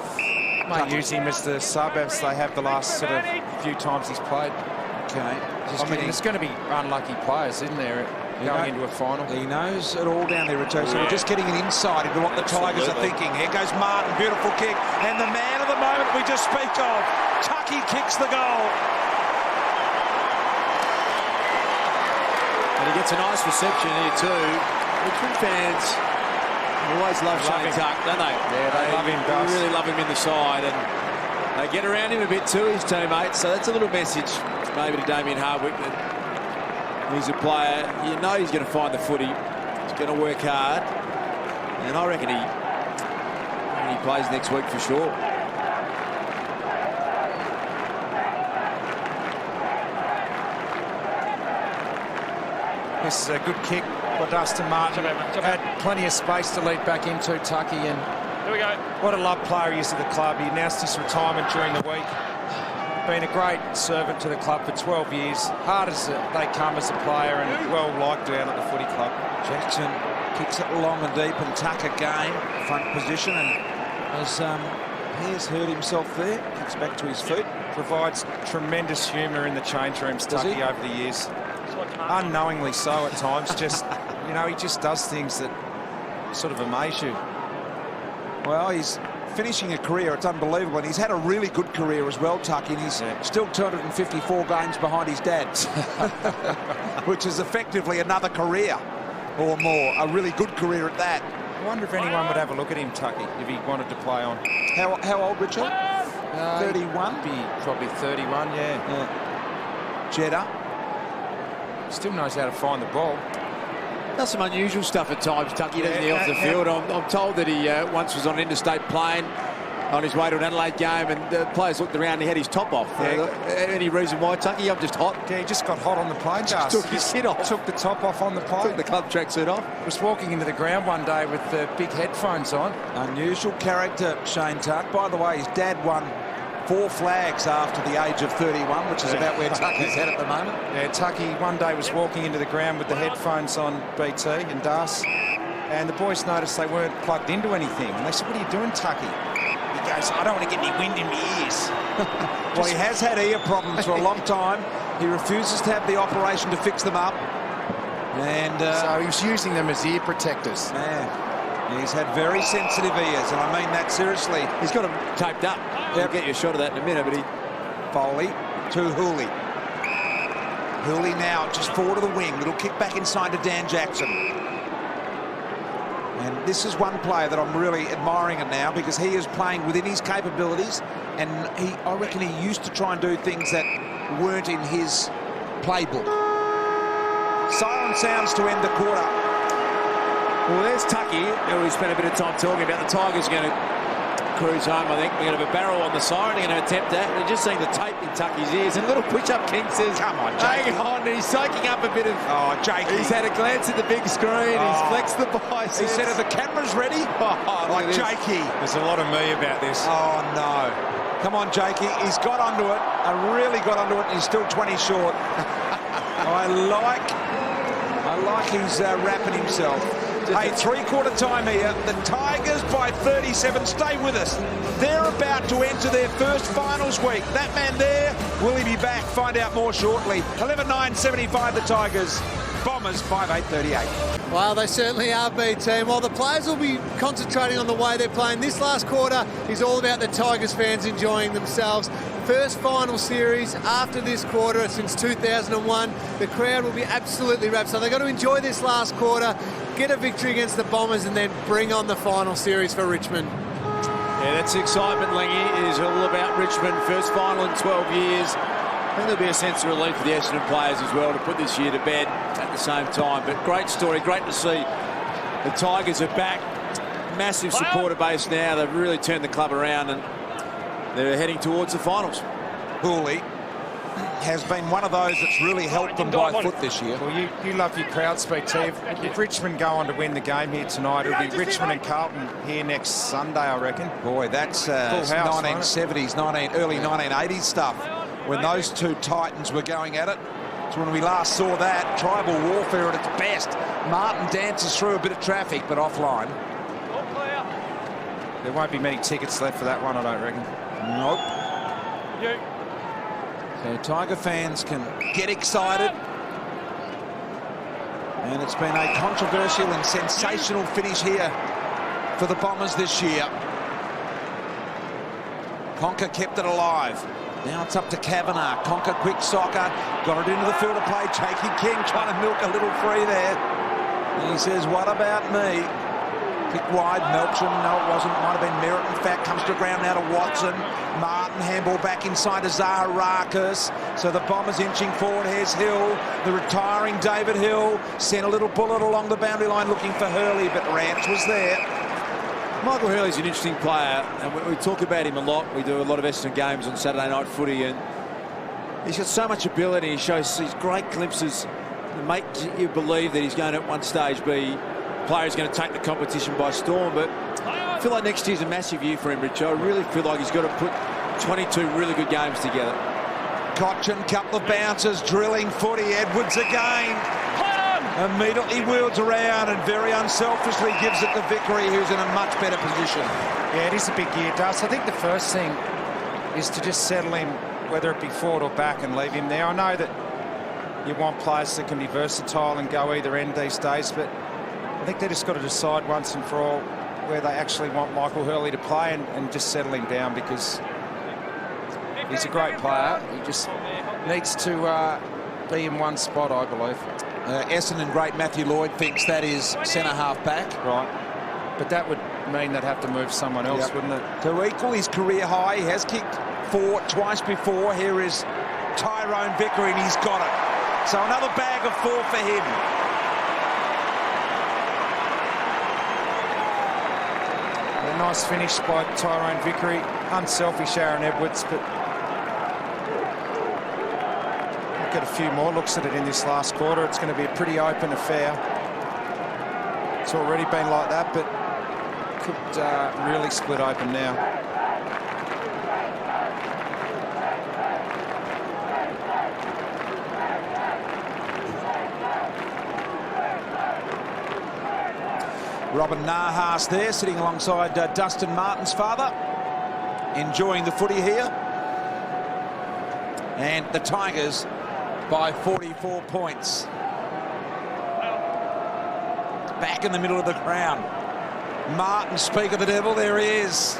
Might use him as the sub as they have the last sort of few times he's played. Okay. I mean, there's going to be unlucky players, isn't there, going into a final? He knows it all down there, Richo. So we're just getting an insight into what the Tigers are thinking. Here goes Martin, beautiful kick. And the man of the moment we just speak of, Tucky kicks the goal. And he gets a nice reception here too. Richmond fans always love Shane Tuck, don't they? Yeah, they love him, Gus. They really love him in the side, and they get around him a bit too, his teammates. So that's a little message maybe to Damian Hartwick that he's a player, you know he's going to find the footy. He's going to work hard. And I reckon he plays next week for sure. This is a good kick by Dustin Martin. Had plenty of space to lead back into Tucky, and Here we go. what a love player he is to the club. He announced his retirement during the week. Been a great servant to the club for 12 years. Hard as they come as a player, and well liked down at the footy club. Jackson kicks it long and deep, and Tuck again, front position, and as Pearce hurt himself there, kicks back to his feet. Provides tremendous humour in the change rooms, Tucky, over the years. Unknowingly so at times. Just, you know, he just does things that sort of amaze you. Well, he's finishing a career, it's unbelievable, and he's had a really good career as well, Tuck, and he's still 254 games behind his dad's, which is effectively another career or more, a really good career at that. I wonder if anyone would have a look at him, Tucky, if he wanted to play on. How old, Richard? 31? Probably 31, yeah. Jeddah. Still knows how to find the ball. Does some unusual stuff at times, Tucky, doesn't he, off the field? I'm told that he once was on an interstate plane on his way to an Adelaide game, and the players looked around and he had his top off. Any reason why, Tucky? I'm just hot. Yeah, he just got hot on the plane, just took his head off. Took the top off on the plane. Took the club tracksuit off. Was walking into the ground one day with the big headphones on. Unusual character, Shane Tuck. By the way, his dad won 4 flags after the age of 31, which is about where Tucky's at the moment. Yeah, Tucky one day was walking into the ground with the headphones on, BT and Das, and the boys noticed they weren't plugged into anything. And they said, "What are you doing, Tucky?" He goes, "I don't want to get any wind in my ears." Well, he has had ear problems for a long time. He refuses to have the operation to fix them up. And so he was using them as ear protectors. Man, he's had very sensitive ears, and I mean that seriously. He's got them taped up. I'll get you a shot of that in a minute, but he... Foley to Hooley. Hooley now just forward of the wing. Little kick back inside to Dan Jackson. And this is one player that I'm really admiring it now, because he is playing within his capabilities, and I reckon he used to try and do things that weren't in his playbook. Siren sounds to end the quarter. Well, there's Tucky, who we spent a bit of time talking about. The Tigers are going to cruise home, I think. We're going to have a barrel on the siren. They're going to attempt that. We're just seeing the tape in Tucky's ears. And a little push-up King says, "Come on, Jakey." Hang on. He's soaking up a bit of... Oh, Jakey. He's had a glance at the big screen. He's flexed the biceps. He said, "Are the cameras ready?" Like Jakey. There's a lot of me about this. Oh, no. Come on, Jakey. He's got onto it. I really got onto it, and he's still 20 short. I like he's wrapping himself. Hey, 3/4 time here. The Tigers by 37. Stay with us. They're about to enter their first finals week. That man there, will he be back? Find out more shortly. 11-9-75 the Tigers. Bombers 5-8-38. Well, they certainly are, B-team. While the players will be concentrating on the way they're playing, this last quarter is all about the Tigers fans enjoying themselves. First final series after this quarter since 2001. The crowd will be absolutely wrapped. So they've got to enjoy this last quarter, get a victory against the Bombers, and then bring on the final series for Richmond. Yeah, that's excitement, Lingy. It is all about Richmond. First final in 12 years. I think there'll be a sense of relief for the Essendon players as well to put this year to bed at the same time. But great story, great to see the Tigers are back. Massive supporter base now. They've really turned the club around and they're heading towards the finals. Hooley has been one of those that's really helped them by foot this year. Well, you love your crowd speak, Steve. If Richmond go on to win the game here tonight, it'll be Richmond and Carlton here next Sunday, I reckon. Boy, that's house, 1970s, early 1980s stuff, when those two titans were going at it. It's when we last saw that. Tribal warfare at its best. Martin dances through a bit of traffic, but offline. There won't be many tickets left for that one, I don't reckon. Nope. So Tiger fans can get excited. And it's been a controversial and sensational finish here for the Bombers this year. Conker kept it alive. Now it's up to Kavanagh. Conker, quick soccer. Got it into the field of play. Jakey King trying to milk a little free there. And he says, "What about me?" Kick wide, Melksham, no it wasn't, might have been Merritt. In fact, comes to ground now to Watson. Martin, handball back inside to Zaharakis. So the Bombers inching forward, here's Hill. The retiring David Hill sent a little bullet along the boundary line looking for Hurley, but Rance was there. Michael Hurley's an interesting player, and we talk about him a lot. We do a lot of Essendon games on Saturday night footy, and he's got so much ability. He shows these great glimpses that make you believe that he's going to at one stage be a player who's going to take the competition by storm. But I feel like next year's a massive year for him, Rich. I really feel like he's got to put 22 really good games together. Cochin, couple of bounces, drilling footy. Edwards again. Immediately wheels around and very unselfishly gives it to Vickery, who's in a much better position. Yeah, it is a big year, Dust. I think the first thing is to just settle him, whether it be forward or back, and leave him there. I know that you want players that can be versatile and go either end these days, but I think they just got to decide once and for all where they actually want Michael Hurley to play and just settle him down, because he's a great player. He just needs to be in one spot, I believe. Essendon great Matthew Lloyd thinks that is centre-half back. Right. But that would mean they'd have to move someone else, wouldn't it? To equal his career high, he has kicked 4 twice before. Here is Tyrone Vickery, and he's got it. So another bag of 4 for him. A nice finish by Tyrone Vickery. Unselfish Aaron Edwards, but we'll get a few more looks at it in this last quarter. It's going to be a pretty open affair. It's already been like that, but could really split open now. Robin Nahas there, sitting alongside Dustin Martin's father, enjoying the footy here. And the Tigers by 44 points. Back in the middle of the ground. Martin, speak of the devil, there he is.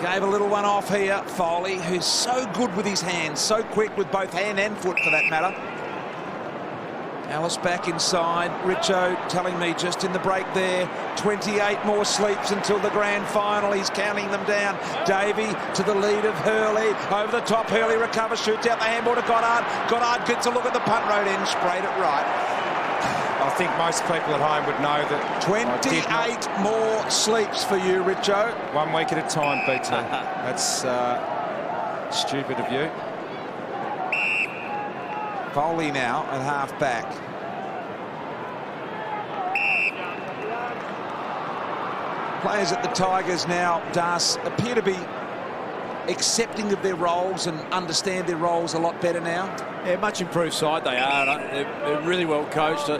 Gave a little one off here. Foley, who's so good with his hands, so quick with both hand and foot for that matter. Alice back inside. Richo telling me just in the break there, 28 more sleeps until the grand final. He's counting them down. Davey to the lead of Hurley. Over the top, Hurley recovers, shoots out the handball to Goddard. Goddard gets a look at the punt road end, sprayed it right. I think most people at home would know that 28 more sleeps for you, Richo. 1 week at a time, BT. That's stupid of you. Foley now at half back. Players at the Tigers now, Das, appear to be accepting of their roles and understand their roles a lot better now. Yeah, much improved side they are. They're really well coached. I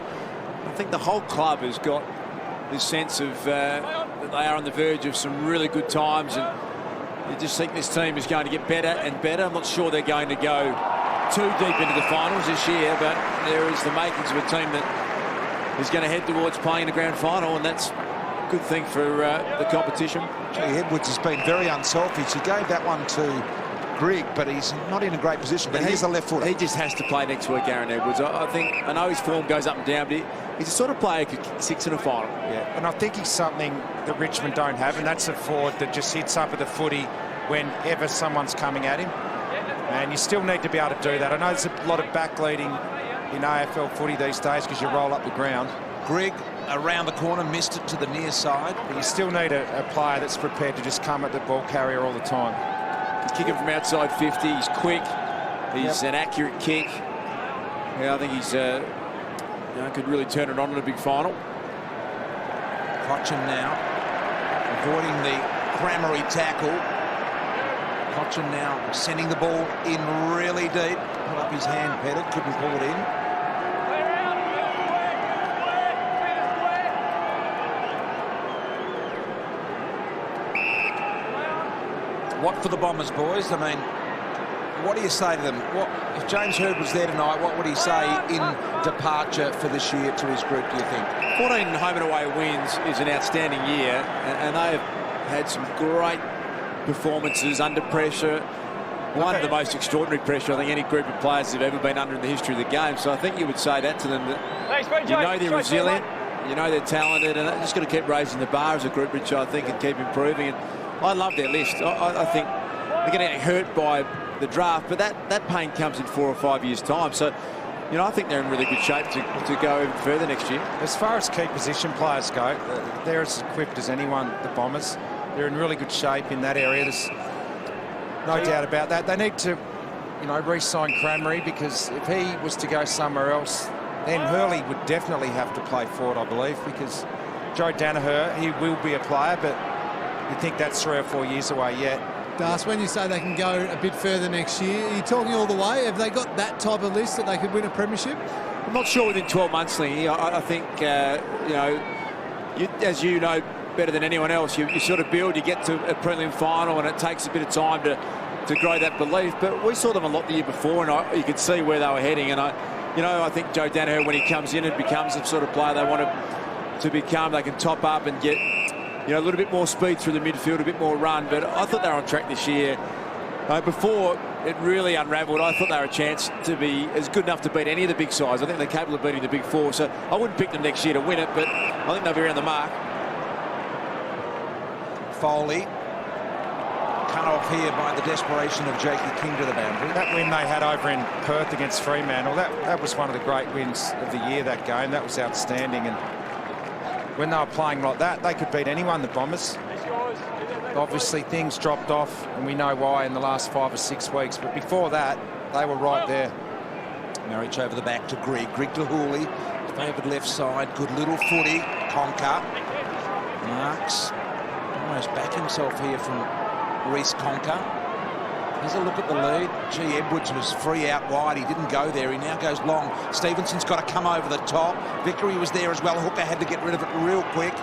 think the whole club has got this sense of that they are on the verge of some really good times, and you just think this team is going to get better and better. I'm not sure they're going to go too deep into the finals this year, but there is the makings of a team that is going to head towards playing the grand final, and that's a good thing for the competition. Gee, Edwards has been very unselfish. He gave that one to Grigg, but he's not in a great position. But he's a left footer. He just has to play next week, Aaron Edwards. I know his form goes up and down, but he's the sort of player who could kick 6 in a final. Yeah, and I think he's something that Richmond don't have, and that's a forward that just hits up at the footy whenever someone's coming at him. And you still need to be able to do that. I know there's a lot of backleading in AFL footy these days because you roll up the ground. Grigg around the corner, missed it to the near side. But you still need a player that's prepared to just come at the ball carrier all the time. He's kicking from outside 50. He's quick. He's an accurate kick. Yeah, I think he's could really turn it on in a big final. Cochin now avoiding the Crammery tackle. Cochin now sending the ball in really deep. Put up his hand, Pettit, couldn't pull it in. What for the Bombers, boys? I mean, what do you say to them? If James Hird was there tonight, what would he say in departure for this year to his group, do you think? 14 home and away wins is an outstanding year, and they've had some great performances under pressure. One of the most extraordinary pressure I think any group of players have ever been under in the history of the game. So I think you would say that to them, that you know they're resilient, You know they're talented, and they're just got to keep raising the bar as a group, Rich, I think, and keep improving. And I love their list. I think they're going to get hurt by the draft, but that pain comes in 4 or 5 years' time. So, you know, I think they're in really good shape to go even further next year. As far as key position players go, they're as equipped as anyone, the Bombers. They're in really good shape in that area. There's no doubt about that. They need to, you know, re-sign Cranmery, because if he was to go somewhere else, then Hurley would definitely have to play forward, I believe, because Joe Danaher, he will be a player, but you think that's 3 or 4 years away yet. Das, when you say they can go a bit further next year, are you talking all the way? Have they got that type of list that they could win a premiership? I'm not sure within 12 months, Lee. I think, you know, as you know better than anyone else, you sort of build, you get to a prelim final, and it takes a bit of time to grow that belief. But we saw them a lot the year before, and you could see where they were heading. And I think Joe Danaher, when he comes in and becomes the sort of player they want to become, they can top up and get, you know, a little bit more speed through the midfield, a bit more run. But I thought they were on track this year. Before it really unravelled, I thought they were a chance to be as good enough to beat any of the big sides. I think they're capable of beating the big four. So I wouldn't pick them next year to win it, but I think they'll be around the mark. Foley cut off here by the desperation of Jakey King to the boundary. That win they had over in Perth against Fremantle, that was one of the great wins of the year, that game. That was outstanding. And when they were playing like that, they could beat anyone, the Bombers. Obviously, things dropped off, and we know why in the last 5 or 6 weeks. But before that, they were right there. Marriage over the back to Grigg. Grigg to Hooley. Favoured left side. Good little footy. Conker. Marks. Almost back himself here from Reece Conker. Has a look at the lead. Gee, Edwards was free out wide. He didn't go there. He now goes long. Stevenson's got to come over the top. Vickery was there as well. Hooker had to get rid of it real quick.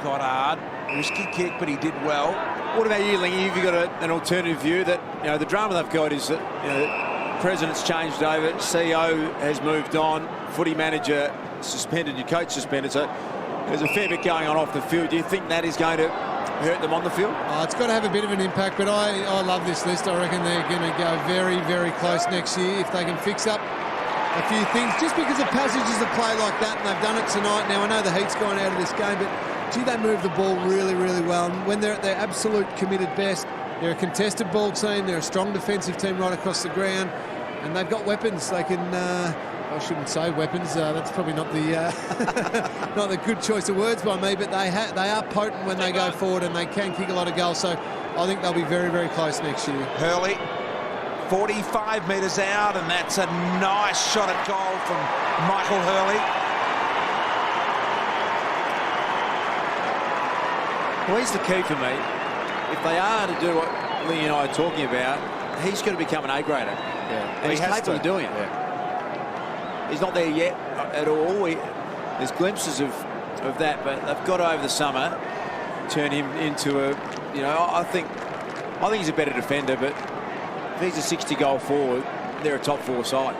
Got hard. Risky kick, but he did well. What about you, Lingy? Have you got an alternative view that, you know, the drama they've got is that, you know, president's changed over, CEO has moved on, footy manager suspended, your coach suspended, so there's a fair bit going on off the field. Do you think that is going to hurt them on the field? Oh, it's got to have a bit of an impact, but I love this list. I reckon they're going to go very, very close next year if they can fix up a few things. Just because of passages of play like that, and they've done it tonight. Now, I know the heat's gone out of this game, but gee, they move the ball really, really well. And when they're at their absolute committed best, they're a contested ball team. They're a strong defensive team right across the ground. And they've got weapons. They can, I shouldn't say weapons. That's probably not the not the good choice of words by me, but they are potent when they go forward, and they can kick a lot of goals. So I think they'll be very, very close next year. Hurley, 45 metres out, and that's a nice shot at goal from Michael Hurley. Well, here's the key for me. If they are to do what Lee and I are talking about, he's going to become an A-grader. Yeah. And he's capable of doing it. Yeah. He's not there yet at all. There's glimpses of that, but they've got to, over the summer, turn him into a, you know, I think he's a better defender, but if he's a 60-goal forward, they're a top 4 side.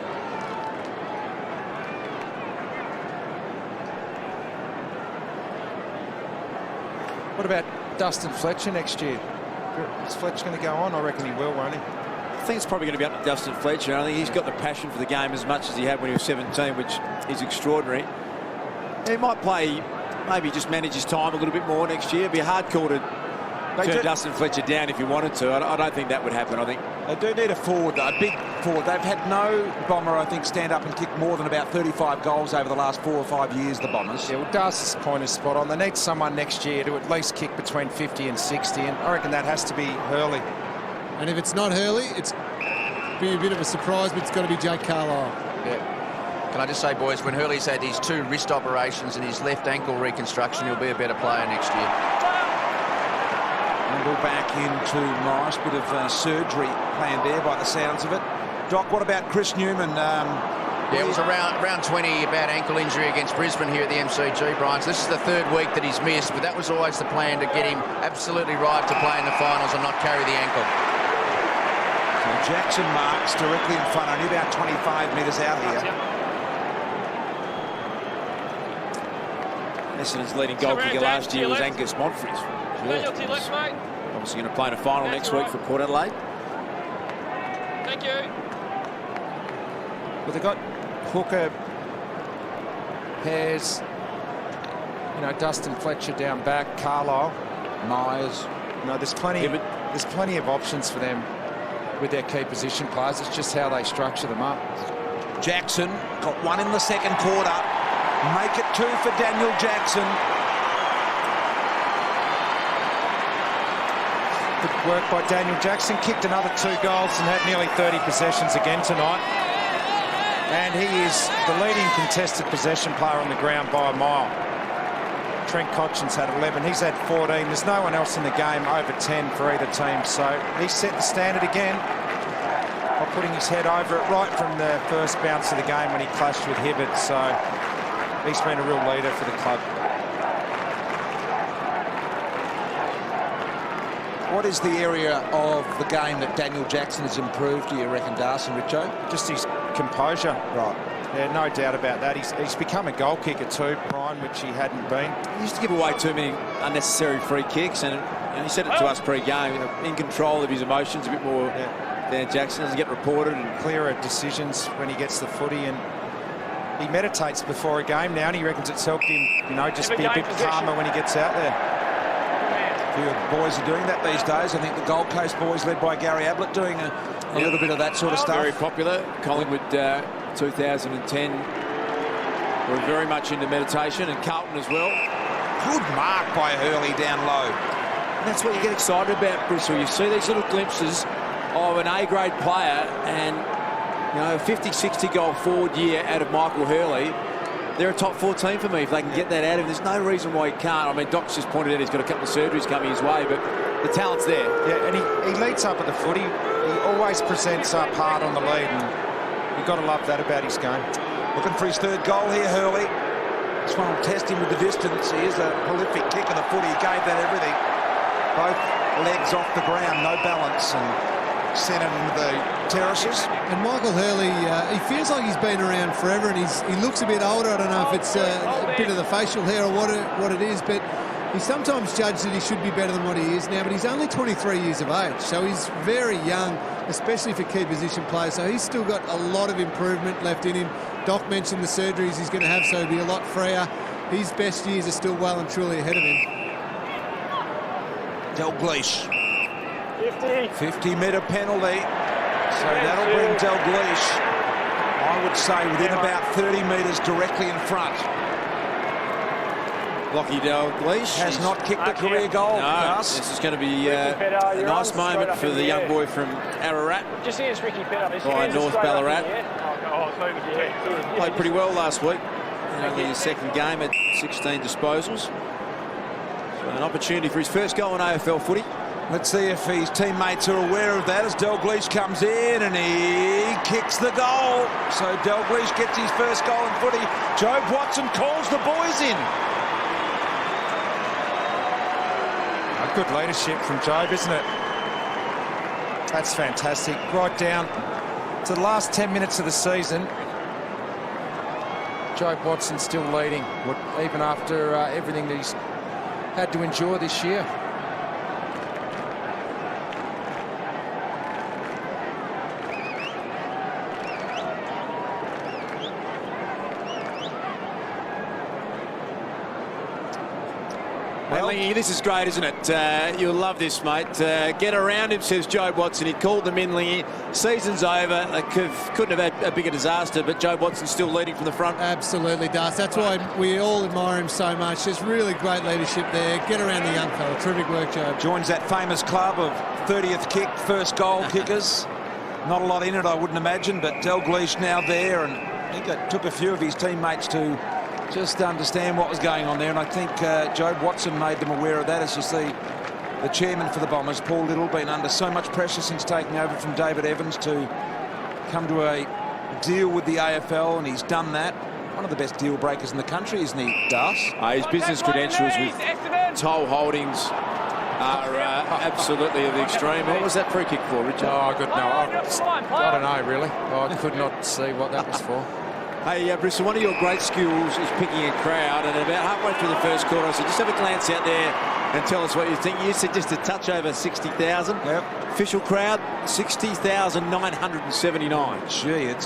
What about Dustin Fletcher next year? Is Fletcher going to go on? I reckon he will, won't he? I think it's probably going to be up to Dustin Fletcher. I think he's got the passion for the game as much as he had when he was 17, which is extraordinary. He might play, maybe just manage his time a little bit more next year. It'd be a hard call to turn Dustin Fletcher down if he wanted to. I don't think that would happen. I think they do need a forward, though, a big forward. They've had no Bomber, I think, stand up and kick more than about 35 goals over the last 4 or 5 years, the Bombers. Yeah, well, Darcy's point is spot on. They need someone next year to at least kick between 50 and 60, and I reckon that has to be Hurley. And if it's not Hurley, it's be a bit of a surprise, but it's got to be Jake Carlisle. Yeah. Can I just say, boys, when Hurley's had his 2 wrist operations and his left ankle reconstruction, he'll be a better player next year. And we're back into Morris. Bit of surgery planned there by the sounds of it. Doc, what about Chris Newman? Yeah, it was round 20, bad ankle injury against Brisbane here at the MCG, Brian. So this is the 3rd week that he's missed, but that was always the plan, to get him absolutely right to play in the finals and not carry the ankle. So Jackson marks directly in front, only about 25 metres out here. Essendon's leading goal kicker last year was Angus Montford. Obviously going to play in a final next week for Port Adelaide. Thank you. Well, they've got Hooker, Pears, You know, Dustin Fletcher down back, Carlisle, Myers. You know, there's plenty of options for them with their key position players. It's just how they structure them up. Jackson got one in the second quarter. Make it 2 for Daniel Jackson. Good work by Daniel Jackson. Kicked another 2 goals and had nearly 30 possessions again tonight. And he is the leading contested possession player on the ground by a mile. Trent Cotchin's had 11. He's had 14. There's no one else in the game over 10 for either team. So he set the standard again by putting his head over it right from the first bounce of the game when he clashed with Hibbert. So he's been a real leader for the club. What is the area of the game that Daniel Jackson has improved, do you reckon, Darcy and Richo? Just his composure. Right. Yeah, no doubt about that. He's become a goal kicker too, Brian, which he hadn't been. He used to give away too many unnecessary free kicks, and he said it to us pre-game, you know, in control of his emotions a bit more than Jackson. Doesn't get reported. And clearer decisions when he gets the footy, and he meditates before a game now, and he reckons it's helped him, you know, just be a bit calmer when he gets out there. A few of the boys are doing that these days. I think the Gold Coast boys, led by Gary Ablett, doing a little bit of that sort of stuff. Very popular. Collingwood 2010 were very much into meditation, and Carlton as well. Good mark by Hurley down low. And that's what you get excited about, Bristol. You see these little glimpses of an A-grade player, and you know, a 50-60 goal forward year out of Michael Hurley. They're a top 4 team for me if they can get that out of him. There's no reason why he can't. I mean, Doc's just pointed out he's got a couple of surgeries coming his way, but the talent's there. Yeah, and he leads up at the footy. He always presents up hard on the lead, and you've got to love that about his game. Looking for his 3rd goal here, Hurley. This one will test him with the distance. He is a prolific kick of the footy. He gave that everything. Both legs off the ground, no balance, and sent it into the terraces. And Michael Hurley, he feels like he's been around forever, and he looks a bit older. I don't know if it's a bit of the facial hair or what it is, but he's sometimes judged that he should be better than what he is now, but he's only 23 years of age, so he's very young, especially for key position players, so he's still got a lot of improvement left in him. Doc mentioned the surgeries he's going to have, so he'll be a lot freer. His best years are still well and truly ahead of him. Dalglish. 50-metre penalty. So that'll bring Dalglish, I would say, within about 30 metres directly in front. Lockie Dalglish has not kicked a career goal. No, this is going to be a nice moment for the young boy from Ararat by North Ballarat. Played pretty well last week. Only his 2nd game at 16 disposals. So an opportunity for his first goal in AFL footy. Let's see if his teammates are aware of that as Dalglish comes in and he kicks the goal. So Dalglish gets his first goal in footy. Jobe Watson calls the boys in. Good leadership from Jobe, isn't it? That's fantastic. Right down to the last 10 minutes of the season. Jobe Watson still leading, even after everything that he's had to endure this year. This is great, isn't it? You'll love this, mate. Get around him, says Jobe Watson. He called them in, Lingy. Season's over. They couldn't have had a bigger disaster, but Jobe Watson's still leading from the front. Absolutely, Das. That's why we all admire him so much. There's really great leadership there. Get around the young fella. Terrific work, Jobe. Joins that famous club of 30th kick, first goal kickers. Not a lot in it, I wouldn't imagine, but Dalglish now there, and I think it took a few of his teammates to just understand what was going on there, and I think Jobe Watson made them aware of that. As you see, the chairman for the Bombers, Paul Little, been under so much pressure since taking over from David Evans to come to a deal with the AFL, and he's done that. One of the best deal breakers in the country, isn't he, Das? His business credentials with Toll Holdings are absolutely of the extreme. What was that free kick for, Richard? Oh, good. No, I don't know, really. I could not see what that was for. Hey, Bristol, one of your great skills is picking a crowd, and about halfway through the first quarter, I said, just have a glance out there and tell us what you think. You said just a touch over 60,000. Yep. Official crowd, 60,979. Gee, that's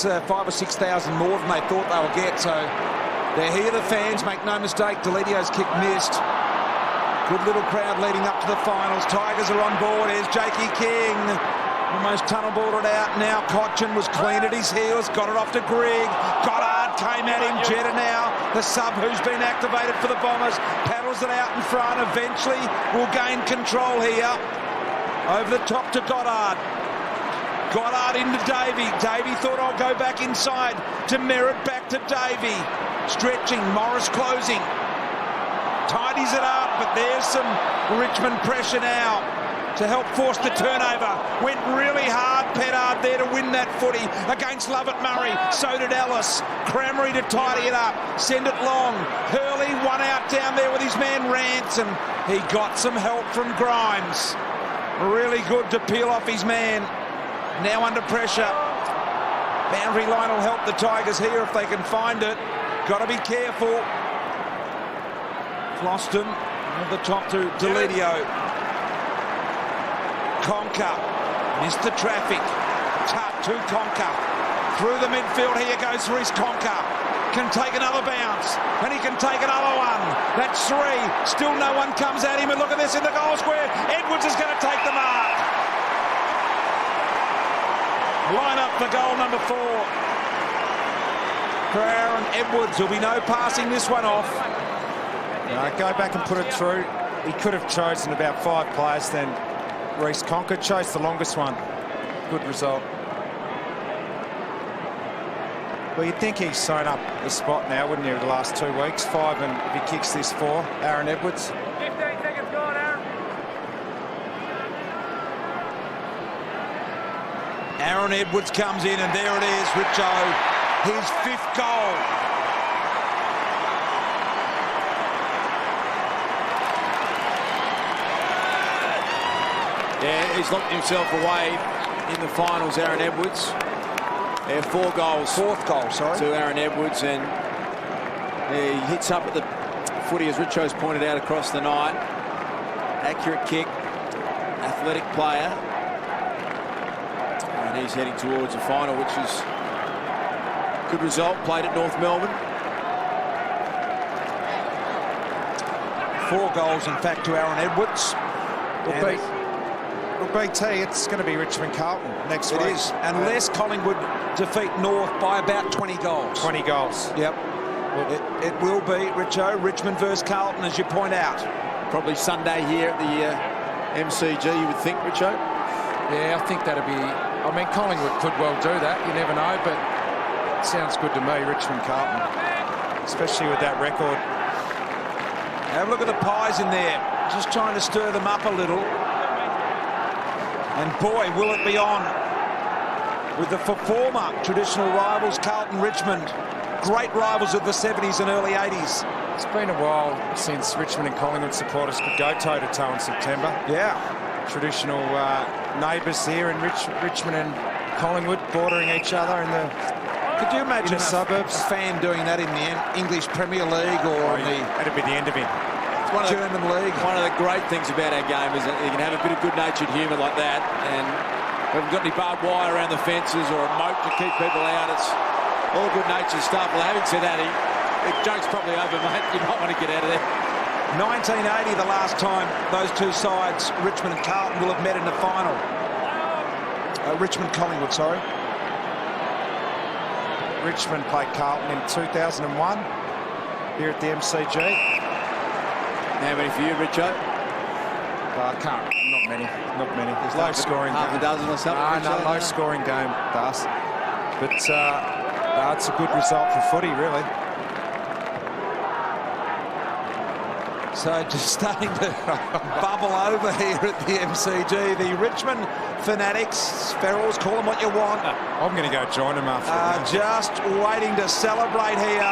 5,000 or 6,000 more than they thought they would get, so They're here, the fans, make no mistake. Delidio's kick missed. Good little crowd leading up to the finals. Tigers are on board. Here's Jakey King. Almost tunnel-balled it out. Now Cochin was clean at his heels. Got it off to Grigg. Goddard came at him. Jetta now, the sub who's been activated for the Bombers, paddles it out in front. Eventually will gain control here. Over the top to Goddard. Goddard into Davey. Davey thought, I'll go back inside to Merritt, back to Davey. Stretching, Morris closing. Tidies it up, but there's some Richmond pressure now to help force the turnover. Went really hard, Pettard there to win that footy against Lovett Murray. So did Ellis. Crammery to tidy it up. Send it long. Hurley one out down there with his man Rance, and he got some help from Grimes. Really good to peel off his man. Now under pressure. Boundary line will help the Tigers here if they can find it. Got to be careful. Floston at the top to Delidio. Conker missed the traffic. Tuck to Conker. Through the midfield, here goes Reece Conker. Can take another bounce, and he can take another one. That's three. Still no one comes at him, and look at this in the goal square. Edwards is going to take the mark. Line up for goal number 4. For Aaron Edwards, there'll be no passing this one off. No, go back and put it through. He could have chosen about 5 players, then Reece Conker chose the longest one. Good result. Well, you'd think he's sewn up the spot now, wouldn't you, the last 2 weeks? 5, and if he kicks this 4, Aaron Edwards. 15 seconds gone, Aaron. Aaron Edwards comes in, and there it is, Richo. His 5th goal. Yeah, he's locked himself away in the finals, Aaron Edwards. 4 goals. 4th goal, sorry. To Aaron Edwards, and he hits up at the footy, as Richo's pointed out, across the night. Accurate kick, athletic player. And he's heading towards the final, which is a good result. Played at North Melbourne. 4 goals, in fact, to Aaron Edwards. Well, BT, it's going to be Richmond Carlton next week. It is, unless Collingwood defeat North by about 20 goals. 20 goals. Yep. It will be, Richo, Richmond versus Carlton, as you point out. Probably Sunday here at the MCG, you would think, Richo? Yeah, I think that'll be... I mean, Collingwood could well do that. You never know, but it sounds good to me, Richmond Carlton. Especially with that record. Have a look at the Pies in there. Just trying to stir them up a little. And boy, will it be on with the former traditional rivals, Carlton Richmond. Great rivals of the 70s and early 80s. It's been a while since Richmond and Collingwood supporters could go toe-to-toe in September. Yeah. Traditional neighbours here in Richmond and Collingwood, bordering each other in the Could you imagine the suburbs? a fan doing that in the English Premier League or That'd be the end of him. One of German league? One of the great things about our game is that you can have a bit of good-natured humour like that, and we haven't got any barbed wire around the fences or a moat to keep people out. It's all good-natured stuff. Well, having said that, the joke's probably over, mate. You might want to get out of there. 1980, the last time those two sides, Richmond and Carlton, will have met in the final. Richmond-Collingwood, sorry. Richmond played Carlton in 2001 here at the MCG. How many for you, Richo? Not many. There's low scoring. Half a dozen or something. No, low scoring game, Das. But it's a good result for footy, really. So just starting to bubble over here at the MCG. The Richmond fanatics, Ferals, call them what you want. I'm going to go join them after. Just waiting to celebrate here.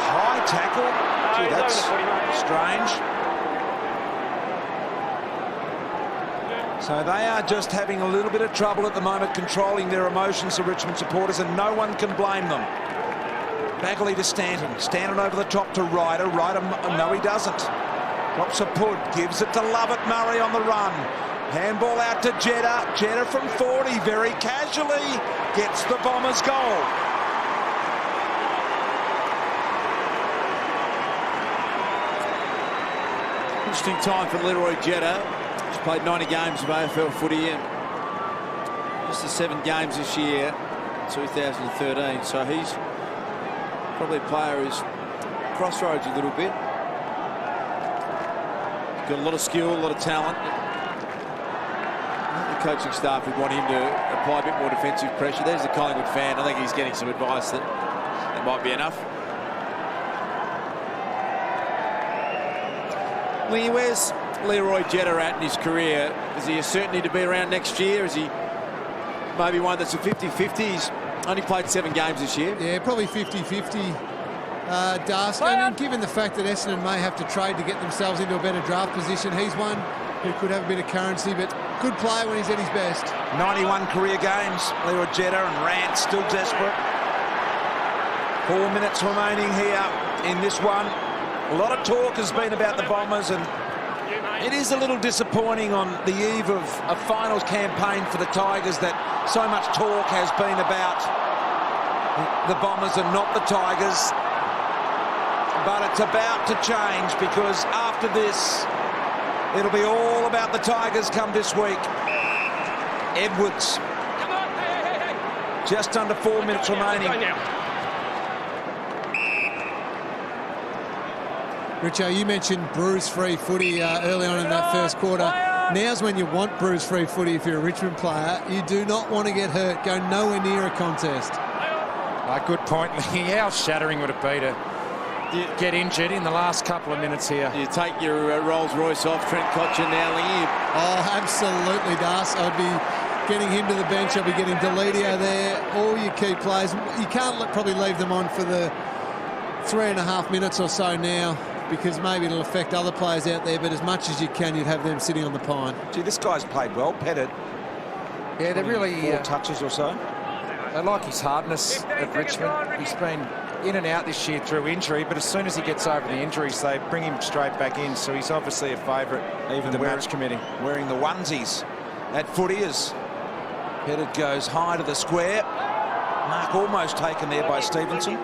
High tackle. Gee, that's strange. So they are just having a little bit of trouble at the moment controlling their emotions, the Richmond supporters, and no one can blame them. Bagley to Stanton. Stanton over the top to Ryder. Ryder, no, he doesn't. Drops a put, gives it to Lovett Murray on the run. Handball out to Jetta. Jetta from 40, very casually gets the Bombers' goal. Interesting time for Leroy Jetta. He's played 90 games of AFL footy and just the 7 games this year, 2013. So he's probably a player who's crossroads a little bit. Got a lot of skill, a lot of talent. The coaching staff would want him to apply a bit more defensive pressure. There's the Collingwood fan. I think he's getting some advice that might be enough. Lee, where's Leroy Jetta at in his career? Is he a certainty to be around next year? Is he maybe one that's a 50-50? He's only played 7 games this year. Yeah, probably 50-50. Darcy, and given the fact that Essendon may have to trade to get themselves into a better draft position, he's one who could have a bit of currency, but good player when he's at his best. 91 career games, Leroy Jetta, and Rant still desperate. 4 minutes remaining here in this one. A lot of talk has been about the Bombers, and it is a little disappointing on the eve of a finals campaign for the Tigers that so much talk has been about the Bombers and not the Tigers. But it's about to change, because after this, it'll be all about the Tigers come this week. Edwards. Just under 4 minutes remaining. Richo, you mentioned bruise-free footy early on in that first quarter. Now's when you want bruise-free footy if you're a Richmond player. You do not want to get hurt. Go nowhere near a contest. Good point, Lee. How shattering would it be to get injured in the last couple of minutes here? You take your Rolls Royce off, Trent Cotchin now, Lee. Oh, absolutely, Das. I'd be getting him to the bench. I'd be getting Deledio there. All your key players. You can't probably leave them on for the 3.5 minutes or so now, because maybe it'll affect other players out there, but as much as you can, you'd have them sitting on the pine. Gee, this guy's played well, Pettit. Yeah, they're really... 4 touches or so. I like his hardness at Richmond. He's been in and out this year through injury, but as soon as he gets over the injuries, they bring him straight back in, so he's obviously a favourite, even the match committee. Wearing the onesies at footy as Pettit goes high to the square. Mark almost taken there by Stevenson.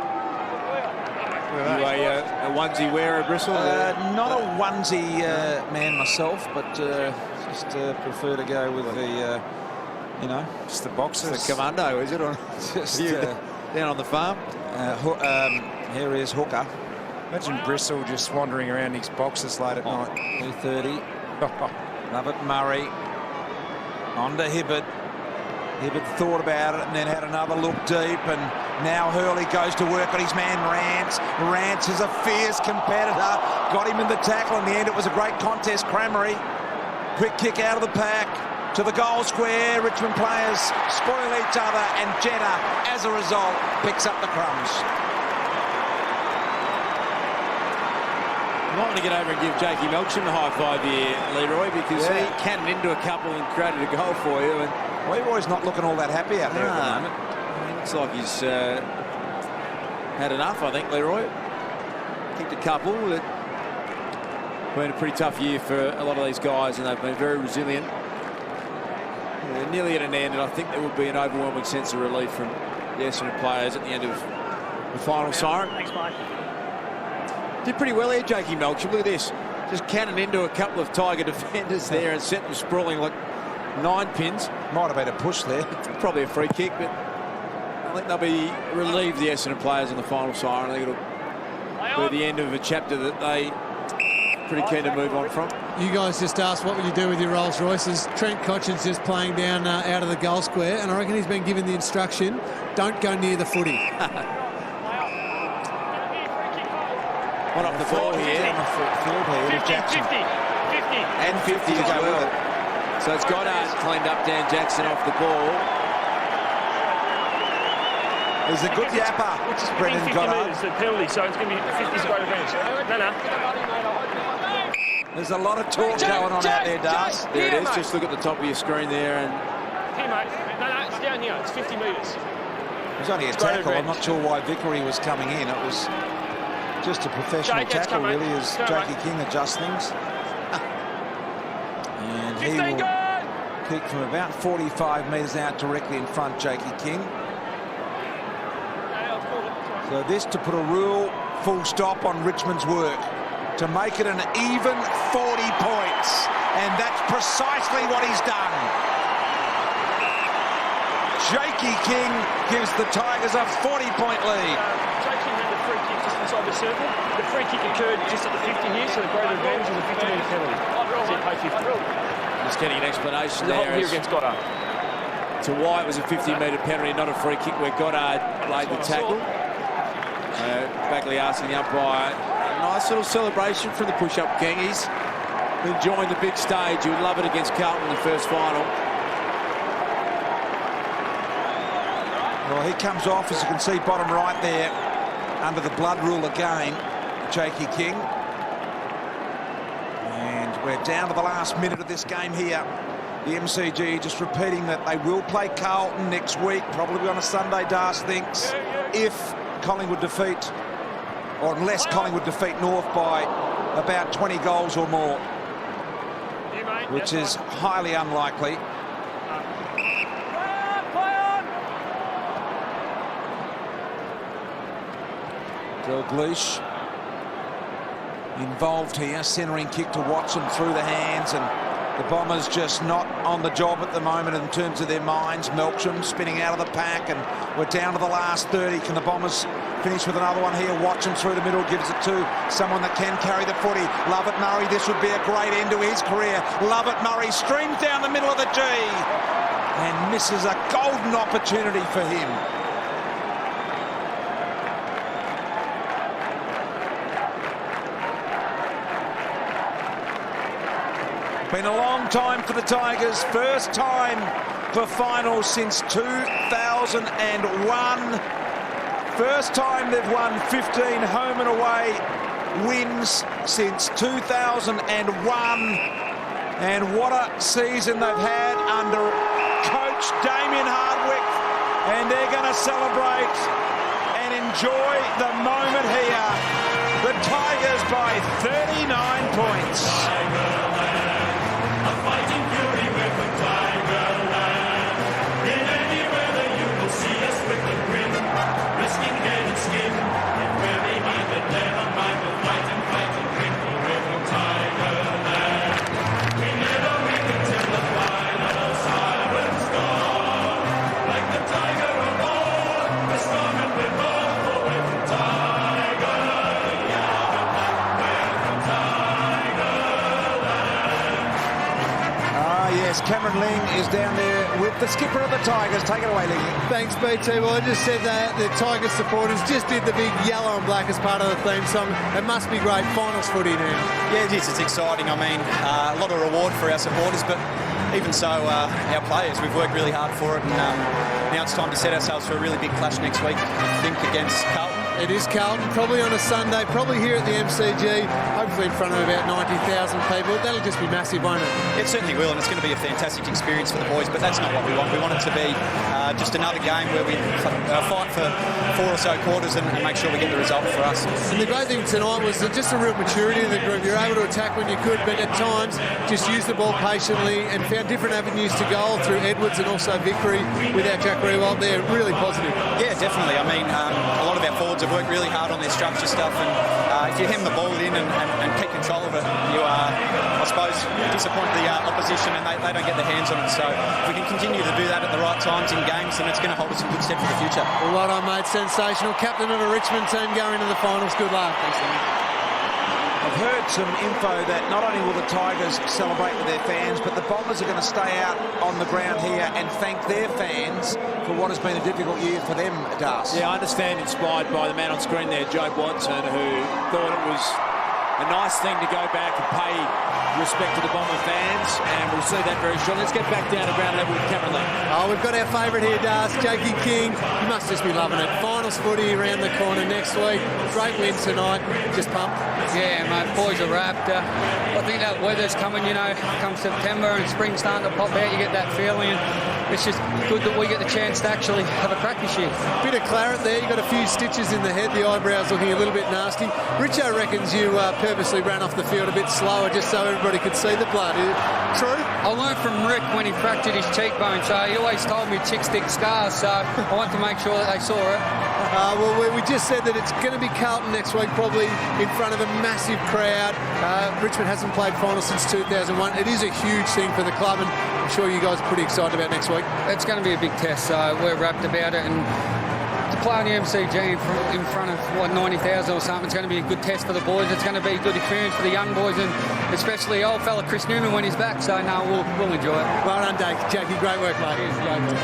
You a onesie wearer, Bristle? Not a onesie man myself, but just prefer to go with the, you know, just the boxers. The commando, is it? Or just down on the farm. Here is Hooker. Imagine Bristle just wandering around his boxes late at night. 2:30. Love it, Murray. On to Hibbert. Hibbert thought about it and then had another look deep, and now Hurley goes to work on his man Rance. Rance is a fierce competitor. Got him in the tackle. In the end, it was a great contest. Cramery. Quick kick out of the pack to the goal square. Richmond players spoil each other, and Jetta, as a result, picks up the crumbs. I want to get over and give Jakey Melksham a high five here, Leroy, because he cannoned into a couple and created a goal for you. And Leroy's not looking all that happy out there at the moment. Looks like he's had enough, I think, Leroy. Kicked a couple. It's been a pretty tough year for a lot of these guys, and they've been very resilient. They're nearly at an end, and I think there will be an overwhelming sense of relief from the Essendon players at the end of the final siren. Thanks, mate. Did pretty well here, Jakey Melksham. Look at this. Just cannon into a couple of Tiger defenders there and sent them sprawling like 9 pins. Might have been a push there. Probably a free kick, but I think they'll be relieved, the Essendon players, in the final siren. I think it'll be the end of a chapter that they pretty keen to move on from. You guys just asked what would you do with your Rolls Royces. Trent Cotchin's just playing down out of the goal square, and I reckon he's been given the instruction, don't go near the footy. One up the ball here. On the field here with Jackson. 50. And 50 to go with it. So it's Goddard cleaned up Dan Jackson off the ball. There's a good yapper, Brendan 50 Goddard. metres, the penalty, so it's going to be 50 square advantage. No. There's a lot of talk going on out there, Das. There it is. Just look at the top of your screen there. And Here, mate. No, it's down here. It's 50 metres. it was only a tackle. I'm not sure why Vickery was coming in. It was just a professional Jake, tackle, come, really, as Jakey King adjusts things. And he will kick from about 45 metres out directly in front, Jakey King. So this to put a real full stop on Richmond's work, to make it an even 40 points. And that's precisely what he's done. Jakey King gives the Tigers a 40-point lead. Jakey had the free kick just inside the circle. The free kick occurred just at the 50 here, so the greater advantage was a 50-metre penalty. So you pay 50. Just getting an explanation The there. here against Goddard. To why it was a 50-metre penalty, not a free kick where Goddard laid the tackle. Bagley asking the umpire. A nice little celebration from the push-up king. He's enjoying the big stage. He would love it against Carlton in the first final. Well, he comes off, as you can see, bottom right there, under the blood rule again, Jakey King. And we're down to the last minute of this game here. The MCG just repeating that they will play Carlton next week, probably on a Sunday, Das thinks, if Collingwood defeat, or unless Collingwood defeat North by about 20 goals or more, which is highly unlikely. Dalglish involved here, centering kick to Watson through the hands, and the Bombers just not on the job at the moment in terms of their minds. Melksham spinning out of the pack, and we're down to the last 30. Can the Bombers finish with another one here? Watson through the middle, gives it to someone that can carry the footy. Lovett Murray, this would be a great end to his career. Lovett Murray streams down the middle of the G and misses a golden opportunity for him. Been a long time for the Tigers. First time for finals since 2001. First time they've won 15 home and away wins since 2001. And what a season they've had under coach Damian Hartwick. And they're going to celebrate and enjoy the moment here. The Tigers by 39 points. Fighting fury with the Tigerland. In any weather you will see us with the grin, risking head and skin. And we're behind it, never mind, we'll fight and win with the Tigerland. We never win until the final siren's gone. Like the tiger of old, we're strong and we're bold. For we're the Tiger, yeah, we're the Tiger. Yes, Cameron Ling is down there with the skipper of the Tigers. Take it away, Ling. Thanks, BT. Well, I just said that the Tigers supporters just did the big yellow and black as part of the theme song. It must be great. Finals footy now. Yeah, it is. It's exciting. I mean, a lot of reward for our supporters, but even so, our players, we've worked really hard for it, and now it's time to set ourselves for a really big clash next week, I think, against Carlton. It is Carlton, probably on a Sunday, probably here at the MCG, hopefully in front of about 90,000 people. That'll just be massive, won't it? It certainly will, and it's going to be a fantastic experience for the boys, but that's not what we want. We want it to be just another game where we fight for 4 or so quarters and make sure we get the result for us. And the great thing tonight was just a real maturity in the group. You're able to attack when you could, but at times just use the ball patiently and found different avenues to goal through Edwards and also victory without Jack Rewald there. Really positive. Yeah, definitely. I mean, a lot of our forwards have worked really hard on their structure stuff, and if you hem the ball in and keep control of it, you I suppose, disappoint the opposition, and they don't get their hands on it. So if we can continue to do that at the right times in games, then it's going to hold us in good stead for the future. Well, well done, mate. Sensational. Captain of a Richmond team going to the finals. Good luck. Thanks, Damian. I've heard some info that not only will the Tigers celebrate with their fans, but the Bombers are going to stay out on the ground here and thank their fans for what has been a difficult year for them, Das. Yeah, I understand, inspired by the man on screen there, Joe Watson, who thought it was a nice thing to go back and pay respect to the Bomber fans, and we'll see that very shortly. Let's get back down to ground level with Cameron Ling. Oh, we've got our favourite here, Das, Jakey King. You must just be loving it. Finals footy around the corner next week. Great win tonight. Just pumped. Yeah, mate, boys are wrapped. I think that weather's coming, you know, come September and spring's starting to pop out, you get that feeling. And it's just good that we get the chance to actually have a crack this year. Bit of claret there. You got a few stitches in the head. The eyebrows looking a little bit nasty. Richo reckons you purposely ran off the field a bit slower just so everybody could see the blood. True? I learned from Rick when he fractured his cheekbone, so he always told me chicks stick scars, so I wanted to make sure that they saw it. Well, we just said that it's going to be Carlton next week, probably in front of a massive crowd. Richmond hasn't played final since 2001. It is a huge thing for the club, and I'm sure you guys are pretty excited about next week. It's going to be a big test, so we're wrapped about it. And to play on the MCG in front of, 90,000 or something, it's going to be a good test for the boys. It's going to be a good experience for the young boys, and especially old fella Chris Newman when he's back. So, no, we'll enjoy it. Well done, Jackie. Great work, mate. Great work.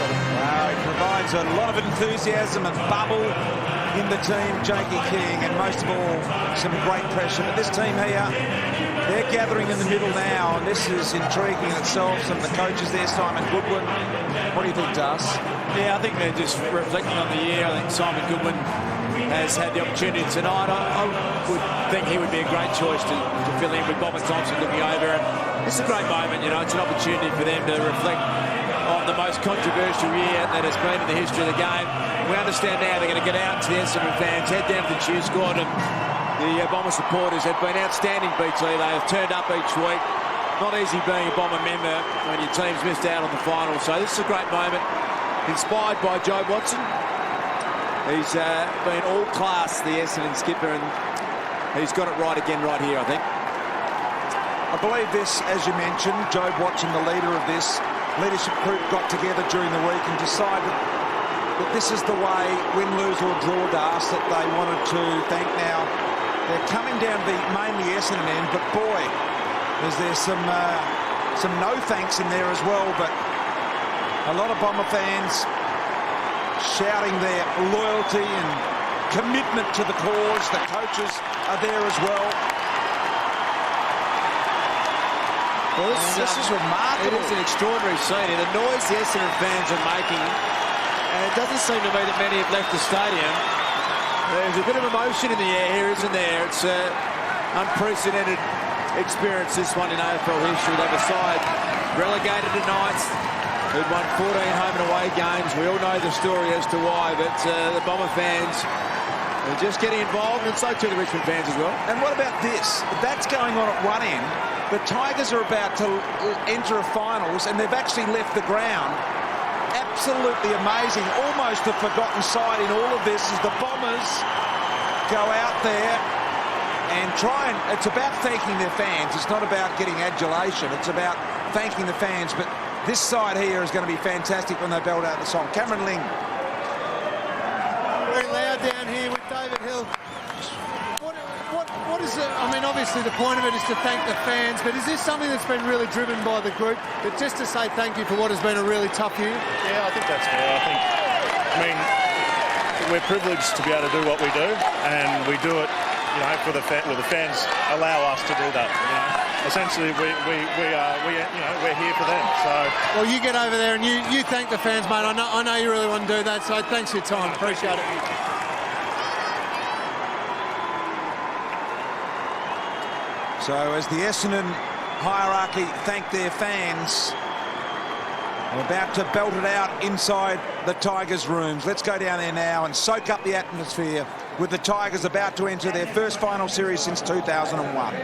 He provides a lot of enthusiasm and bubble in the team, Jakey King, and most of all, some great pressure. But this team here, they're gathering in the middle now, and this is intriguing in itself. Some of the coaches there, Simon Goodwin. What do you think, Das? Yeah, I think they're just reflecting on the year. I think Simon Goodwin has had the opportunity tonight. I would think he would be a great choice to fill in with Bob and Thompson looking over. And it's a great moment, It's an opportunity for them to reflect on the most controversial year that has been in the history of the game. We understand now they're going to get out to the Essendon fans, head down to the cheer squad, and the Bomber supporters have been outstanding, BT. They have turned up each week. Not easy being a Bomber member when your team's missed out on the final. So this is a great moment. Inspired by Joe Watson. He's been all class, the Essendon skipper, and he's got it right again right here, I think. I believe this, as you mentioned, Joe Watson, the leader of this leadership group, got together during the week and decided that this is the way, win, lose or draw, Das, that they wanted to thank. Now, they're coming down the mainly Essendon end, but boy, is there some no thanks in there as well. But a lot of Bomber fans shouting their loyalty and commitment to the cause. The coaches are there as well. Well, this is remarkable. It is an extraordinary scene. And the noise the Essendon fans are making, and it doesn't seem to me that many have left the stadium. There's a bit of emotion in the air here, isn't there? It's an unprecedented experience, this one in AFL history. They've a side relegated tonight, who'd won 14 home and away games. We all know the story as to why, but the Bomber fans are just getting involved, and so too the Richmond fans as well. And what about this? That's going on at one end. The Tigers are about to enter a finals, and they've actually left the ground. Absolutely amazing. Almost a forgotten side in all of this is the Bombers go out there and try and... It's about thanking their fans. It's not about getting adulation. It's about thanking the fans. But this side here is going to be fantastic when they belt out the song. Cameron Ling. Very loud down here with David Hill. What is it? I mean, obviously the point of it is to thank the fans, but is this something that's been really driven by the group? But just to say thank you for what has been a really tough year? Yeah, I think that's fair. I mean, we're privileged to be able to do what we do, and we do it, for the fans allow us to do that. Essentially, we're here for them. So, well, you get over there and you thank the fans, mate. I know you really want to do that. So thanks for your time. Appreciate it. So as the Essendon hierarchy thank their fans, they're about to belt it out inside the Tigers' rooms. Let's go down there now and soak up the atmosphere with the Tigers about to enter their first final series since 2001.